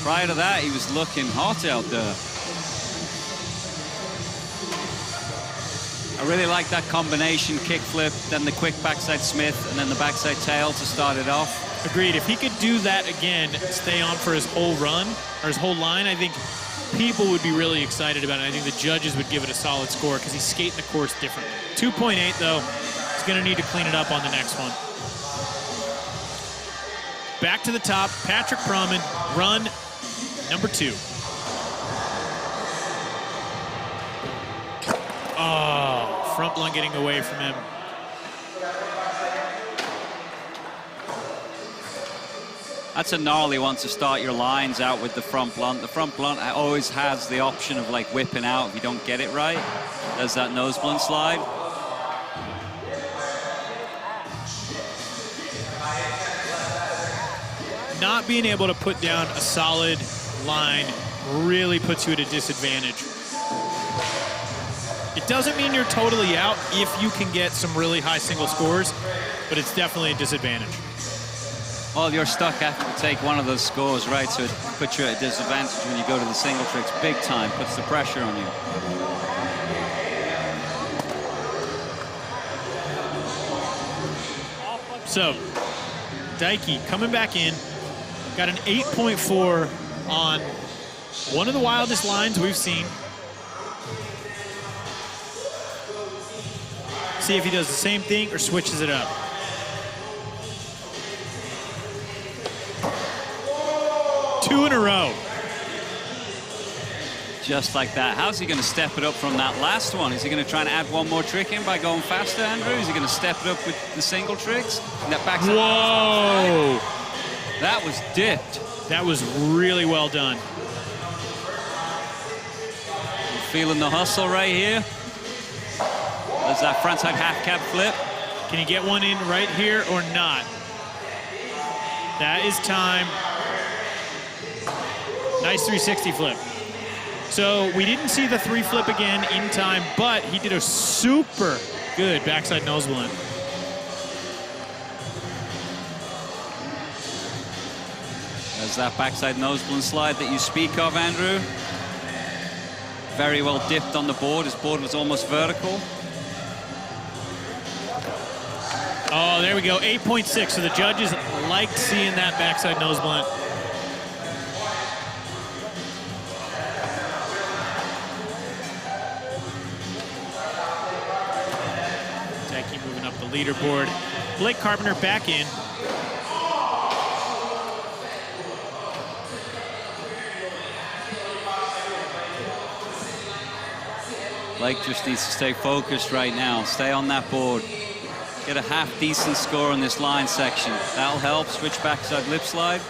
Prior to that, he was looking hot out there. I really like that combination, kickflip, then the quick backside Smith, and then the backside tail to start it off. Agreed. If he could do that again, stay on for his whole run, or his whole line, I think people would be really excited about it. I think the judges would give it a solid score because he's skating the course differently. 2.8, though. He's going to need to clean it up on the next one. Back to the top, Patrick Proman, run number 2. Oh, front blunt getting away from him. That's a gnarly one to start your lines out with the front blunt. The front blunt always has the option of like whipping out if you don't get it right. Does that nose blunt slide. Not being able to put down a solid line really puts you at a disadvantage. It doesn't mean you're totally out if you can get some really high single scores, but it's definitely a disadvantage. Well, you're stuck having to take one of those scores, right? So it puts you at a disadvantage when you go to the single tricks big time, puts the pressure on you. So, Dykey coming back in, got an 8.4 on one of the wildest lines we've seen. See if he does the same thing or switches it up. Two in a row. Just like that. How's he going to step it up from that last one? Is he going to try and add one more trick in by going faster, Andrew? Is he going to step it up with the single tricks? And that backside. Whoa! That was dipped. That was really well done. You're feeling the hustle right here. There's that frontside half cab flip. Can he get one in right here or not? That is time. Nice 360 flip. So we didn't see the 3 flip again in time, but he did a super good backside nose blunt. There's that backside nose blunt slide that you speak of, Andrew. Very well dipped on the board. His board was almost vertical. Oh, there we go, 8.6. So the judges liked seeing that backside nose blunt. Dykey moving up the leaderboard. Blake Carpenter back in. Blake just needs to stay focused right now. Stay on that board. Get a half decent score on this line section. That'll help. Switch backside lip slide.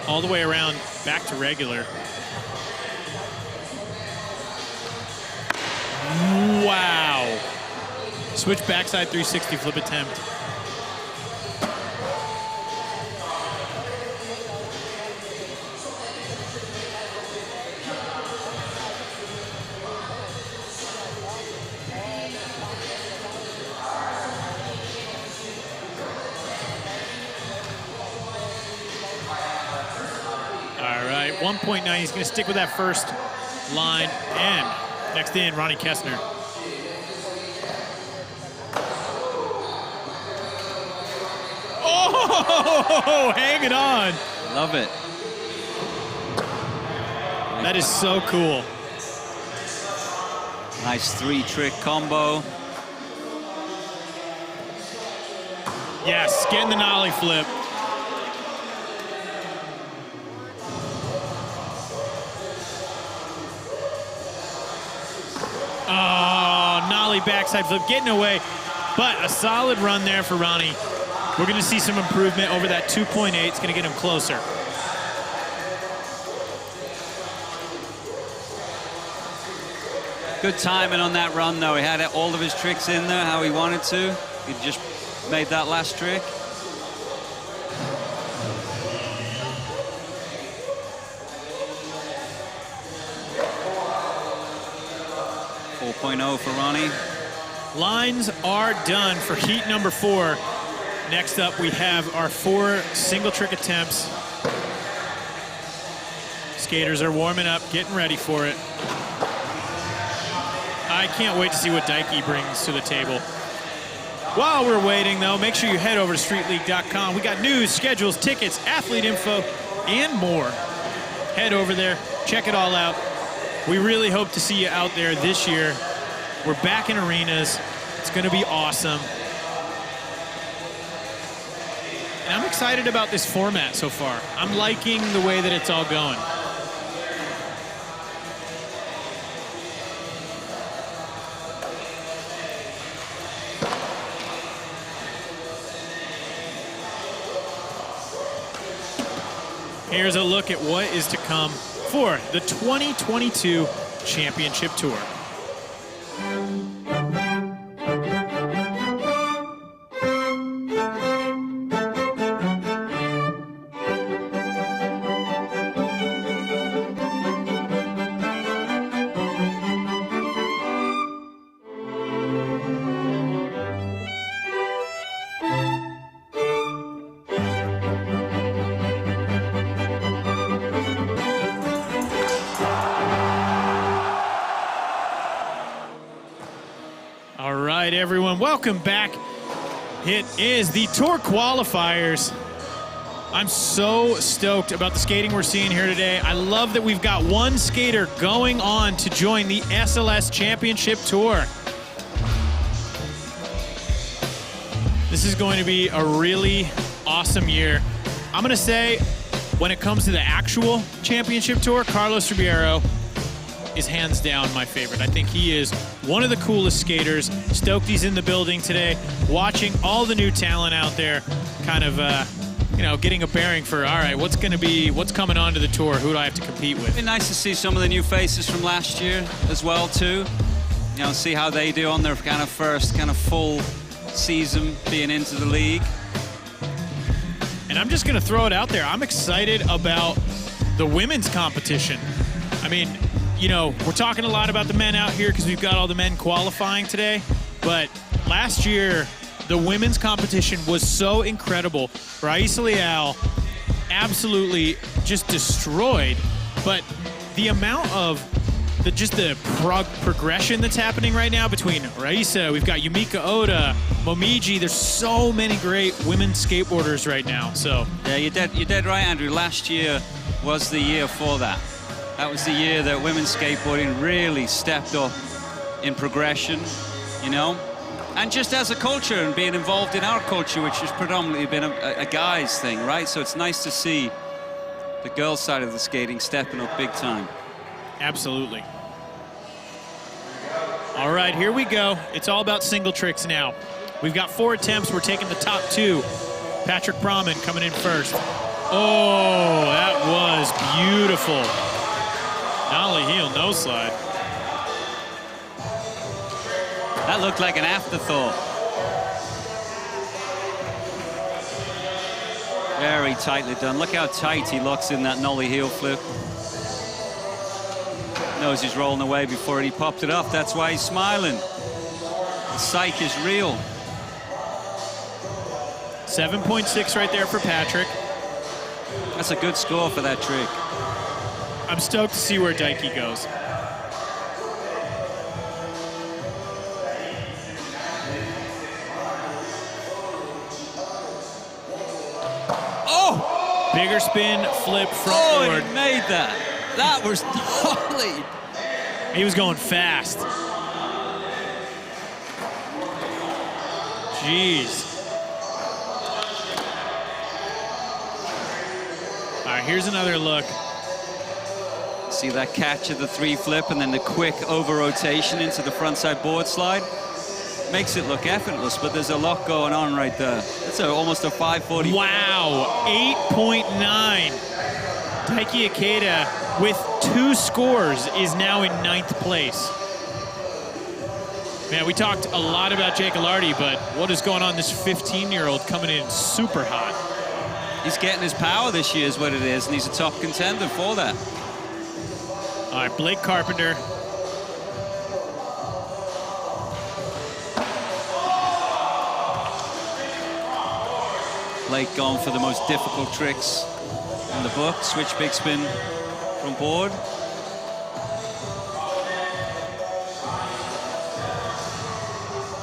All the way around, back to regular. Wow. Switch backside 360 flip attempt. 1.9. He's going to stick with that first line. And next in, Ronnie Kessner. Oh, hanging on. Love it. That is so cool. Nice 3-trick combo. Yes, getting the nollie flip. Oh, nollie backside flip, getting away. But a solid run there for Ronnie. We're going to see some improvement over that 2.8. It's going to get him closer. Good timing on that run, though. He had all of his tricks in there how he wanted to. He just made that last trick. .4 for Ronnie. Lines are done for heat number 4. Next up, we have our 4 single trick attempts. Skaters are warming up, getting ready for it. I can't wait to see what Dikey brings to the table. While we're waiting, though, make sure you head over to streetleague.com. We got news, schedules, tickets, athlete info, and more. Head over there, check it all out. We really hope to see you out there this year. We're back in arenas. It's going to be awesome. And I'm excited about this format so far. I'm liking the way that it's all going. Here's a look at what is to come for the 2022 Championship Tour. Everyone, welcome back. It is the Tour Qualifiers. I'm so stoked about the skating we're seeing here today. I love that we've got one skater going on to join the SLS Championship Tour. This is going to be a really awesome year. I'm going to say, when it comes to the actual championship tour, Carlos Ribeiro is hands down my favorite. I think he is one of the coolest skaters. Stoked he's in the building today, watching all the new talent out there, kind of, you know, getting a bearing for, all right, what's coming onto the tour? Who do I have to compete with? It'd be nice to see some of the new faces from last year as well, too. You know, see how they do on their kind of first kind of full season being into the league. And I'm just going to throw it out there. I'm excited about the women's competition. I mean, you know, we're talking a lot about the men out here because we've got all the men qualifying today. But last year, the women's competition was so incredible. Raisa Leal absolutely just destroyed. But the amount of the progression that's happening right now between Raisa, we've got Yumika Oda, Momiji. There's so many great women skateboarders right now. So yeah, you're dead right, Andrew. Last year was the year for that. That was the year that women's skateboarding really stepped up in progression, you know? And just as a culture and being involved in our culture, which has predominantly been a guy's thing, right? So it's nice to see the girls' side of the skating stepping up big time. Absolutely. All right, here we go. It's all about single tricks now. We've got 4 attempts. We're taking the top 2. Patrick Brahman coming in first. Oh, that was beautiful. Nollie heel, no slide. That looked like an afterthought. Very tightly done. Look how tight he looks in that nollie heel flip. Knows he's rolling away before he popped it up. That's why he's smiling. The psych is real. 7.6 right there for Patrick. That's a good score for that trick. I'm stoked to see where Daiki goes. Oh! Bigger spin, flip, front board. He made that. That was gnarly. He was going fast. Jeez. All right, here's another look. See that catch of the 3 flip and then the quick over rotation into the frontside board slide? Makes it look effortless, but there's a lot going on right there. That's almost a 540. Wow, 8.9. Daiki Ikeda with 2 scores is now in 9th place. Man, we talked a lot about Jake Alardi, but what is going on? This 15-year-old coming in super hot. He's getting his power this year is what it is, and he's a top contender for that. All right, Blake Carpenter. Blake going for the most difficult tricks in the book. Switch big spin from board.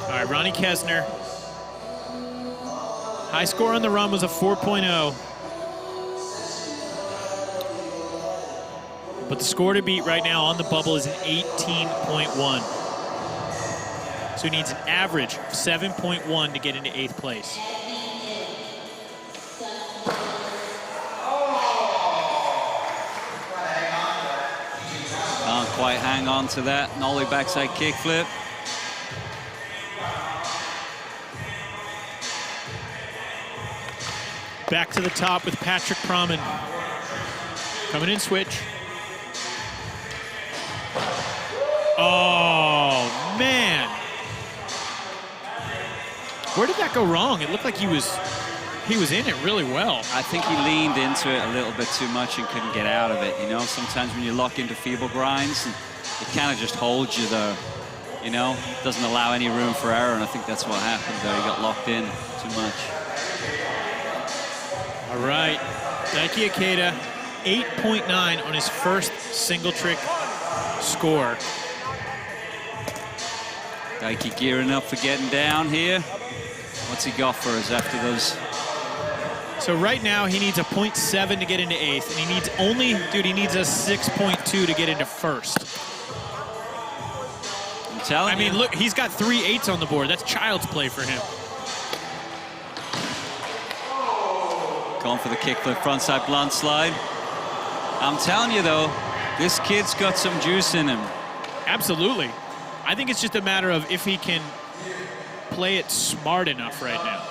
All right, Ronnie Kessner. High score on the run was a 4.0. But the score to beat right now on the bubble is an 18.1. So he needs an average of 7.1 to get into 8th place. Can't quite hang on to that. Nollie backside kickflip. Back to the top with Patrick Proman. Coming in switch. Oh, man. Where did that go wrong? It looked like he was in it really well. I think he leaned into it a little bit too much and couldn't get out of it, you know? Sometimes when you lock into feeble grinds, it kind of just holds you there, you know? Doesn't allow any room for error, and I think that's what happened there. He got locked in too much. All right, Daiki Ikeda, 8.9 on his first single trick score. Daiki gearing up for getting down here. What's he got for us after those? So right now he needs a 0.7 to get into 8th, and he needs he needs a 6.2 to get into 1st. I'm telling you. I mean, look, he's got 3 8s on the board. That's child's play for him. Going for the kickflip frontside blunt slide. I'm telling you though, this kid's got some juice in him. Absolutely. I think it's just a matter of if he can play it smart enough right now.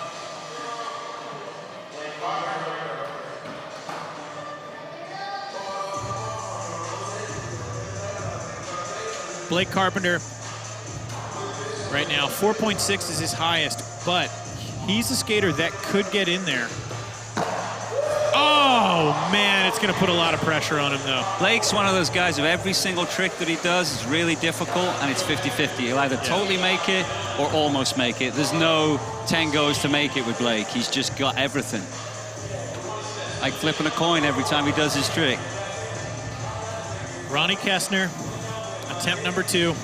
Blake Carpenter, right now, 4.6 is his highest, but he's a skater that could get in there. Oh, man, it's going to put a lot of pressure on him, though. Blake's one of those guys of every single trick that he does is really difficult, and it's 50-50. He'll either totally make it or almost make it. There's no 10 goes to make it with Blake. He's just got everything. Like flipping a coin every time he does his trick. Ronnie Kessner, attempt number 2.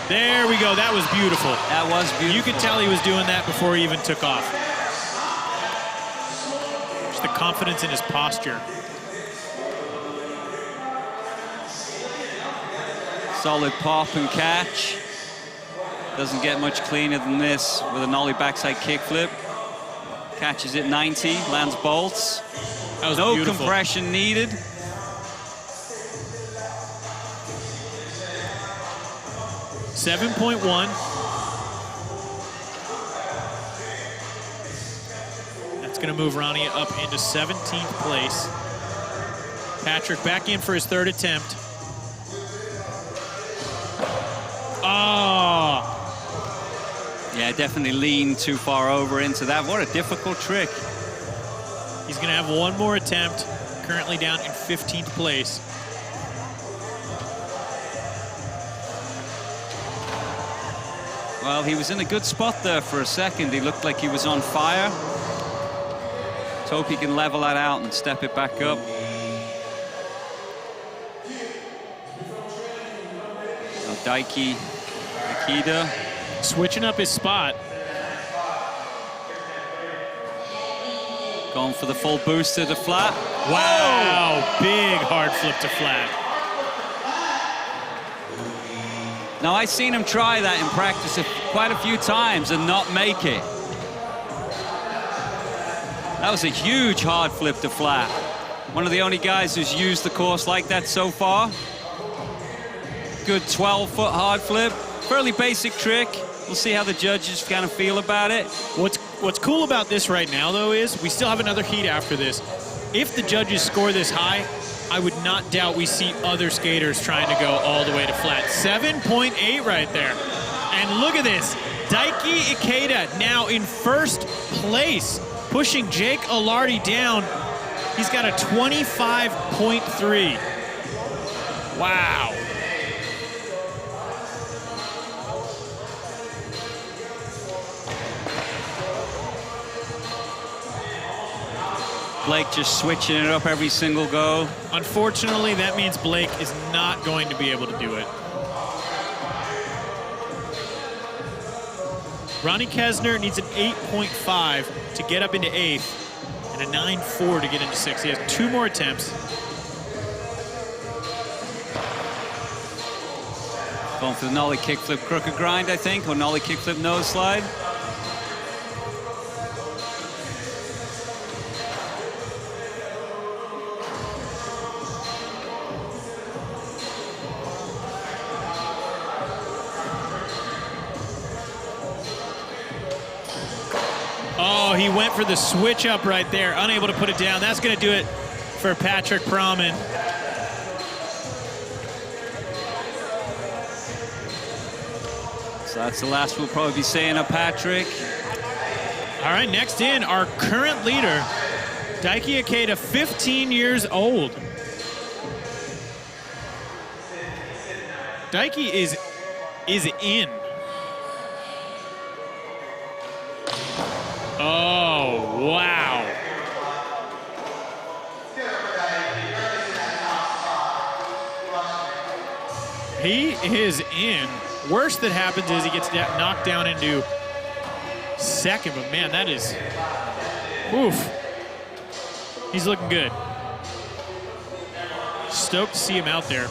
There we go. That was beautiful. That was beautiful. You could tell he was doing that before he even took off. Just the confidence in his posture. Solid pop and catch. Doesn't get much cleaner than this with a nollie backside kickflip. Catches it 90, lands bolts. That was no beautiful. Compression needed. $7.1. That's going to move Ronnie up into 17th place. Patrick back in for his 3rd attempt. Oh. Yeah, definitely leaned too far over into that. What a difficult trick. He's going to have one more attempt, currently down in 15th place. Well, he was in a good spot there for a second. He looked like he was on fire. Let's hope he can level that out and step it back up. Daiki Ikeda. Switching up his spot. Going for the full boost to the flat. Wow, big hard flip to flat. Now, I've seen him try that in practice quite a few times and not make it. That was a huge hard flip to flat. One of the only guys who's used the course like that so far. Good 12-foot hard flip. Fairly basic trick. We'll see how the judges kind of feel about it. What's cool about this right now, though, is we still have another heat after this. If the judges score this high, I would not doubt we see other skaters trying to go all the way to flat. 7.8 right there. And look at this. Daiki Ikeda now in first place, pushing Jake Alardi down. He's got a 25.3. Wow. Blake just switching it up every single go. Unfortunately, that means Blake is not going to be able to do it. Ronnie Kesner needs an 8.5 to get up into 8th and a 9.4 to get into 6th. He has 2 more attempts. Going for the nollie kickflip crooked grind, I think, or nollie kickflip nose slide. Oh, he went for the switch up right there, unable to put it down. That's going to do it for Patrick Proman. So that's the last we'll probably be saying of Patrick. All right, next in, our current leader, Daiki Ikeda, 15 years old. Daiki is in. Oh, wow. He is in. Worst that happens is he gets knocked down into 2nd, but man, that is, oof. He's looking good. Stoked to see him out there.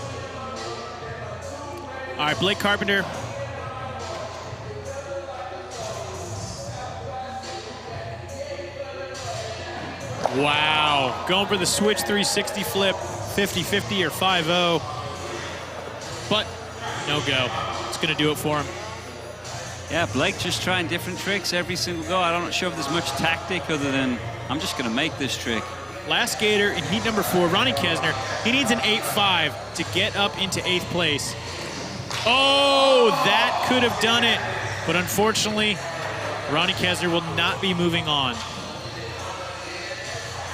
All right, Blake Carpenter. Wow, going for the switch 360 flip, 50-50 or 5-0, but no go. It's gonna do it for him. Yeah, Blake just trying different tricks every single go. I'm not sure if there's much tactic other than I'm just gonna make this trick. Last skater in heat number 4, Ronnie Kesner. He needs an 8.5 to get up into 8th place. Oh, that could have done it, but unfortunately, Ronnie Kesner will not be moving on.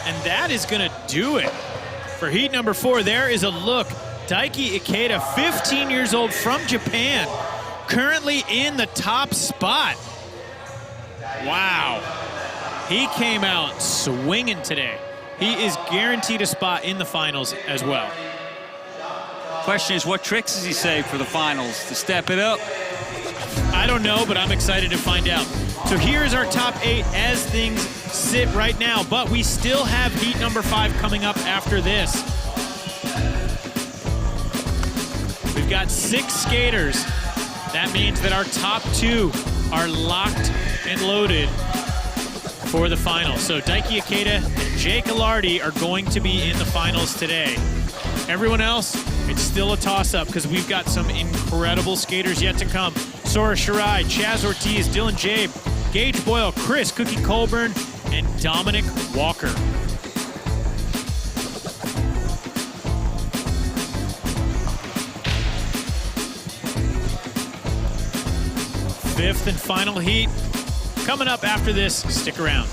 And that is gonna do it for heat number 4. There is a look. Daiki Ikeda, 15 years old from Japan, currently in the top spot. Wow. He came out swinging today. He is guaranteed a spot in the finals as well. Question is, what tricks does he save for the finals to step it up? I don't know, but I'm excited to find out. So here's our top 8 as things sit right now, but we still have heat number 5 coming up after this. We've got 6 skaters. That means that our top 2 are locked and loaded for the finals. So Daiki Ikeda and Jake Alardi are going to be in the finals today. Everyone else, it's still a toss-up because we've got some incredible skaters yet to come. Sora Shirai, Chaz Ortiz, Dylan Jaeb, Gage Boyle, Chris Cookie Colburn, and Dominick Walker. Fifth and final heat coming up after this. Stick around.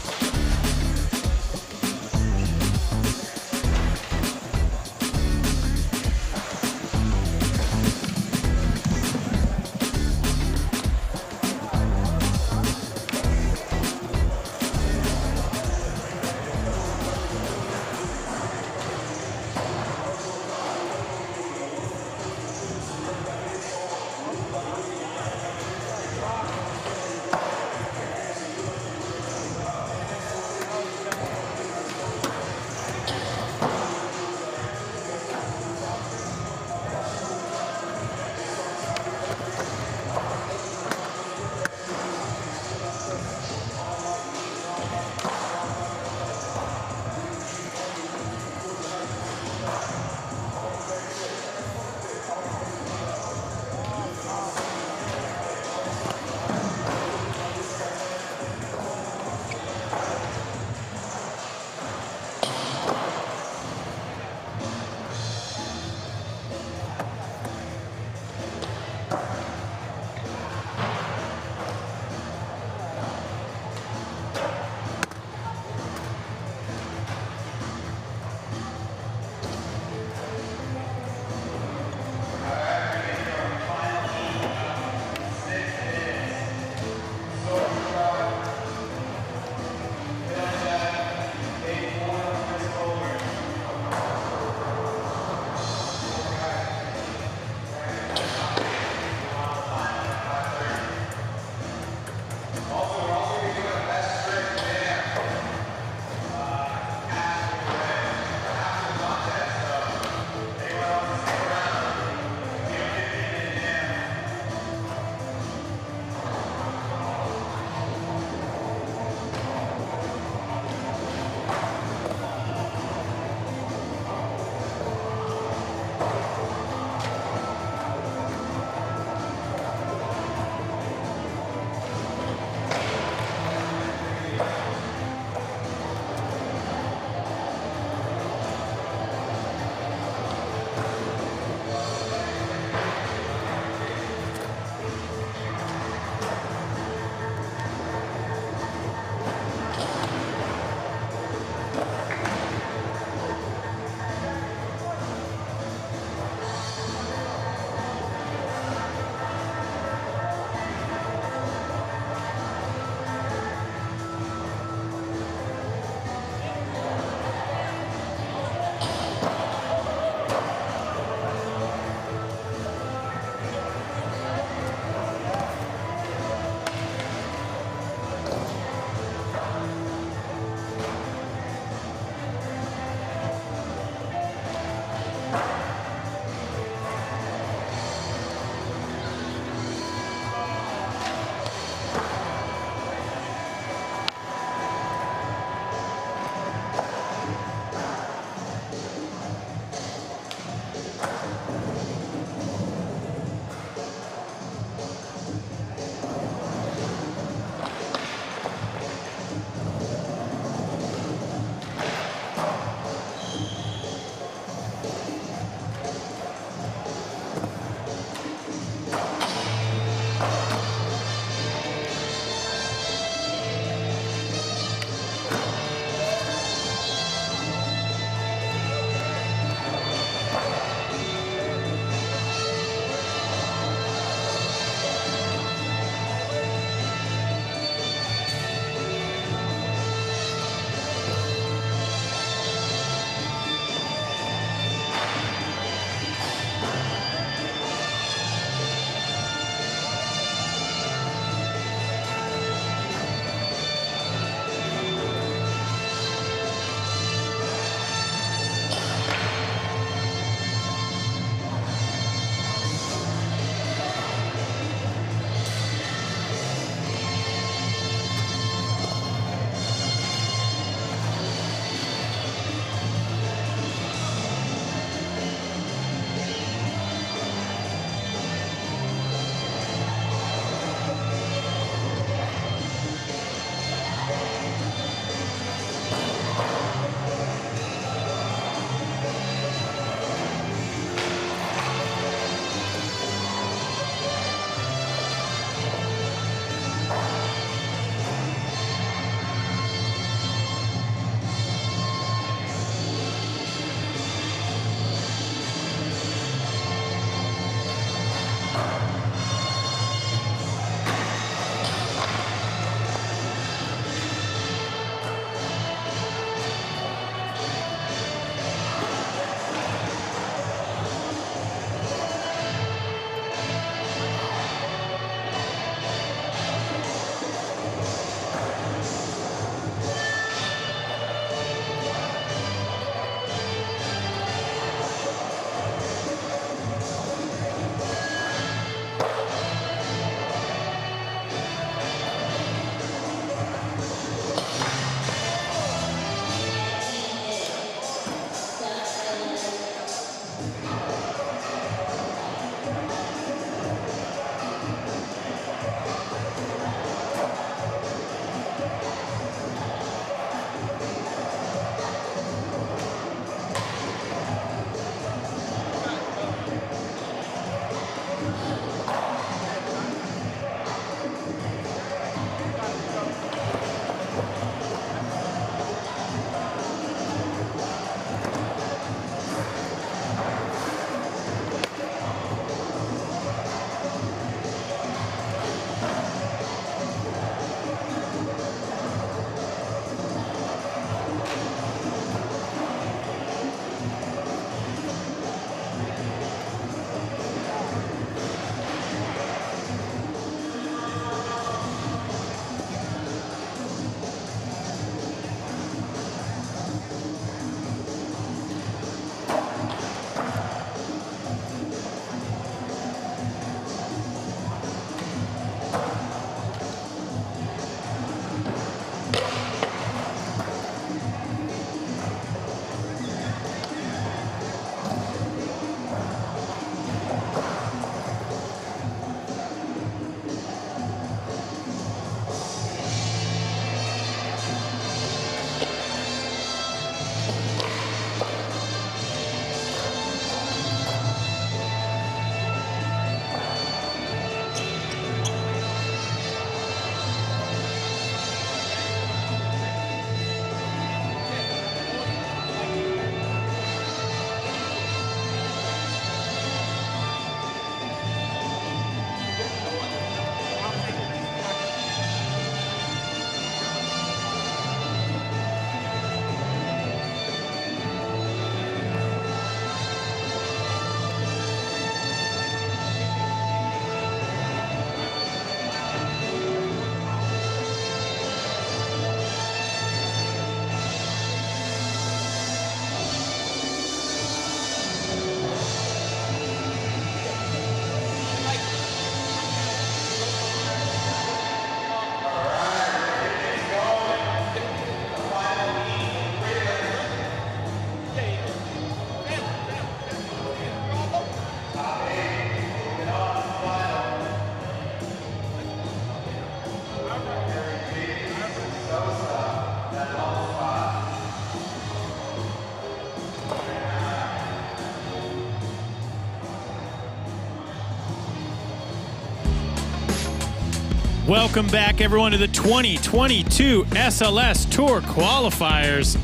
Welcome back, everyone, to the 2022 SLS Tour Qualifiers.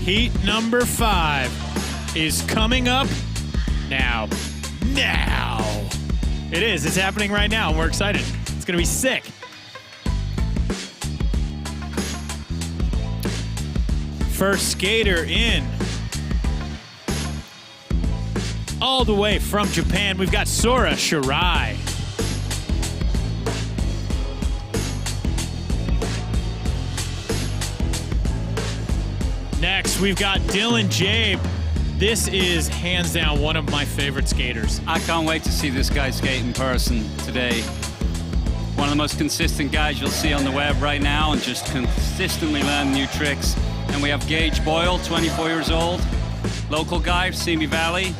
Heat number 5 is coming up now. It is. It's happening right now, and we're excited. It's going to be sick. First skater in. All the way from Japan, we've got Sora Shirai. Next, we've got Dylan Jaeb. This is hands down one of my favorite skaters. I can't wait to see this guy skate in person today. One of the most consistent guys you'll see on the web right now, and just consistently learn new tricks. And we have Gage Boyle, 24 years old, local guy, Simi Valley,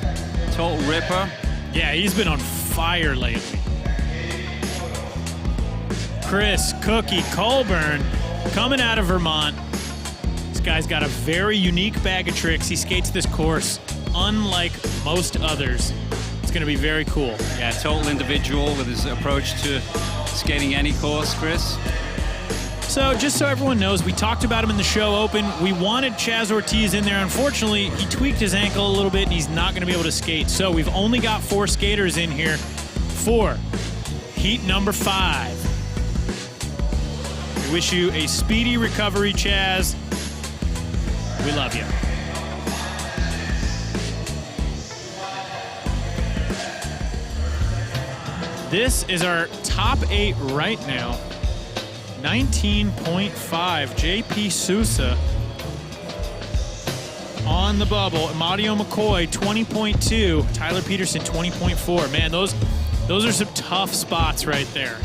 total ripper. Yeah, he's been on fire lately. Chris Cookie Colburn coming out of Vermont. This guy's got a very unique bag of tricks. He skates this course unlike most others. It's going to be very cool. Yeah, total individual with his approach to skating any course, Chris. So just so everyone knows, we talked about him in the show open. We wanted Chaz Ortiz in there. Unfortunately, he tweaked his ankle a little bit and he's not going to be able to skate. So we've only got 4 skaters in here for heat number 5. We wish you a speedy recovery, Chaz. We love you. This is our top 8 right now. 19.5, JP Sousa on the bubble. Mario McCoy, 20.2. Tyler Peterson, 20.4. Man, those are some tough spots right there.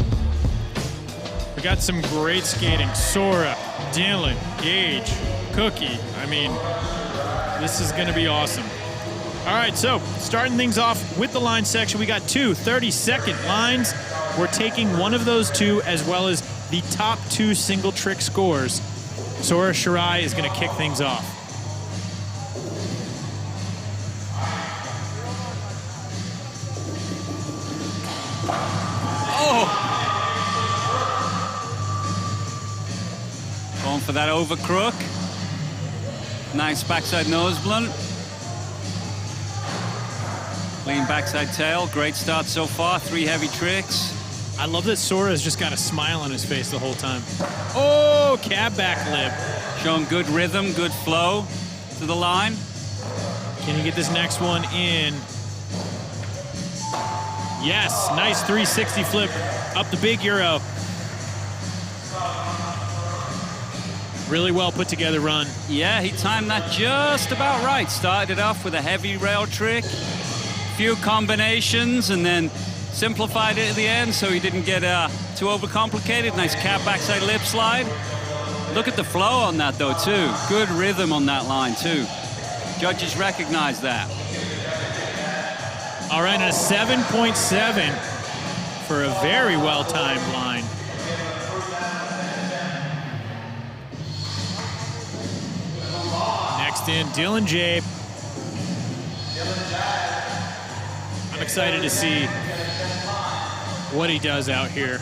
We got some great skating. Sora, Dylan, Gage, Cookie. I mean, this is going to be awesome. All right, so starting things off with the line section, we got 2 30-second lines. We're taking one of those 2 as well as the top 2 single trick scores. Sora Shirai is going to kick things off. Oh! Going for that over crook. Nice backside nose blunt. Clean backside tail. Great start so far. 3 heavy tricks. I love that Sora's just got a smile on his face the whole time. Oh, cab back lip. Showing good rhythm, good flow to the line. Can he get this next one in? Yes, nice 360 flip up the big Euro. Really well put together run. Yeah, he timed that just about right. Started it off with a heavy rail trick, few combinations, and then simplified it at the end so he didn't get too overcomplicated. Nice cab backside lip slide. Look at the flow on that though too. Good rhythm on that line too. Judges recognize that. All right, and a 7.7 for a very well-timed line. Next in, Dylan Jaeb. I'm excited to see what he does out here.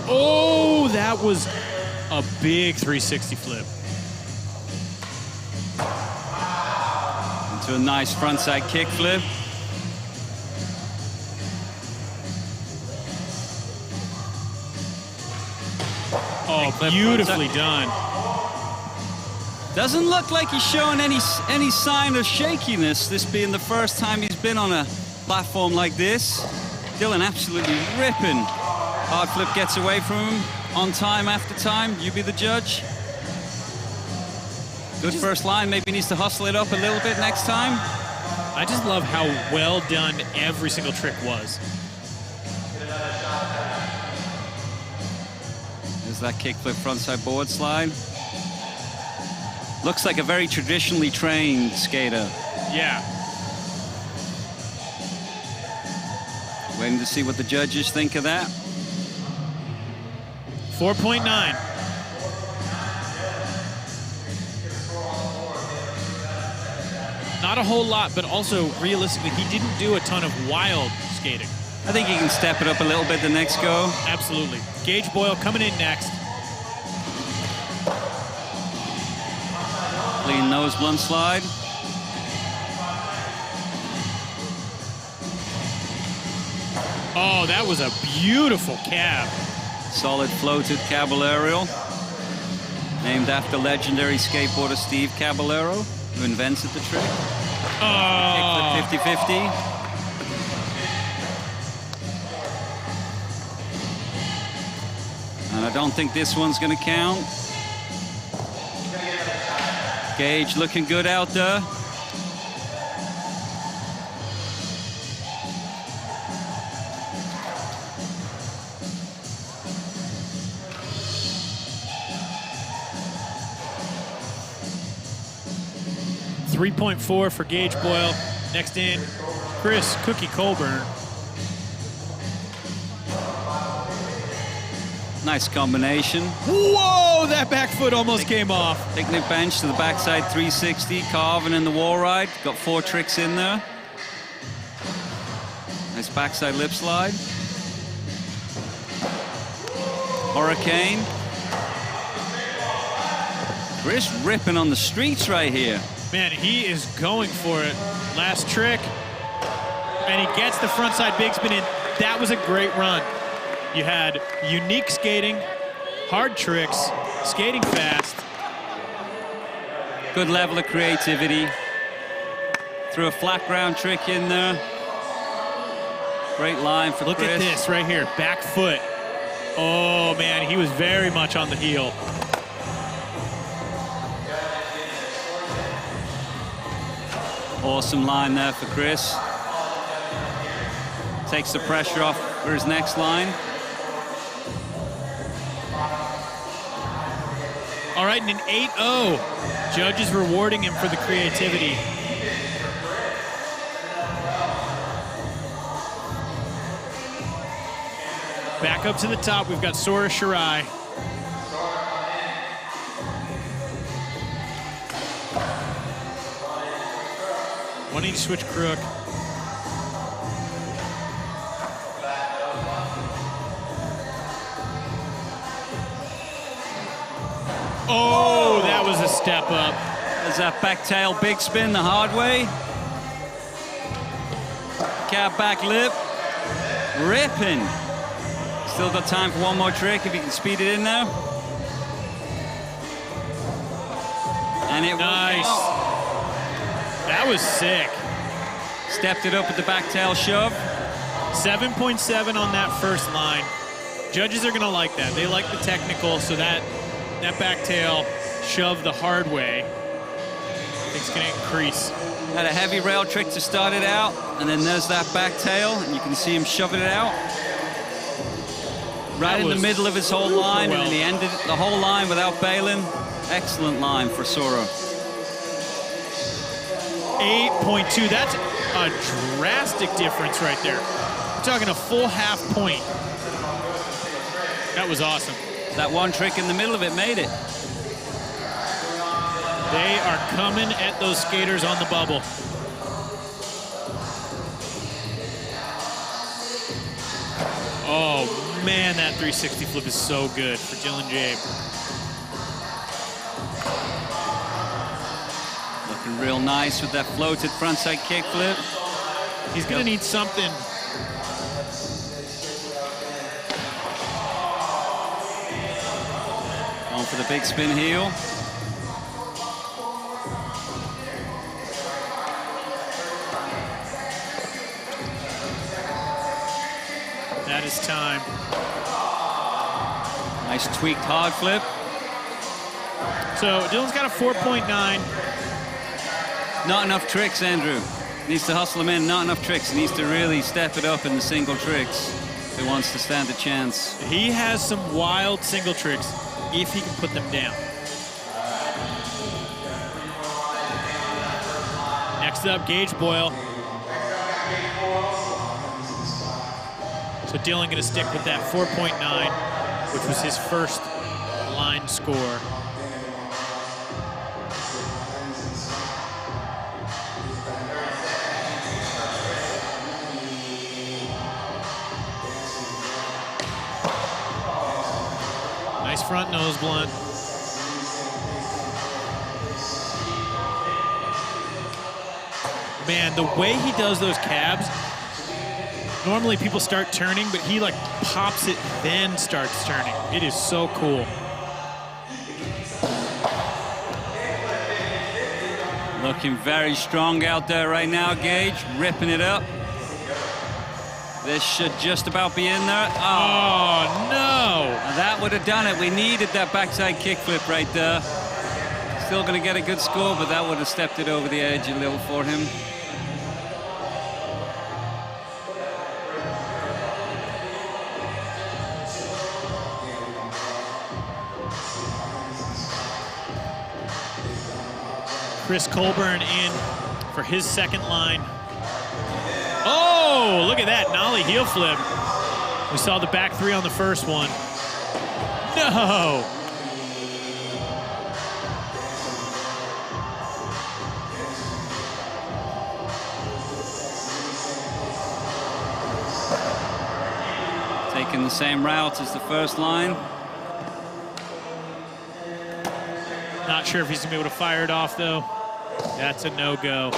Oh, that was a big 360 flip. Into a nice frontside kick flip. Oh, beautifully done. Doesn't look like he's showing any sign of shakiness, this being the first time he's been on a platform like this. Dylan absolutely ripping. Hard flip gets away from him on time after time. You be the judge. Good first line, maybe needs to hustle it up a little bit next time. I just love how well done every single trick was. There's that kickflip frontside board slide. Looks like a very traditionally trained skater. Yeah. Waiting to see what the judges think of that. 4.9. Not a whole lot, but also realistically, he didn't do a ton of wild skating. I think he can step it up a little bit the next go. Absolutely. Gage Boyle coming in next. Clean nose blunt slide. Oh, that was a beautiful cab. Solid floated Caballero. Named after legendary skateboarder Steve Caballero, who invented the trick. Oh. Kickflip 50-50. And I don't think this one's going to count. Gage looking good out there. .4 for Gage Boyle. Next in, Chris Cookie Colburn. Nice combination. Whoa, that back foot almost came off. Picnic bench to the backside 360, carving in the wall ride. Got 4 tricks in there. Nice backside lip slide. Hurricane. Chris ripping on the streets right here. Man, he is going for it. Last trick. And he gets the frontside big spin in. That was a great run. You had unique skating, hard tricks, skating fast. Good level of creativity. Threw a flat ground trick in there. Great line for Look Chris. at this right here, back foot. Oh man, he was very much on the heel. Awesome line there for Chris. Takes the pressure off for his next line. All right, and an 8-0. Judges rewarding him for the creativity. Back up to the top, we've got Sora Shirai. Wanting to switch crook. Oh, that was a step up. There's that back tail big spin the hard way. Cab back lip. Ripping. Still got time for one more trick if you can speed it in there. And it nice. That was sick. Stepped it up with the back tail shove. 7.7 on that first line. Judges are gonna like that. They like the technical, so that back tail shove the hard way, I think it's gonna increase. Had a heavy rail trick to start it out, and then there's that back tail, and you can see him shoving it out. Right in the middle of his whole line, and then he ended the whole line without bailing. Excellent line for Sora. 8.2, that's a drastic difference right there. We're talking a full half point. That was awesome. That one trick in the middle of it made it. They are coming at those skaters on the bubble. Oh man, that 360 flip is so good for Dylan Jaeb. Looking real nice with that floated frontside kick flip. He's gonna need something. Going for the big spin heel. That is time. Nice tweaked hard flip. So Dylan's got a 4.9. Not enough tricks, Andrew. Needs to hustle him in, not enough tricks. He needs to really step it up in the single tricks if he wants to stand a chance. He has some wild single tricks if he can put them down. Next up, Gage Boyle. So Dylan gonna stick with that 4.9, which was his first line score. front nose blunt. Man, the way he does those cabs, normally people start turning, but he like pops it, then starts turning. It is so cool. Looking very strong out there right now, Gage, ripping it up. This should just about be in there. Oh no! That would have done it. We needed that backside kickflip right there. Still gonna get a good score, but that would have stepped it over the edge a little for him. Chris Colburn in for his second line. Oh, look at that, nollie heel flip. We saw the back three on the first one. No! Taking the same route as the first line. Not sure if he's gonna be able to fire it off though. That's a no-go.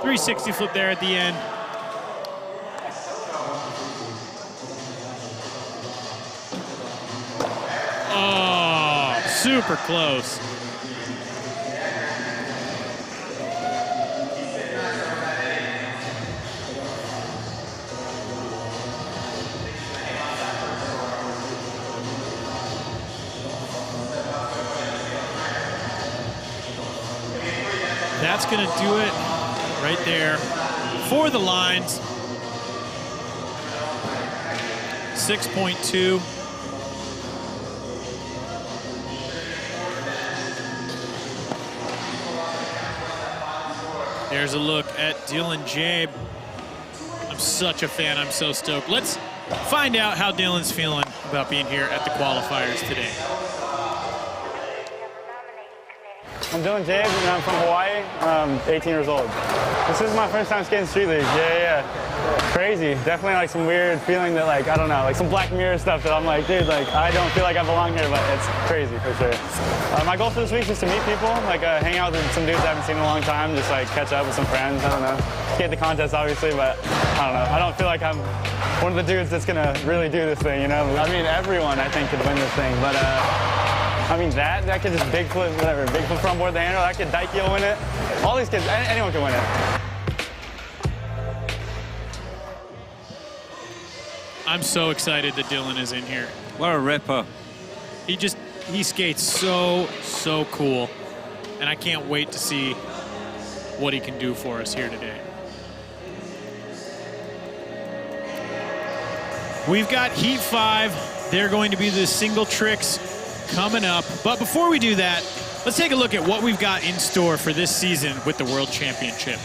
360 flip there at the end. Oh, super close. That's gonna do it right there for the lines. 6.2. There's a look at Dylan Jaeb. I'm such a fan, I'm so stoked. Let's find out how Dylan's feeling about being here at the qualifiers today. I'm Dylan Jaeb, and I'm from Hawaii. I'm 18 years old. This is my first time skating street league. Yeah. Crazy. Definitely like some weird feeling that like, I don't know, like some Black Mirror stuff that I'm like, dude, like I don't feel like I belong here, but it's crazy for sure. My goal for this week is just to meet people, like hang out with some dudes I haven't seen in a long time, just like catch up with some friends, I don't know. Skate the contest obviously, but I don't know. I don't feel like I'm one of the dudes that's gonna really do this thing, you know? I mean, everyone I think could win this thing, but I mean, that could just big flip, whatever, big flip front board the handle, that kid Daikyo win it. All these kids, anyone can win it. I'm so excited that Dylan is in here. What a ripper. He skates so cool. And I can't wait to see what he can do for us here today. We've got Heat 5. They're going to be the single tricks coming up. But before we do that, let's take a look at what we've got in store for this season with the World Championship.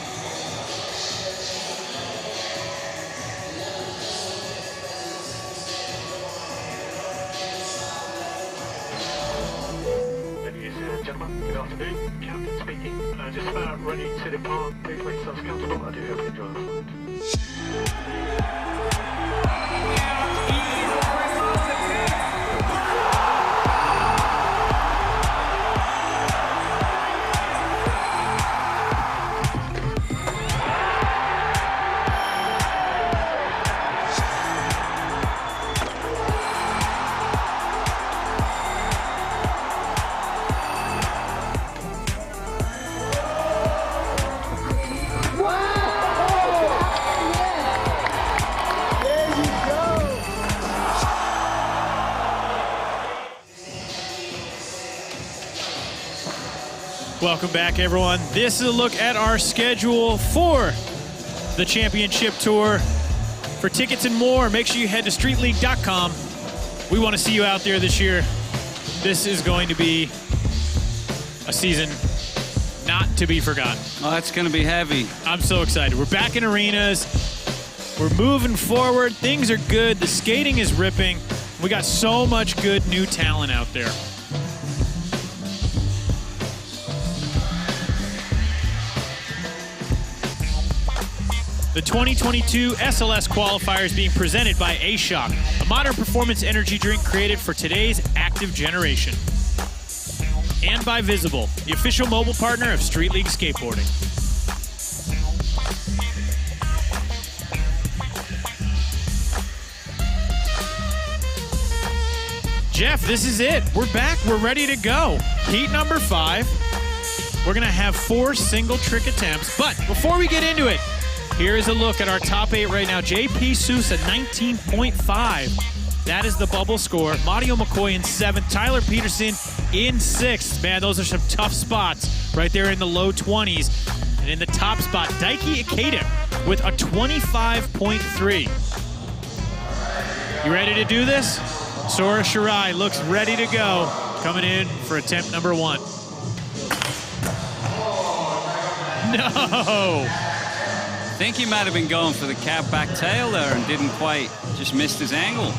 Ladies and gentlemen, good afternoon. Captain speaking. Just about ready to depart. Please make yourselves comfortable. I do hope you enjoy the flight. Welcome back, everyone. This is a look at our schedule for the Championship Tour. For tickets and more, make sure you head to streetleague.com. We want to see you out there this year. This is going to be a season not to be forgotten. Oh, that's going to be heavy. I'm so excited. We're back in arenas. We're moving forward. Things are good. The skating is ripping. We got so much good new talent out there. The The 2022 SLS Qualifier is being presented by A-Shock, a modern performance energy drink created for today's active generation. And by Visible, the official mobile partner of Street League Skateboarding. Jeff, this is it. We're back. We're ready to go. Heat number 5. We're going to have 4 single trick attempts. But before we get into it, here is a look at our top 8 right now. JP Sousa, 19.5. That is the bubble score. Mario McCoy in 7th. Tyler Peterson in 6th. Man, those are some tough spots right there in the low 20s. And in the top spot, Daiki Ikeda with a 25.3. You ready to do this? Sora Shirai looks ready to go, coming in for attempt number 1. No! I think he might have been going for the cab back tail there and didn't quite, just missed his angle.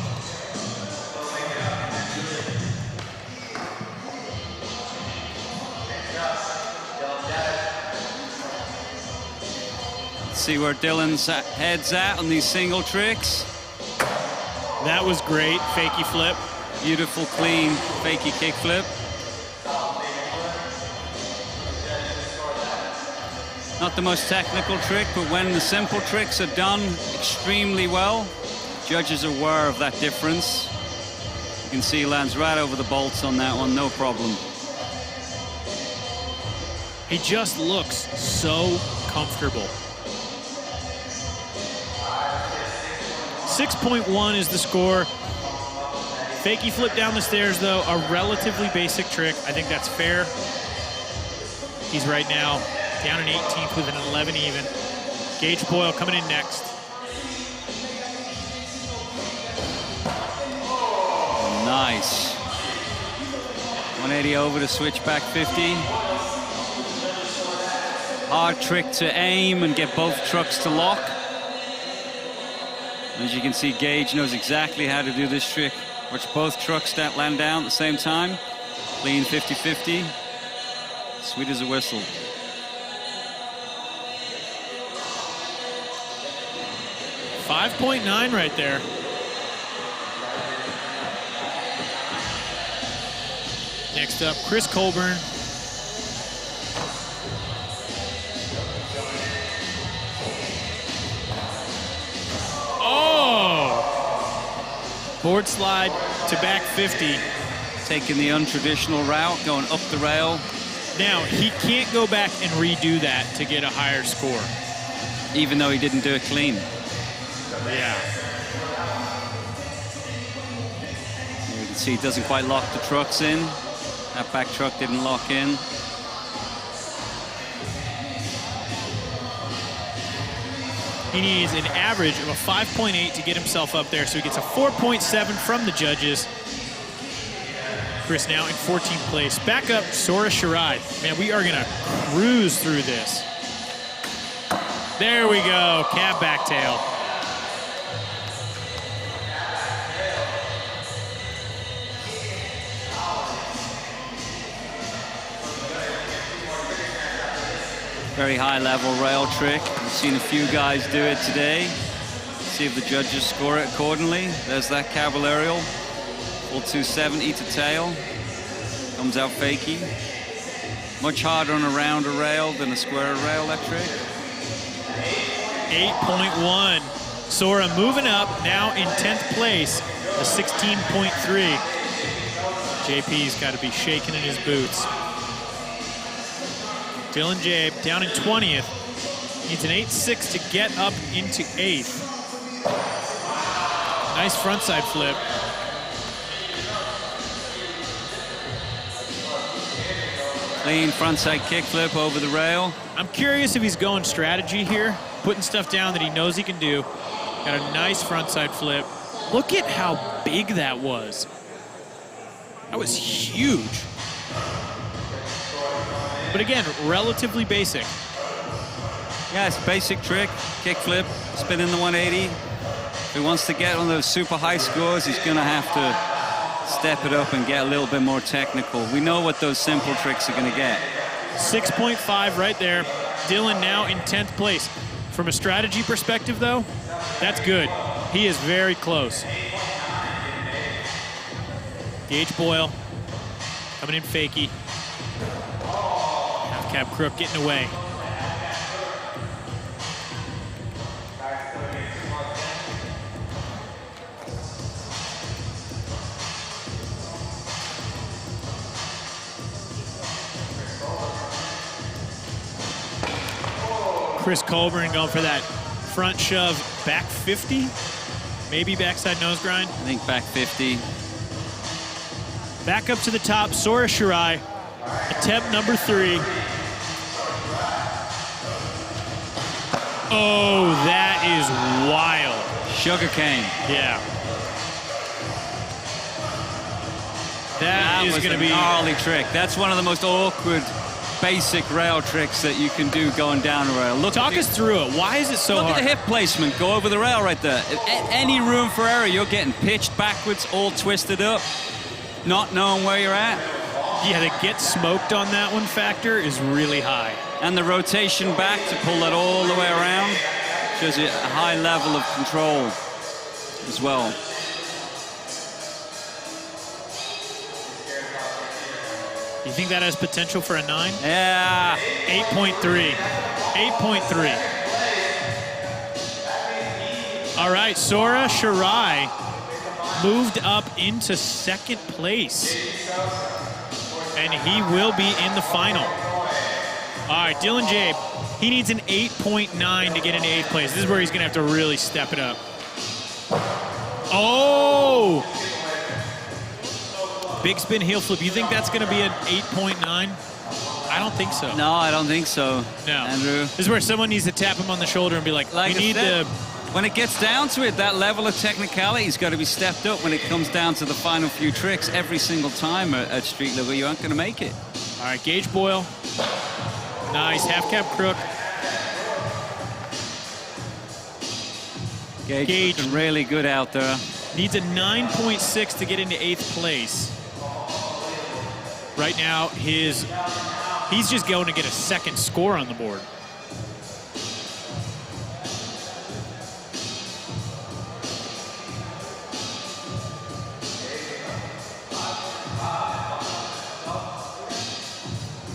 Let's see where Dylan's head's at on these single tricks. That was great, fakie flip. Beautiful, clean, fakie kick flip. Not the most technical trick, but when the simple tricks are done extremely well, judges are aware of that difference. You can see he lands right over the bolts on that one, no problem. He just looks so comfortable. 6.1 is the score. Fakie flip down the stairs, though, a relatively basic trick. I think that's fair. He's right now down in 18th with an 11 even. Gage Boyle coming in next. Nice. 180 over to switchback 50. Hard trick to aim and get both trucks to lock. As you can see, Gage knows exactly how to do this trick. Watch both trucks land down at the same time. Clean 50-50. Sweet as a whistle. .9 right there. Next up, Chris Colburn. Oh! Board slide to back 50. Taking the untraditional route, going up the rail. Now, he can't go back and redo that to get a higher score. Even though he didn't do it clean. Yeah. You can see he doesn't quite lock the trucks in. That back truck didn't lock in. He needs an average of a 5.8 to get himself up there, so he gets a 4.7 from the judges. Chris now in 14th place. Back up, Sora Shirai. Man, we are gonna cruise through this. There we go, cab back tail. Very high level rail trick. We've seen a few guys do it today. See if the judges score it accordingly. There's that Caballerial. Full 270 to tail. Comes out fakie. Much harder on a rounder rail than a square rail, that trick. 8.1. Sora moving up, now in 10th place, a 16.3. JP's got to be shaking in his boots. Dylan Jaeb down in 20th. Needs an 8.6 to get up into 8th. Nice frontside flip. Clean frontside kickflip over the rail. I'm curious if he's going strategy here, putting stuff down that he knows he can do. Got a nice frontside flip. Look at how big that was. That was huge. But again, relatively basic. Yeah, it's a basic trick. Kickflip, spin in the 180. If he wants to get on those super high scores, he's going to have to step it up and get a little bit more technical. We know what those simple tricks are going to get. 6.5 right there. Dylan now in 10th place. From a strategy perspective, though, that's good. He is very close. Gage Boyle coming in fakie. Half cab crook getting away. Chris Colburn going for that front shove back 50, maybe backside nose grind. I think back 50. Back up to the top, Sora Shirai, attempt number 3. Oh, that is wild. Sugarcane. Yeah. That is was going to a be gnarly trick. That's one of the most awkward basic rail tricks that you can do going down a rail. Talk us through it. Why is it so hard? Look at the hip placement. Go over the rail right there. Any room for error, you're getting pitched backwards, all twisted up, not knowing where you're at. Yeah, the get smoked on that one factor is really high. And the rotation back to pull that all the way around shows you a high level of control as well. You think that has potential for a 9? Yeah. 8.3. 8.3. All right, Sora Shirai moved up into 2nd place. And he will be in the final. All right, Dylan Jaeb, he needs an 8.9 to get into 8th place. This is where he's gonna have to really step it up. Oh! Big spin heel flip. You think that's going to be an 8.9? I don't think so. No, I don't think so, no. Andrew. This is where someone needs to tap him on the shoulder and be like we need to... When it gets down to it, that level of technicality's got to be stepped up when it comes down to the final few tricks. Every single time at street level, you aren't going to make it. All right, Gage Boyle. Nice, half cab crook. Gage looking really good out there. Needs a 9.6 to get into 8th place. Right now, he's just going to get a 2nd score on the board.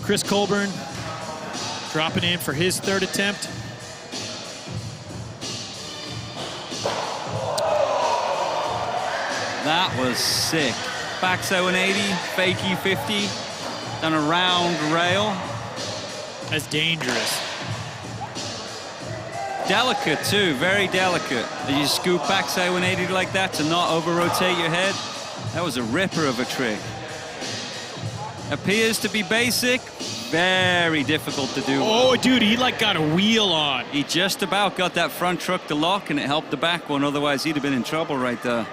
Chris Colburn dropping in for his 3rd attempt. That was sick. Backside 180, fakie 50, then a round rail. That's dangerous. Delicate too, very delicate. As you scoop backside 180 like that to not over-rotate your head. That was a ripper of a trick. Appears to be basic, very difficult to do. Oh, dude, he like got a wheel on. He just about got that front truck to lock and it helped the back one, otherwise he'd have been in trouble right there.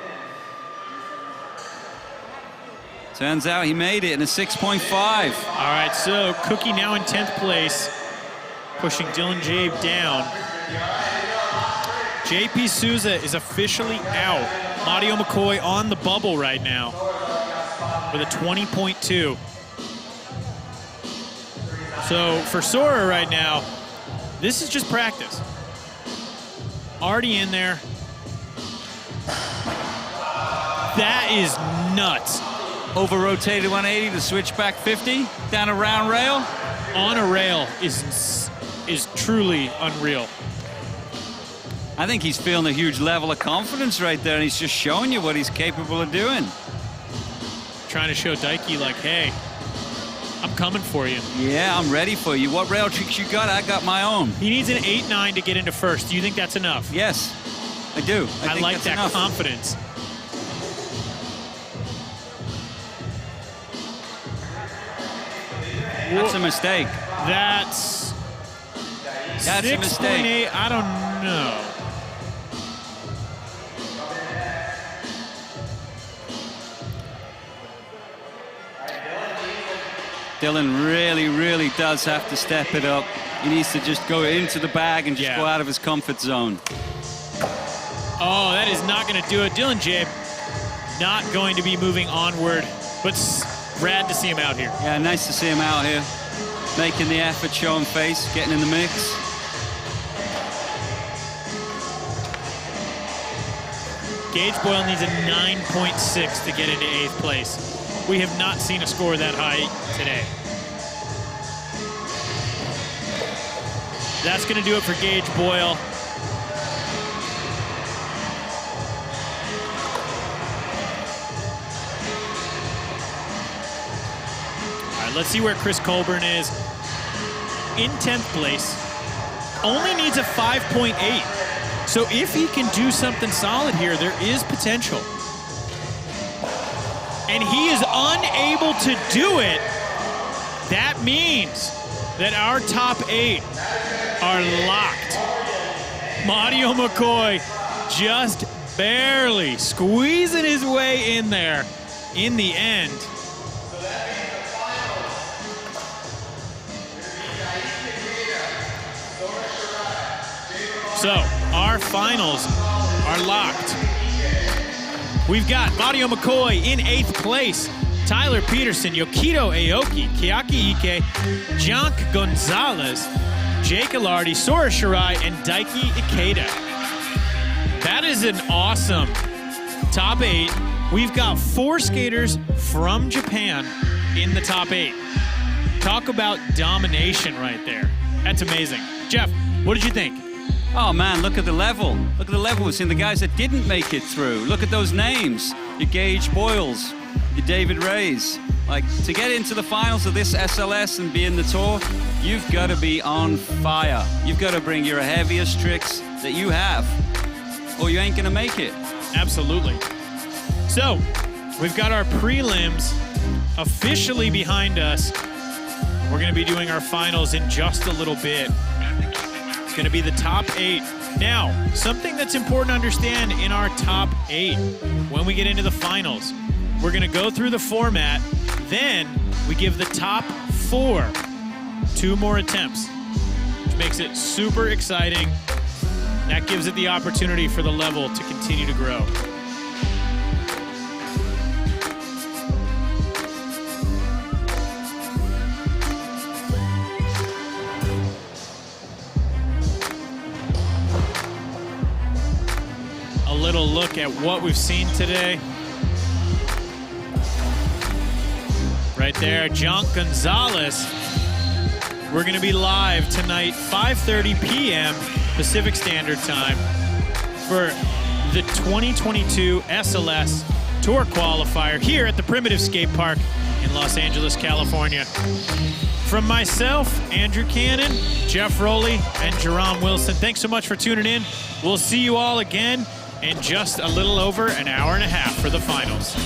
Turns out he made it in a 6.5. All right, so Cookie now in 10th place, pushing Dylan Jaeb down. JP Souza is officially out. Mario McCoy on the bubble right now with a 20.2. So for Sora right now, this is just practice. Already in there. That is nuts. Over-rotated 180 to switch back 50, down a round rail. On a rail is truly unreal. I think he's feeling a huge level of confidence right there, and he's just showing you what he's capable of doing. Trying to show Dikey like, hey, I'm coming for you. Yeah, I'm ready for you. What rail tricks you got? I got my own. He needs an 8.9 to get into 1st. Do you think that's enough? Yes, I do. I like that enough. confidence. That's a mistake. That's a mistake. 6.8, I don't know. Dylan really, really does have to step it up. He needs to just go into the bag and just go out of his comfort zone. Oh, that is not going to do it. Dylan Jaeb not going to be moving onward, but rad to see him out here. Yeah, nice to see him out here. Making the effort, showing face, getting in the mix. Gage Boyle needs a 9.6 to get into 8th place. We have not seen a score that high today. That's going to do it for Gage Boyle. All right, let's see where Chris Colburn is. In 10th place, only needs a 5.8. So if he can do something solid here, there is potential. And he is unable to do it. That means that our top 8 are locked. Mario McCoy just barely squeezing his way in there in the end. So our finals are locked. We've got Mario McCoy in 8th place, Tyler Peterson, Yokito Aoki, Keaki Ike, Jonk Gonzalez, Jake Alardi, Sora Shirai, and Daiki Ikeda. That is an awesome top 8. We've got 4 skaters from Japan in the top 8. Talk about domination right there. That's amazing. Jeff, what did you think? Oh man, look at the level. Look at the level. We've seen the guys that didn't make it through. Look at those names. Your Gage Boyles, your David Rays. Like, to get into the finals of this SLS and be in the tour, you've got to be on fire. You've got to bring your heaviest tricks that you have, or you ain't gonna make it. Absolutely. So, we've got our prelims officially behind us. We're gonna be doing our finals in just a little bit. It's going to be the top 8. Now, something that's important to understand in our top 8, when we get into the finals, we're going to go through the format, then we give the top 4 2 more attempts, which makes it super exciting. That gives it the opportunity for the level to continue to grow. Little look at what we've seen today. Right there, Jonk Gonzalez. We're going to be live tonight, 5:30 p.m. Pacific Standard Time for the 2022 SLS Tour Qualifier here at the Primitive Skatepark in Los Angeles, California. From myself, Andrew Cannon, Jeff Rowley, and Jerome Wilson, thanks so much for tuning in. We'll see you all again in just a little over an hour and a half for the finals.